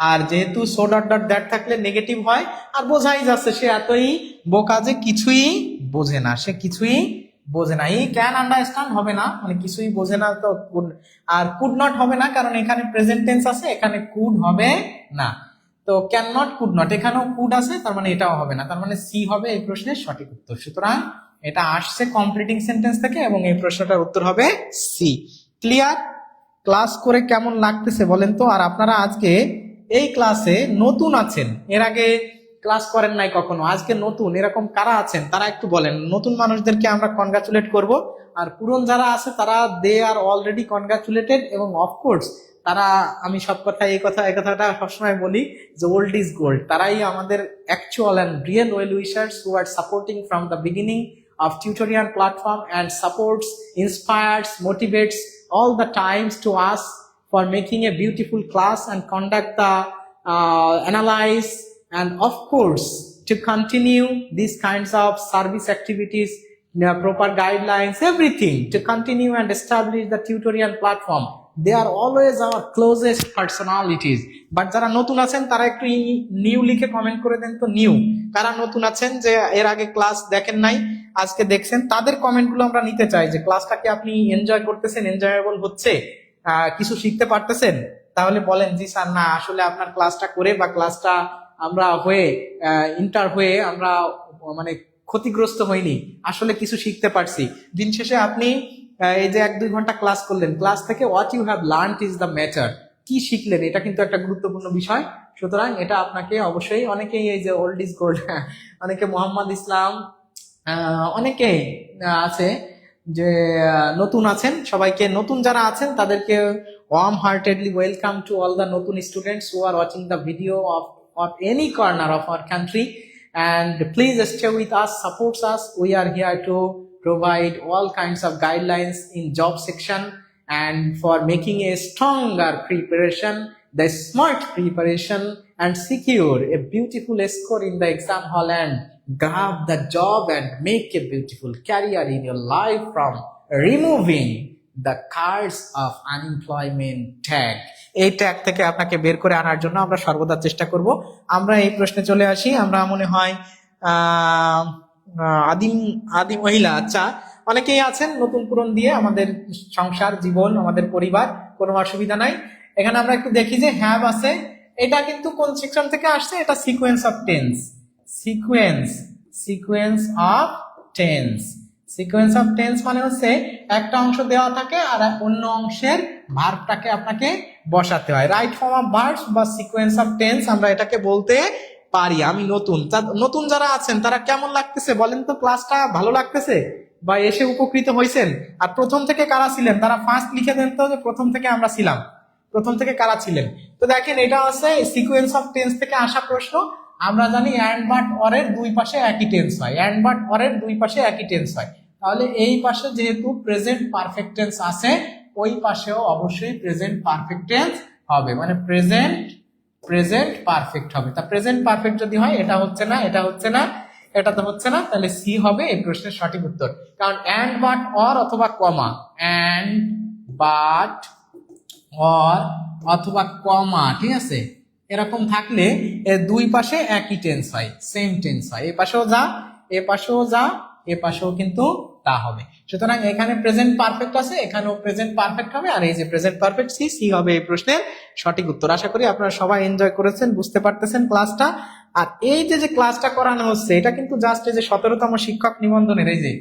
আর যেহেতু সো ডট ডট দ্যাট থাকলে নেগেটিভ হয়, আর বোঝাই যাচ্ছে সে এতই বোকা যে কিছুই বোঝে না, সে কিছুই বোঝে না। এই ক্যান আন্ডারস্ট্যান্ড হবে না, মানে কিছুই বোঝে না। তো আর কুড নট হবে না, কারণ এখানে প্রেজেন্ট টেন্স আছে, এখানে কুড হবে না। তো ক্যান নট, কুড নট, এখানেও কুড আছে, তার মানে এটাও হবে না। তার মানে সি হবে এই প্রশ্নের সঠিক উত্তর। সুতরাং এটা আসছে কমপ্লিটিং সেন্টেন্স থেকে, এবং এই প্রশ্নটার উত্তর হবে সি। ক্লিয়ার? ক্লাস করে কেমন লাগতেছে বলেন তো? আর আপনারা আজকে এই ক্লাসে নতুন আছেন, এর আগে ক্লাস করেন নাই কখনো, আজকে নতুন, এরকম কারা আছেন তারা একটু বলেন। নতুন মানুষদেরকে আমরা কনগ্রাচুলেট করব, আর পুরন যারা আছে তারা দে আর অলরেডি কনগ্রাচুলেটেড। এবং অফকোর্স তারা, আমি সব কথা এই কথাটা সবসময় বলি যে ওল্ড ইজ গোল্ড, তারাই আমাদের actual and real well wishers who are supporting from the beginning of tutorial platform and supports, inspires, motivates all the times to us for making a beautiful class and conduct the analyze, and of course to continue these kinds of service activities, proper guidelines, everything to continue and establish the tutorial platform. They are always our closest personalities. But যারা নতুন আছেন তারা একটু new লিখে comment করে দেন তো। New কারা নতুন আছেন, যে এর আগে ক্লাস দেখেন নাই, আজকে দেখছেন, তাদের কমেন্ট গুলো আমরা নিতে চাই। যে ক্লাসটাকে আপনি এনজয় করতেছেন, এনজয়েবল হচ্ছে, কিছু শিখতে পারতেছেন, তাহলে বলেন জি স্যার, না আসলে আপনার ক্লাসটা করে বা ক্লাসটা আমরা হয়ে ইন্টার হয়ে আমরা মানে ক্ষতিগ্রস্ত হইনি, আসলে কিছু শিখতে পারছি। দিন শেষে আপনি এই যে 1-2 ঘন্টা ক্লাস করলেন, ক্লাস থেকে what you have learned is the matter. কি শিখলেন, এটা কিন্তু একটা গুরুত্বপূর্ণ বিষয়। সুতরাং এটা আপনাকে অবশ্যই, অনেকেই এই যে ওল্ড ইজ গোল্ড, অনেকে মোহাম্মদ ইসলাম, অনেকে আছে যে নতুন আছেন, সবাইকে নতুন যারা আছেন তাদেরকে warm heartedly welcome to all the নতুন students who are watching the video of any corner of our country, and please stay with us, support us. We are here to provide all kinds of guidelines in job section, and for making a stronger preparation, the smart preparation, and secure a beautiful score in the exam hall and grab the job and make a beautiful career in your life from removing the cards of unemployment tag. এই tag থেকে আপনাকে বের করে আনার জন্য আমরা সর্বদা চেষ্টা করব। আমরা এই প্রশ্নে চলে আসি। আমরা মনে হয় আদি মহিলা, আচ্ছা অনেকেই আছেন নতুন পূরণ দিয়ে, আমাদের সংসার জীবন, আমাদের পরিবার, কোনো অসুবিধা নাই। এখানে আমরা একটু দেখি যে হ্যাভ আছে, এটা কিন্তু কোন সেকশন থেকে আসছে, এটা sequence of tense. Sequence of tense, sequence of tense মানে হচ্ছে একটা অংশ দেওয়া থাকে আর অন্য অংশের ভার্বটাকে আপনাকে বসাতে হয়। রাইট ফর্ম অফ ভার্বস বা সিকোয়েন্স অফ টেন্স আমরা এটাকে বলতে পারি। আমি নতুন যারা আছেন তারা কেমন লাগতেছে বলেন তো? ক্লাসটা ভালো লাগতেছে বা এসে উপকৃত হয়েছেন? আর প্রথম থেকে কারা ছিলেন তারা ফার্স্ট লিখে দেন তো, যে প্রথম থেকে আমরা ছিলাম, প্রথম থেকে কারা ছিলেন। তো দেখেন এটা আছে সিকোয়েন্স অফ টেন্স থেকে আসা প্রশ্ন। আমরা জানি অ্যান্ড বাট অর এর দুই পাশে একই টেন্স হয়, অ্যান্ড বাট অর এর দুই পাশে একই টেন্স হয়। তাহলে এই পাশে যেহেতু প্রেজেন্ট পারফেক্ট টেন্স আছে, ওই পাশেও অবশ্যই প্রেজেন্ট পারফেক্ট টেন্স হবে, মানে প্রেজেন্ট পারফেক্ট হবে। তা প্রেজেন্ট পারফেক্ট যদি হয়, এটা হচ্ছে না, এটা হচ্ছে না, এটা তো হচ্ছে না, তাহলে সি হবে এই প্রশ্নের সঠিক উত্তর। কারণ অ্যান্ড বাট অর অথবা কমা, অ্যান্ড বাট অর অথবা কমা, ঠিক আছে, এরকম থাকলে এর দুই পাশে একই টেন্স হয়, সেম টেন্স হয়। এ পাশেও যা, এ পাশেও যা, এ পাশেও কিন্তু তা হবে। সুতরাং এখানে প্রেজেন্ট পারফেক্ট আছে, এখানেও প্রেজেন্ট পারফেক্ট হবে, আর এই যে প্রেজেন্ট পারফেক্ট সি হবে এই প্রশ্নের সঠিক উত্তর। আশা করি আপনারা সবাই এনজয় করেছেন, বুঝতে পারতেছেন ক্লাসটা। আর এই যে ক্লাসটা করানো হচ্ছে, এটা কিন্তু জাস্ট এই যে 17তম শিক্ষক নিবন্ধনের, এই যে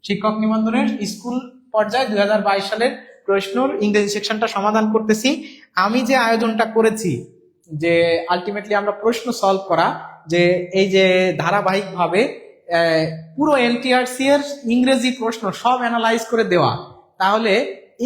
শিক্ষক নিবন্ধনের স্কুল পর্যায়ে 2022 সালের প্রশ্নর ইংরেজি সেকশনটা সমাধান করতেছি। আমি যে আয়োজনটা করেছি, যে আলটিমেটলি আমরা প্রশ্ন সলভ করা, যে এই যে ধারাবাহিকভাবে পুরো এনটিআরসি এর ইংরেজি প্রশ্ন সব অ্যানালাইজ করে দেওয়া, তাহলে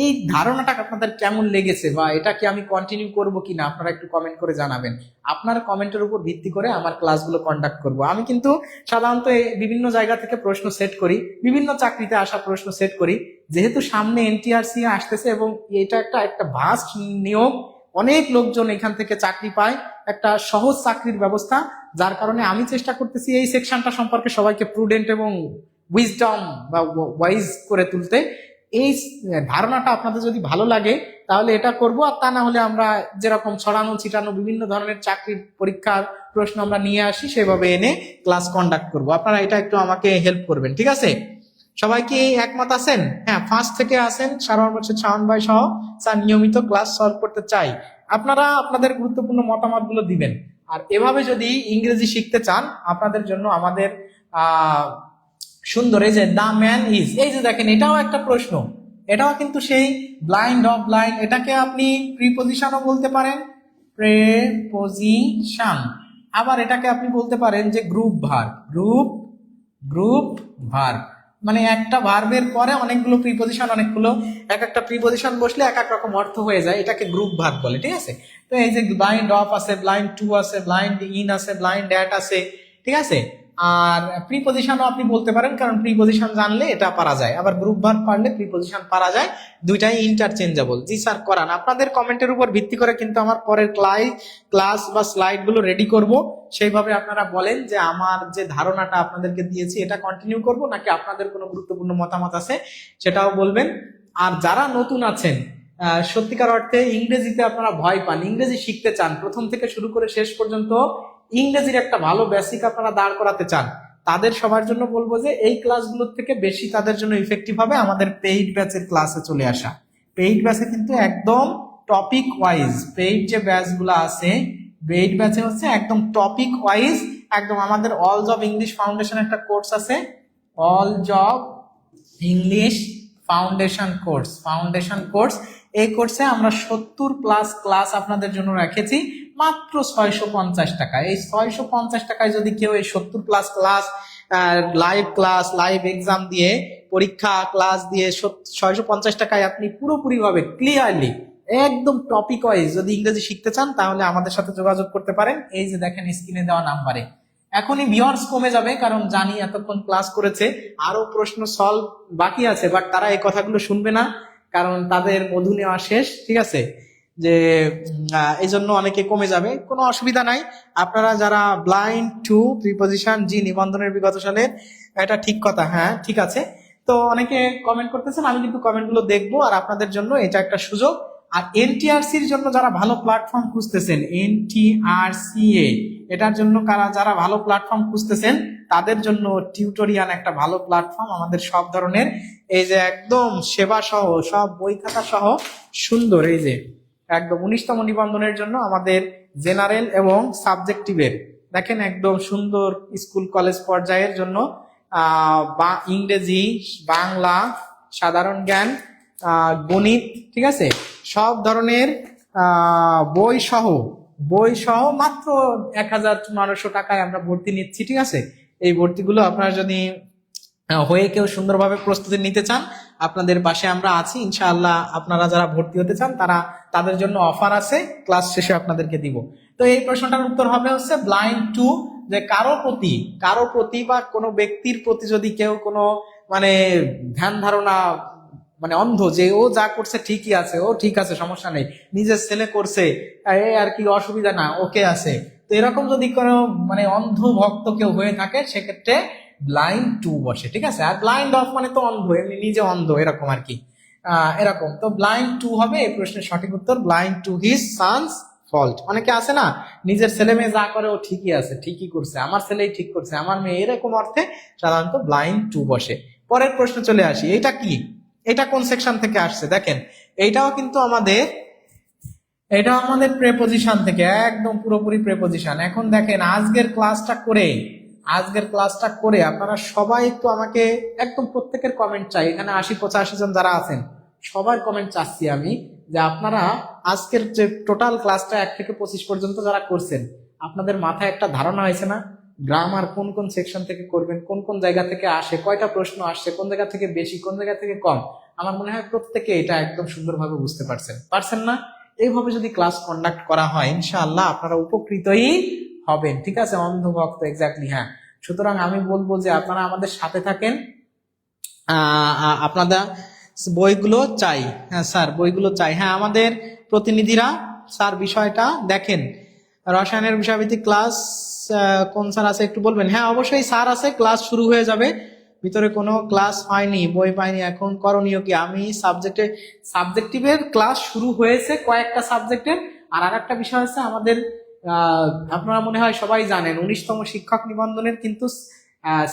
এই ধারণাটা আপনাদের কেমন লেগেছে বা এটা কি আমি কন্টিনিউ করব কিনা আপনারা একটু কমেন্ট করে জানাবেন। আপনার কমেন্টের উপর ভিত্তি করে আমার ক্লাসগুলো কন্ডাক্ট করব। আমি কিন্তু সাধারণত বিভিন্ন জায়গা থেকে প্রশ্ন সেট করি, বিভিন্ন চাকরিতে আসা প্রশ্ন সেট করি, যেহেতু সামনে এনটিআরসি আসতেছে এবং এটা একটা ভাস্ট নিয়োগ, অনেক লোকজন এখান থেকে চাকরি পায়, একটা সহজ চাকরির ব্যবস্থা, যার কারণে আমি চেষ্টা করতেছি এই সেকশনটা সম্পর্কে সবাইকে প্রুডেন্ট এবং উইজডম বা ওয়াইজ করে তুলতে। এই ধারণাটা আপনাদের যদি ভালো লাগে তাহলে এটা করব, আর তা না হলে আমরা যেরকম ছড়ানো ছিটানো বিভিন্ন ধরনের চাকরির পরীক্ষার প্রশ্ন আমরা নিয়ে আসি, সেভাবে এনে ক্লাস কন্ডাক্ট করব। আপনারা এটা একটু আমাকে হেল্প করবেন, ঠিক আছে? সবাই কি একমত আছেন? হ্যাঁ, ফার্স্ট থেকে আছেন সারা বছর শাওন ভাই সহ স্যার নিয়মিত ক্লাস সলভ করতে চাই। আপনারা আপনাদের গুরুত্বপূর্ণ মতামত গুলো দিবেন। আর এভাবে যদি ইংরেজি শিখতে চান, আপনাদের জন্য আমাদের সুন্দর এই যে দ্য ম্যান ইজ, এই যে দেখেন এটাও একটা প্রশ্ন, এটাও কিন্তু সেই ব্লাইন্ড অফ ব্লাইন্ড, এটাকে আপনি প্রিপোজিশনও বলতে পারেন, প্রেপোজিশন। আবার এটাকে আপনি বলতে পারেন যে গ্রুপ ভার্ব, গ্রুপ ভার্ব, মানে একটা ভার্বের পরে অনেকগুলো প্রিপোজিশন, অনেকগুলো এক একটা প্রিপোজিশন বসলে এক এক রকম অর্থ হয়ে যায়, এটাকে গ্রুপ ভার্ব বলে, ঠিক আছে? তো এই যে ব্লাইন্ড অফ আছে, ব্লাইন্ড টু আছে, ব্লাইন্ড ইন আছে, ব্লাইন্ড অ্যাট আছে, ঠিক আছে? আর প্রিপোজিশনও আপনি বলতে পারেন, কারণ প্রিপোজিশন জানলে এটা পারা যায়, আবার গ্রুপ ভার্ব পারলে প্রিপোজিশন পারা যায়, দুইটাই ইন্টারচেঞ্জেবল। জি স্যার করান। আপনাদের কমেন্টের উপর ভিত্তি করে কিন্তু আমার পরের ক্লাস বা স্লাইড গুলো রেডি করব। সেইভাবে আপনারা বলেন যে আমার যে ধারণাটা আপনাদেরকে দিয়েছি এটা কন্টিনিউ করব, নাকি আপনাদের কোনো গুরুত্বপূর্ণ মতামত আছে সেটাও বলবেন। আর যারা নতুন আছেন, সত্যিকার অর্থে ইংরেজিতে আপনারা ভয় পান, ইংরেজি শিখতে চান, প্রথম থেকে শুরু করে শেষ পর্যন্ত ইংরেজির একটা ভালো বেসিক আপনারা দাঁড় করাতে চান, তাদের সবার জন্য বলবো যে এই ক্লাসগুলোর থেকে বেশি তাদের জন্য ইফেক্টিভ হবে আমাদের পেইড ব্যাচের ক্লাসে চলে আসা। পেইড ব্যাচে কিন্তু একদম টপিক ওয়াইজ, পেইড যে ব্যাচগুলো আছে, পেইড ব্যাচে হচ্ছে একদম টপিক ওয়াইজ, একদম আমাদের অল জব ইংলিশ ফাউন্ডেশন একটা কোর্স আছে, all job English foundation course. এই কোর্সে আমরা 70+ ক্লাস আপনাদের জন্য রেখেছি মাত্র 650 টাকায়। এই 650 টাকায় যদি কেউ এই 70+ ক্লাস, লাইভ এক্সাম দিয়ে, পরীক্ষা ক্লাস দিয়ে 650 টাকায় আপনি পুরোপুরি ভাবে ক্লিয়ারলি একদম টপিক ওয়াইজ যদি ইংরেজি শিখতে চান, তাহলে আমাদের সাথে যোগাযোগ করতে পারেন। এই যে দেখেন স্ক্রিনে দেওয়া নাম্বারে। এখনই ভিউয়ার্স কমে যাবে, কারণ জানি এতক্ষণ ক্লাস করেছে, আরো প্রশ্ন সলভ বাকি আছে, বাট তারা এই কথাগুলো শুনবে না, কারণ তাদের মধু নেওয়া শেষ, ঠিক আছে? যে এই জন্য অনেকে কমে যাবে, কোনো অসুবিধা নাই। আপনারা যারা ব্লাইন্ড টু প্রিপোজিশন জি নিবন্ধনের বিগত সালের, এটা ঠিক কথা, হ্যাঁ ঠিক আছে। তো অনেকে কমেন্ট করতেছেন, আমি কিন্তু কমেন্ট গুলো দেখবো, আর আপনাদের জন্য এটা একটা সুযোগ। আর এনটিআরসির জন্য যারা ভালো প্ল্যাটফর্ম খুঁজতেছেন, এনটিআরসিএ, এটার জন্য যারা ভালো প্ল্যাটফর্ম খুঁজতেছেন, তাদের জন্য টিউটোরিয়াল একটা ভালো প্ল্যাটফর্ম। আমাদের সব ধরনের এই যে একদম সেবা সহ, সব বই খাতা সহ সুন্দর, এই যে একদম 19তম নিবন্ধনের জন্য আমাদের জেনারেল এবং সাবজেক্টিভের দেখেন একদম সুন্দর স্কুল কলেজ পর্যায়ের জন্য বা ইংরেজি, বাংলা, সাধারণ জ্ঞান, গণিত, ঠিক আছে, সব ধরনের বই সহ মাত্র 1,900 টাকায় আমরা ভর্তি নিচ্ছি, ঠিক আছে। এই ভর্তিগুলো আপনারা যদি হয়ে কেউ সুন্দরভাবে প্রস্তুতি নিতে চান, আপনাদের পাশে আমরা আছি ইনশাআল্লাহ। আপনারা যারা ভর্তি হতে চান তাদের জন্য অফার আছে, ক্লাস শেষে আপনাদেরকে দিব। তো এই প্রশ্নটার উত্তর হবে হচ্ছে ব্লাইন্ড টু, যে কারো প্রতি বা কোনো ব্যক্তির প্রতি যদি কেউ কোনো মানে ধ্যান ধারণা মানে অন্ধ, যে ও যা করছে ঠিকই আছে, ও ঠিক আছে সমস্যা নেই, নিজের ছেলে করছে আর কি অসুবিধা না, ওকে আছে। তো এরকম যদি কোনো মানে অন্ধ ভক্ত কেউ হয়ে থাকে সেক্ষেত্রে ব্লাইন্ড টু বসে, ঠিক আছে। আর ব্লাইন্ড অফ মানে তো অন্ধ, এমনি নিজে অন্ধ এরকম আর কি, এরকম। তো ব্লাইন্ড টু হবে এই প্রশ্নের সঠিক উত্তর, blind to his son's fault. অনেকে আছে না, নিজের ছেলে মেয়ে যা করে ও ঠিকই আছে, ঠিকই করছে, আমার ছেলেই ঠিক করছে, আমার মেয়ে, এরকম অর্থে সাধারণত ব্লাইন্ড টু বসে। পরের প্রশ্ন চলে আসি, এটা কি, এটা কোন সেকশন থেকে আসছে দেখেন। এটাও কিন্তু আমাদের প্রেপোজিশন থেকে, একদম পুরোপুরি প্রেপোজিশন। এখন দেখেন আজকের ক্লাসটা করে আপনারা সবাই একটু আমাকে একদম প্রত্যেকের কমেন্ট চাই, এখানে 80-85 জন যারা আছেন সবার কমেন্ট চাচ্ছি আমি, যে আপনারা আজকের যে টোটাল ক্লাসটা 1 থেকে 25 পর্যন্ত যারা করছেন, আপনাদের মাথায় একটা ধারণা হয়েছে না গ্রামার কোন কোন সেকশন থেকে করবেন, কোন কোন জায়গা থেকে আসে, কয়টা প্রশ্ন আসছে, কোন জায়গা থেকে বেশি, কোন জায়গা থেকে কম। আমার মনে হয় প্রত্যেকে এটা একদম সুন্দরভাবে বুঝতে পারছেন না? এইভাবে যদি ক্লাস কন্ডাক্ট করা হয় ইনশাআল্লাহ আপনারা উপকৃতই হবেন, ঠিক আছে। অন্ধভক্ত, এক্স্যাক্টলি, হ্যাঁ। সুতরাং আমি বলবো যে আপনারা আমাদের সাথে থাকেন, আপনাদের বইগুলো চাই। হ্যাঁ স্যার, বইগুলো চাই। হ্যাঁ, আমাদের প্রতিনিধিরা স্যার বিষয়টা দেখেন, রসায়নের বিষয়ভিত্তিক ক্লাস কোন স্যার আছে একটু বলবেন? হ্যাঁ অবশ্যই স্যার আছে, ক্লাস শুরু হয়ে যাবে, ভিতরে কোনো ক্লাস হয়নি, বই পাইনি। এখন করণীয় কি? আমি সাবজেক্টিভের ক্লাস শুরু হয়েছে কয়েকটা সাবজেক্টের। আর একটা বিষয় আছে আমাদের, আপনারা মনে হয় সবাই জানেন 19তম শিক্ষক নিবন্ধনের কিন্তু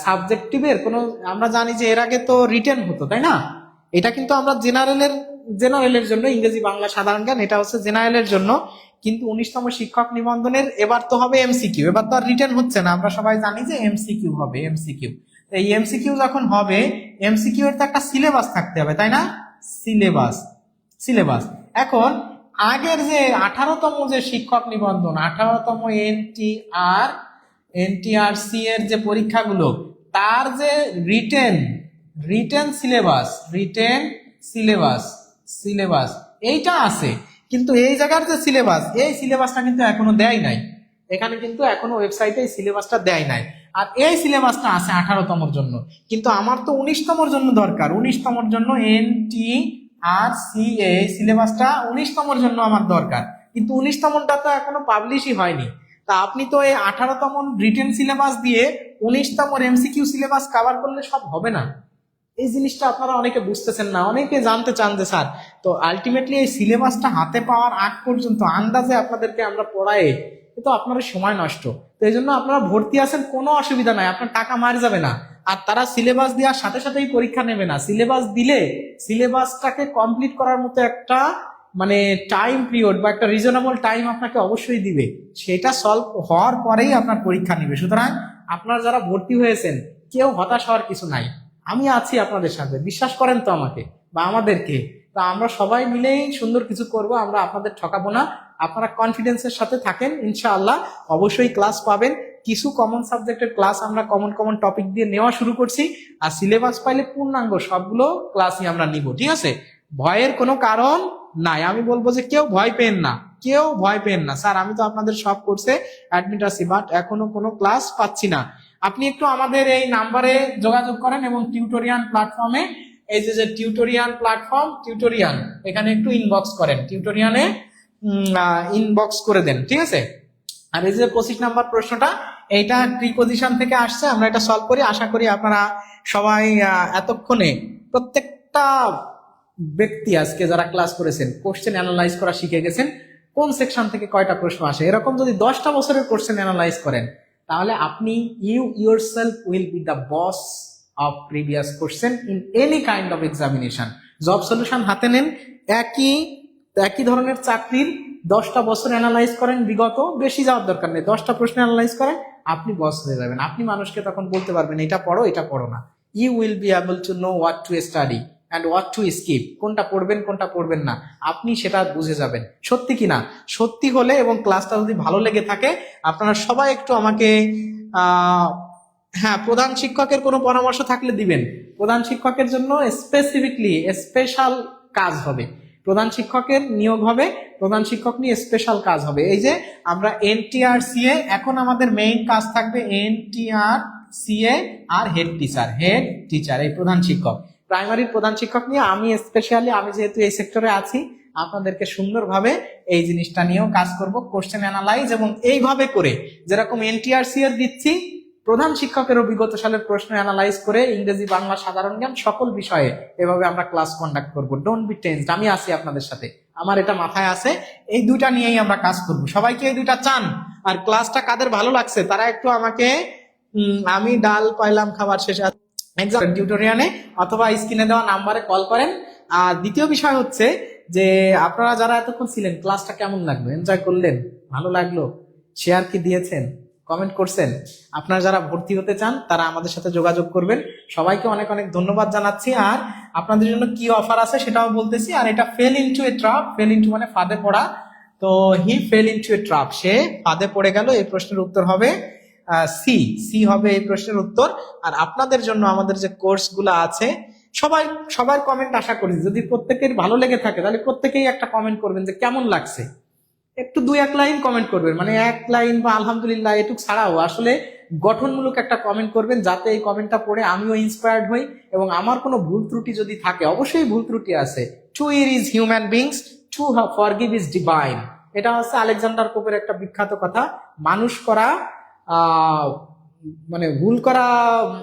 সাবজেক্টিভের কোনো, আমরা জানি যে এর আগে তো রিটেন হতো, তাই না? এটা কিন্তু আমরা জেনারেলের জন্য, ইংরেজি বাংলা সাধারণ জ্ঞান, এটা হচ্ছে জেনারেলের জন্য। কিন্তু 19তম শিক্ষক নিবন্ধনের এবার তো হবে এমসিকিউ, এবার তো আর রিটেন হচ্ছে না, আমরা সবাই জানি যে এমসিকিউ হবে, এমসিকিউ। এই এমসিকিউ যখন হবে, এমসিকিউ এর তো একটা সিলেবাস থাকতে হবে, তাই না? সিলেবাস। এখন আগের যে 18তম যে শিক্ষক নিবন্ধন, 18তম এনটিআরসি এর যে পরীক্ষাগুলো, তার যে রিটেন সিলেবাস এইটা আছে, কিন্তু এই জায়গার যে এই সিলেবাসটা কিন্তু এখনো দেয় নাই, এখানে কিন্তু এখনো ওয়েবসাইটে এই সিলেবাসটা দেয় নাই। আর এই সিলেবাসটা আছে 18তমর জন্য, কিন্তু আমার তো 19তমর জন্য দরকার। 19তমর জন্য এনটিআরসি এই সিলেবাসটা 19তমর জন্য আমার দরকার, কিন্তু 19তমটা তো এখনো পাবলিশই হয়নি। তা আপনি তো এই 18তম রিটেন সিলেবাস দিয়ে 19তম এমসিকিউ সিলেবাস কভার করলে সব হবে না। এই জিনিসটা আপনারা অনেকে বুঝতেছেন না, অনেকে জানতে চান যে স্যার, তো আলটিমেটলি এই সিলেবাসটা হাতে পাওয়ার আগ পর্যন্ত আন্দাজে আপনাদেরকে আমরা পড়াই, কিন্তু আপনার সময় নষ্ট। তো এই জন্য আপনারা ভর্তি আছেন, কোনো অসুবিধা নাই, আপনার টাকা মারা যাবে না। আর তারা সিলেবাস দেওয়ার সাথে সাথেই পরীক্ষা নেবে না, সিলেবাস দিলে সিলেবাসটাকে কমপ্লিট করার মতো একটা মানে টাইম পিরিয়ড বা একটা রিজনেবল টাইম আপনাকে অবশ্যই দিবে, সেটা সলভ হওয়ার পরেই আপনার পরীক্ষা নেবে। সুতরাং আপনারা যারা ভর্তি হয়েছেন কেউ হতাশ হওয়ার কিছু নাই, আমি আছি আপনাদের সাথে, বিশ্বাস করেন তো আমাকে বা আমাদেরকে। তা আমরা সবাই মিলেই সুন্দর কিছু করব, আমরা আপনাদের ঠকাবো না। আপনারা কনফিডেন্সের সাথে থাকেন, ইনশাআল্লাহ অবশ্যই ক্লাস পাবেন। কিছু কমন সাবজেক্টের ক্লাস আমরা কমন টপিক দিয়ে নেওয়া শুরু করছি, আর সিলেবাস পাইলে পূর্ণাঙ্গ সবগুলো ক্লাসই আমরা নিব, ঠিক আছে। ভয়ের কোনো কারণ নাই, আমি বলবো যে কেউ ভয় পেন না, স্যার আমি তো আপনাদের সব কোর্সে অ্যাডমিট আছি, বাট এখনো কোনো ক্লাস পাচ্ছি না। আপনি একটু আমাদের এই নাম্বারে যোগাযোগ করেন এবং টিউটোরিয়াল প্ল্যাটফর্মে, এই যে টিউটোরিয়াল প্ল্যাটফর্ম, এখানে একটু ইনবক্স করেন, টিউটোরিয়ালে ইনবক্স করে দেন, ঠিক আছে। আর এই যে 25 নাম্বার প্রশ্নটা, এইটা প্রিপোজিশন থেকে আসছে, আমরা এটা সলভ করি। আশা করি আপনারা সবাই এতক্ষণে প্রত্যেকটা ব্যক্তি আজকে যারা ক্লাস করেছেন কোশ্চেন অ্যানালাইজ করা শিখে গেছেন, কোন সেকশন থেকে কয়টা প্রশ্ন আসে। এরকম যদি 10টা বছরের কোশ্চেন অ্যানালাইজ করেন, তাহলে আপনি you yourself will be the boss of previous question in any kind of examination. Job solution হাতে নেন, একই ধরনের চাকরির 10টা বছর অ্যানালাইজ করেন, বিগত বেশি যাওয়ার দরকার নেই, 10টা প্রশ্ন অ্যানালাইজ করেন, আপনি বস হয়ে যাবেন। আপনি মানুষকে তখন বলতে পারবেন এটা পড়ো না। You will be able to know what to study and what to skip, কোনটা পড়বেন কোনটা পড়বেন না আপনি সেটা বুঝে যাবেন। সত্যি কি না? সত্যি হলে এবং ক্লাসটা যদি ভালো লেগে থাকে আপনারা সবাই একটু আমাকে হ্যাঁ, প্রধান শিক্ষকের কোনো পরামর্শ থাকলে দিবেন। প্রধান শিক্ষকের জন্য স্পেসিফিকলি স্পেশাল কাজ হবে, প্রধান শিক্ষকের নিয়োগ হবে, প্রধান শিক্ষক নিয়ে স্পেশাল কাজ হবে। এই যে আমরা এনটিআর সিএ, এখন আমাদের মেইন কাজ থাকবে এনটিআর সিএ আর হেড টিচার, এই প্রধান শিক্ষক, প্রাইমারির প্রধান শিক্ষক নিয়ে আমি স্পেশালি, আমি যেহেতু এই সেক্টরে আছি, আপনাদেরকে সুন্দরভাবে এই জিনিসটা নিয়েও কাজ করব, কোশ্চেন অ্যানালাইজ, এবং এইভাবে করে যেরকম এনটিআর সিএর দিচ্ছি, প্রধান শিক্ষকেরও বিগত সালের প্রশ্ন অ্যানালাইজ করে ইংরেজি, বাংলা, সাধারণ জ্ঞান সকল বিষয়ে এভাবে আমরা ক্লাস কন্ডাক্ট করব। ডোন্ট বি টেন্সড, আমি আছি আপনাদের সাথে, আমার এটা মাথায় আছে। এই দুইটা নিয়েই আমরা কাজ করব। সবাইকে এই দুইটা চান? আর ক্লাসটা কাদের ভালো লাগছে তারা একটু আমাকে আমি ডাল পাইলাম খাবার শেষে এক্সাম টিউটোরিয়ালে অথবা স্ক্রিনে দেওয়া নাম্বারে কল করেন। আর দ্বিতীয় বিষয় হচ্ছে যে আপনারা যারা এতক্ষণ ছিলেন, ক্লাসটা কেমন লাগলো? এনজয় করলেন? ভালো লাগলো? শেয়ার কি দিয়েছেন? কমেন্ট করছেন? আপনারা যারা ভর্তি হতে চান তারা আমাদের সাথে যোগাযোগ করবেন। সবাইকে অনেক অনেক ধন্যবাদ জানাচ্ছি। আর আপনাদের জন্য কি অফার আছে সেটাও বলতেছি। আর এটা fail into a trap, fail into মানে ফাঁদে পড়া, তো হি ফেল ইনটু এ ট্রাপ, সে ফাঁদে পড়ে গেল। এই প্রশ্নের উত্তর হবে সি হবে এই প্রশ্নের উত্তর। আর আপনাদের জন্য আমাদের যে কোর্সগুলো আছে, সবার কমেন্ট আশা করি, যদি প্রত্যেকের ভালো লেগে থাকে তাহলে প্রত্যেকেই একটা কমেন্ট করবেন যে কেমন লাগছে, একটু 2-1 লাইন কমেন্ট করবেন, মানে 1 লাইন বা আলহামদুলিল্লাহ এটুক ছাড়াও আসলে গঠনমূলক একটা কমেন্ট করবেন, যাতে এই কমেন্টটা পড়ে আমিও ইন্সপায়ার্ড হই। এবং আমার কোনো ভুল ত্রুটি যদি থাকে, অবশ্যই ভুল ত্রুটি আছে, টু এর is human beings, two forgive is divine, এটা হচ্ছে আলেকজান্ডার পোপের একটা বিখ্যাত কথা। মানুষ করা মানে ভুল করা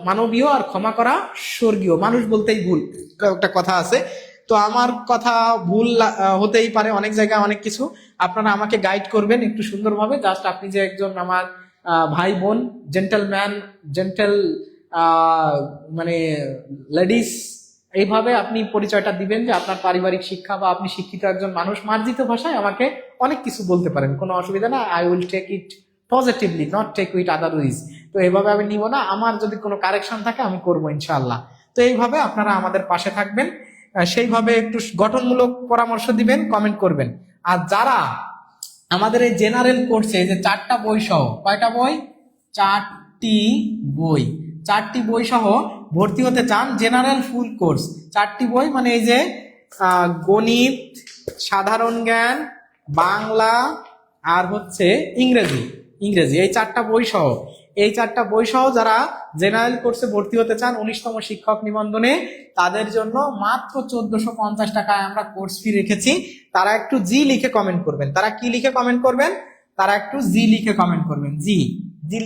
মানবীয়, আর ক্ষমা করা স্বর্গীয়। মানুষ বলতেই ভুল, একটা কথা আছে। তো আমার কথা ভুল হতেই পারে অনেক জায়গায়, অনেক কিছু। আপনারা আমাকে গাইড করবেন একটু সুন্দরভাবে। জাস্ট আপনি যে একজন আমার ভাই বোন, জেন্টেলম্যান, মানে লেডিস, এইভাবে আপনি পরিচয়টা দিবেন যে আপনার পারিবারিক শিক্ষা বা আপনি শিক্ষিত একজন মানুষ। মার্জিত ভাষায় আমাকে অনেক কিছু বলতে পারেন, কোনো অসুবিধা না। I will take it positively, not take with otherwise. তো এইভাবে আমি নিব না, আমার যদি কোনো কারেকশন থাকে আমি করবো ইনশাআল্লাহ। তো এইভাবে আপনারা আমাদের পাশে থাকবেন, সেইভাবে একটু গঠনমূলক পরামর্শ দিবেন, কমেন্ট করবেন। আর যারা আমাদের এই জেনারেল কোর্সে যে 4টা বই সহ, কয়টা বই? 4টি বই সহ ভর্তি হতে চান, জেনারেল ফুল কোর্স 4টি বই, মানে এই যে গণিত, সাধারণ জ্ঞান, বাংলা আর হচ্ছে ইংরেজি, এই 4টা বই সহ, এই 4টা বই সহ যারা জেনারেল কোর্সে ভর্তি হতে চান 19তম শিক্ষক নিবন্ধনে, তাদের জন্য মাত্র 1450 টাকায় আমরা কোর্স ফি রেখেছি। তারা একটু জি লিখে কমেন্ট করবেন। তারা কি লিখে কমেন্ট করবেন? তারা একটু জি লিখে কমেন্ট করবেন, জি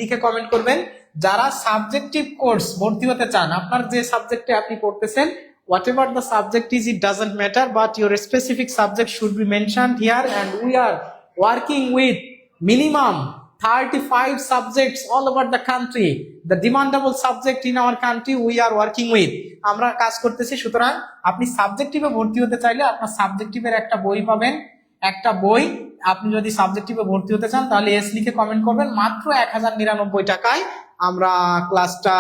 লিখে কমেন্ট করবেন। যারা সাবজেক্টিভ কোর্স ভর্তি হতে চান, আপনার যে সাবজেক্টে আপনি পড়তেছেন, whatever the subject is, it doesn't matter, but your specific subject should be mentioned here, and we are working with minimum 35 subjects all over the country, the demandable subject in our country we are working with, আমরা কাজ করতেছি। সুতরাং আপনি সাবজেক্টিভে ভর্তি হতে চাইলে আপনার সাবজেক্টিভের একটা বই পাবেন, একটা বই। আপনি যদি সাবজেক্টিভে ভর্তি হতে চান তাহলে এস লিখে কমেন্ট করবেন। মাত্র 1099 টাকায় আমরা ক্লাসটা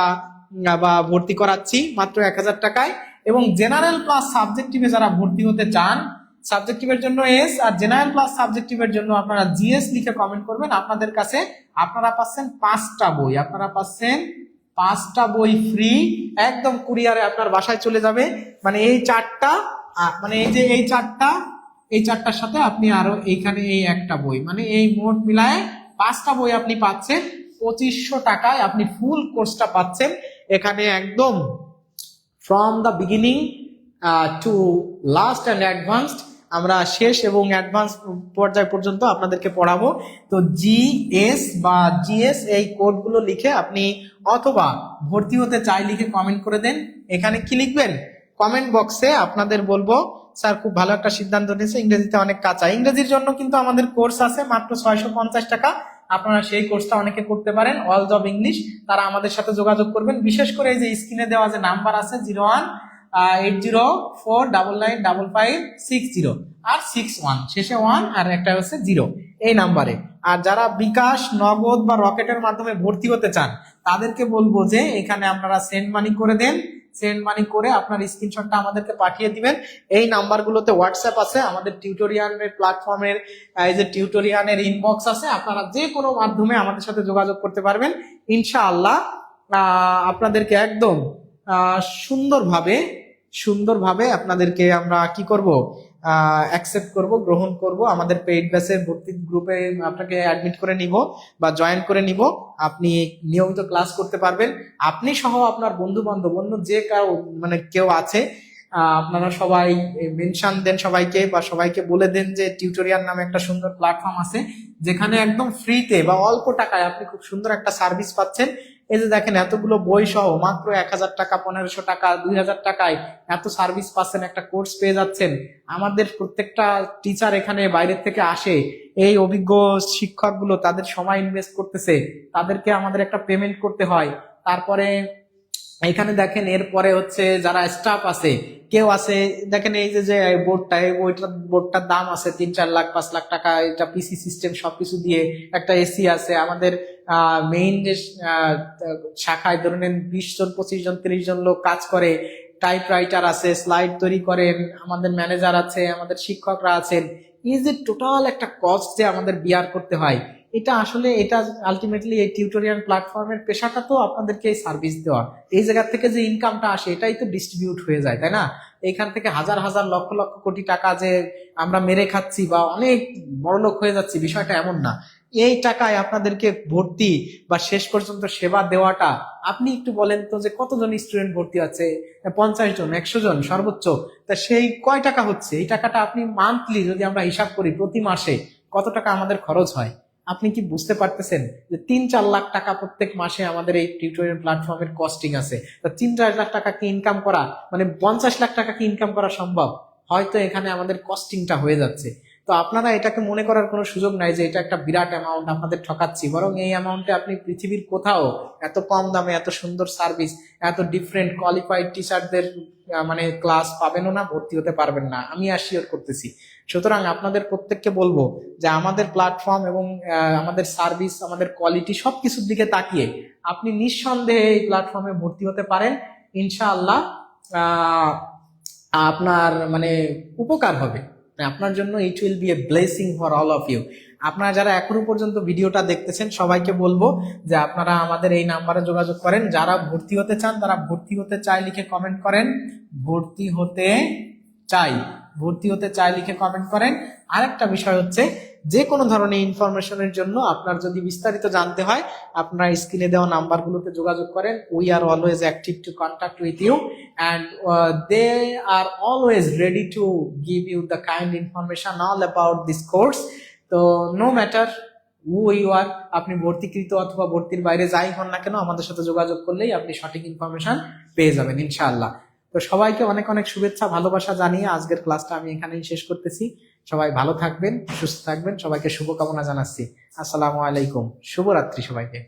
বা ভর্তি করাচ্ছি, মাত্র 1000 টাকায়। এবং জেনারেল প্লাস সাবজেক্টিভে যারা ভর্তি হতে চান, সাবজেক্টিভের জন্য এস আর জেনারেল প্লাস সাবজেক্টিভের জন্য আপনারা জিএস লিখে কমেন্ট করবেন। আপনাদের কাছে আপনারা পাচ্ছেন 5টা বই, আপনারা পাচ্ছেন 5টা বই ফ্রি, একদম কুরিয়ারে আপনার বাসায় চলে যাবে। মানে এই 4টা, মানে এই যে এই 4টার সাথে আপনি আরো এইখানে এই একটা বই, মানে এই মোট মিলায় 5টা বই আপনি পাচ্ছেন 2500 টাকায়। আপনি ফুল কোর্সটা পাচ্ছেন এখানে, একদম from the beginning to last and advanced, আমরা শেষ এবং অ্যাডভান্স পর্যায় পর্যন্ত আপনাদেরকে পড়াবো। তো জিএস বা জিএস এই কোডগুলো লিখে আপনি, অথবা ভর্তি হতে চাই লিখে কমেন্ট করে দেন। এখানে কি লিখবেন? কমেন্ট বক্সে আপনাদের বলবো স্যার খুব ভালো একটা সিদ্ধান্ত নিয়েছে, ইংরেজিতে অনেক কাঁচা। ইংরেজির জন্য কিন্তু আমাদের কোর্স আছে মাত্র 650 টাকা, আপনারা সেই কোর্সটা অনেকে করতে পারেন, অল জব ইংলিশ। তারা আমাদের সাথে যোগাযোগ করবেন। বিশেষ করে এই যে স্ক্রিনে দেওয়া যে নাম্বার আছে 018049955560 আর 61, শেষে 1 আর একটা হচ্ছে 0, এই নাম্বারে। আর যারা বিকাশ, নগদ বা রকেটের মাধ্যমে ভর্তি হতে চান তাদেরকে বলবো যে এখানে আপনারা সেন্ড মানি করে দেন, সেন্ড মানি করে আপনার স্ক্রিনশটটা আমাদেরকে পাঠিয়ে দিবেন। এই নাম্বারগুলোতে হোয়াটসঅ্যাপ আছে, আমাদের টিউটোরিয়ালের প্ল্যাটফর্মের এই যে টিউটোরিয়ালের ইনবক্স আছে, আপনারা যে কোনো মাধ্যমে আমাদের সাথে যোগাযোগ করতে পারবেন। ইনশাআল্লাহ আপনাদেরকে একদম সুন্দরভাবে আপনাদেরকে আমরা কি করব, অ্যাকসেপ্ট করব, গ্রহণ করব। আমাদের পেইড ব্যাচের ভর্তি গ্রুপে আপনাকে অ্যাডমিট করে নিব বা জয়েন করে নিব। আপনি নিয়মিত ক্লাস করতে পারবেন। আপনি সহ আপনার বন্ধু বান্ধব অন্য যে কেউ আছে, আপনারা সবাই মেনশন দেন সবাইকে, বা সবাইকে বলে দেন যে টিউটোরিয়াল নামে একটা সুন্দর প্ল্যাটফর্ম আছে, যেখানে একদম ফ্রিতে বা অল্প টাকায় আপনি খুব সুন্দর একটা সার্ভিস পাচ্ছেন। এই যে দেখেন, এতগুলো বই সহ মাত্র 1000 টাকা, 1500 টাকা, 2000 টাকায় এত সার্ভিস পাচ্ছেন, একটা কোর্স পেয়ে যাচ্ছেন। আমাদের প্রত্যেকটা টিচার এখানে বাইরের থেকে আসে, এই অভিজ্ঞ শিক্ষকগুলো তাদের সময় ইনভেস্ট করতেছে, তাদেরকে আমাদের একটা পেমেন্ট করতে হয়। তারপরে এখানে দেখেন, এরপরে হচ্ছে যারা স্টাফ আছে, কেউ আছে দেখেন এই যে বোর্ডটা, এই বোর্ডটার দাম আছে 3-4 লাখ 5 লাখ টাকা। এটা পিসি সিস্টেম সবকিছু দিয়ে, একটা এসি আছে। আমাদের মেইন যে শাখায় ধরুন 20 জন 25 জন 30 জন লোক কাজ করে, টাইপ রাইটার আছে, স্লাইড তৈরি করেন, আমাদের ম্যানেজার আছে, আমাদের শিক্ষকরা আছেন। এই যে টোটাল একটা কস্ট যে আমাদের বিয়ার করতে হয়, এটা আসলে এটা আলটিমেটলি এই টিউটোরিয়াল প্ল্যাটফর্মের পেশাটা তো আপনাদেরকে এই সার্ভিস দেওয়া। এই জায়গা থেকে যে ইনকামটা আসে এটাই তো ডিস্ট্রিবিউট হয়ে যায়, তাই না? এইখান থেকে হাজার হাজার লক্ষ লক্ষ কোটি টাকা যে আমরা মেরে খাচ্ছি বা অনেক বড়লোক হয়ে যাচ্ছি, বিষয়টা এমন না। এই টাকায় আপনাদেরকে ভর্তি বা শেষ পর্যন্ত সেবা দেওয়াটা, আপনি একটু বলেন তো যে কতজন স্টুডেন্ট ভর্তি আছে? 50 জন, 100 জন সর্বোচ্চ। তা সেই কয় টাকা হচ্ছে? এই টাকাটা আপনি মান্থলি যদি আমরা হিসাব করি, প্রতি মাসে কত টাকা আমাদের খরচ হয়, আপনি কি বুঝতে পারতেছেন যে 3-4 লাখ টাকা প্রত্যেক মাসে আমাদের এই টিউটোরিয়াল প্ল্যাটফর্মের কস্টিং আছে। তা 3-4 লাখ টাকা কি ইনকাম করা, মানে 50 লাখ টাকা কি ইনকাম করা সম্ভব? হয়তো এখানে আমাদের কস্টিংটা হয়ে যাচ্ছে। তো আপনারা এটাকে মনে করার কোনো সুযোগ নাই যে এটা একটা বিরাট অ্যামাউন্ট আপনাদের ঠকাচ্ছি। বরং এই অ্যামাউন্টে আপনি পৃথিবীর কোথাও এত কম দামে এত সুন্দর সার্ভিস, এত ডিফারেন্ট কোয়ালিফাইড টিচারদের ক্লাস পাবেনও না, ভর্তি হতে পারবেন না, আমি অ্যাসিওর করতেছি। সুতরাং আপনাদের প্রত্যেককে বলবো যে আমাদের প্ল্যাটফর্ম এবং আমাদের সার্ভিস, আমাদের কোয়ালিটি সবকিছুর দিকে তাকিয়ে আপনি নিঃসন্দেহে এই প্ল্যাটফর্মে ভর্তি হতে পারেন। ইনশাআল্লাহ আপনার উপকার হবে আপনার জন্য। It will be a blessing for all of you. আপনারা যারা এখনো পর্যন্ত ভিডিওটা দেখতেছেন, সবাইকে বলবো যে আপনারা আমাদের এই নাম্বারে যোগাযোগ করেন। যারা ভর্তি হতে চান, তারা ভর্তি হতে চাই লিখে কমেন্ট করেন। ভর্তি হতে চাই লিখে কমেন্ট করেন। আরেকটা বিষয় হচ্ছে, যে কোনো ধরনের ইনফরমেশনের জন্য আপনার যদি বিস্তারিত জানতে হয়, আপনারা স্ক্রিনে দেওয়া নাম্বারগুলোতে যোগাযোগ করেন। We are always active to contact with you, and they are always ready to give you the kind information all about this course. So no matter who you are, আপনি ভর্তিকৃত অথবা ভর্তির বাইরে যাই হন না কেন, আমাদের সাথে যোগাযোগ করলেই আপনি সঠিক ইনফরমেশন পেয়ে যাবেন ইনশাআল্লাহ। তো সবাইকে অনেক অনেক শুভেচ্ছা, ভালোবাসা জানিয়ে আজকের ক্লাসটা আমি এখানেই শেষ করতেছি। সবাই ভালো থাকবেন, সুস্থ থাকবেন, সবাইকে শুভকামনা জানাচ্ছি। আসসালামু আলাইকুম, শুভরাত্রি সবাইকে।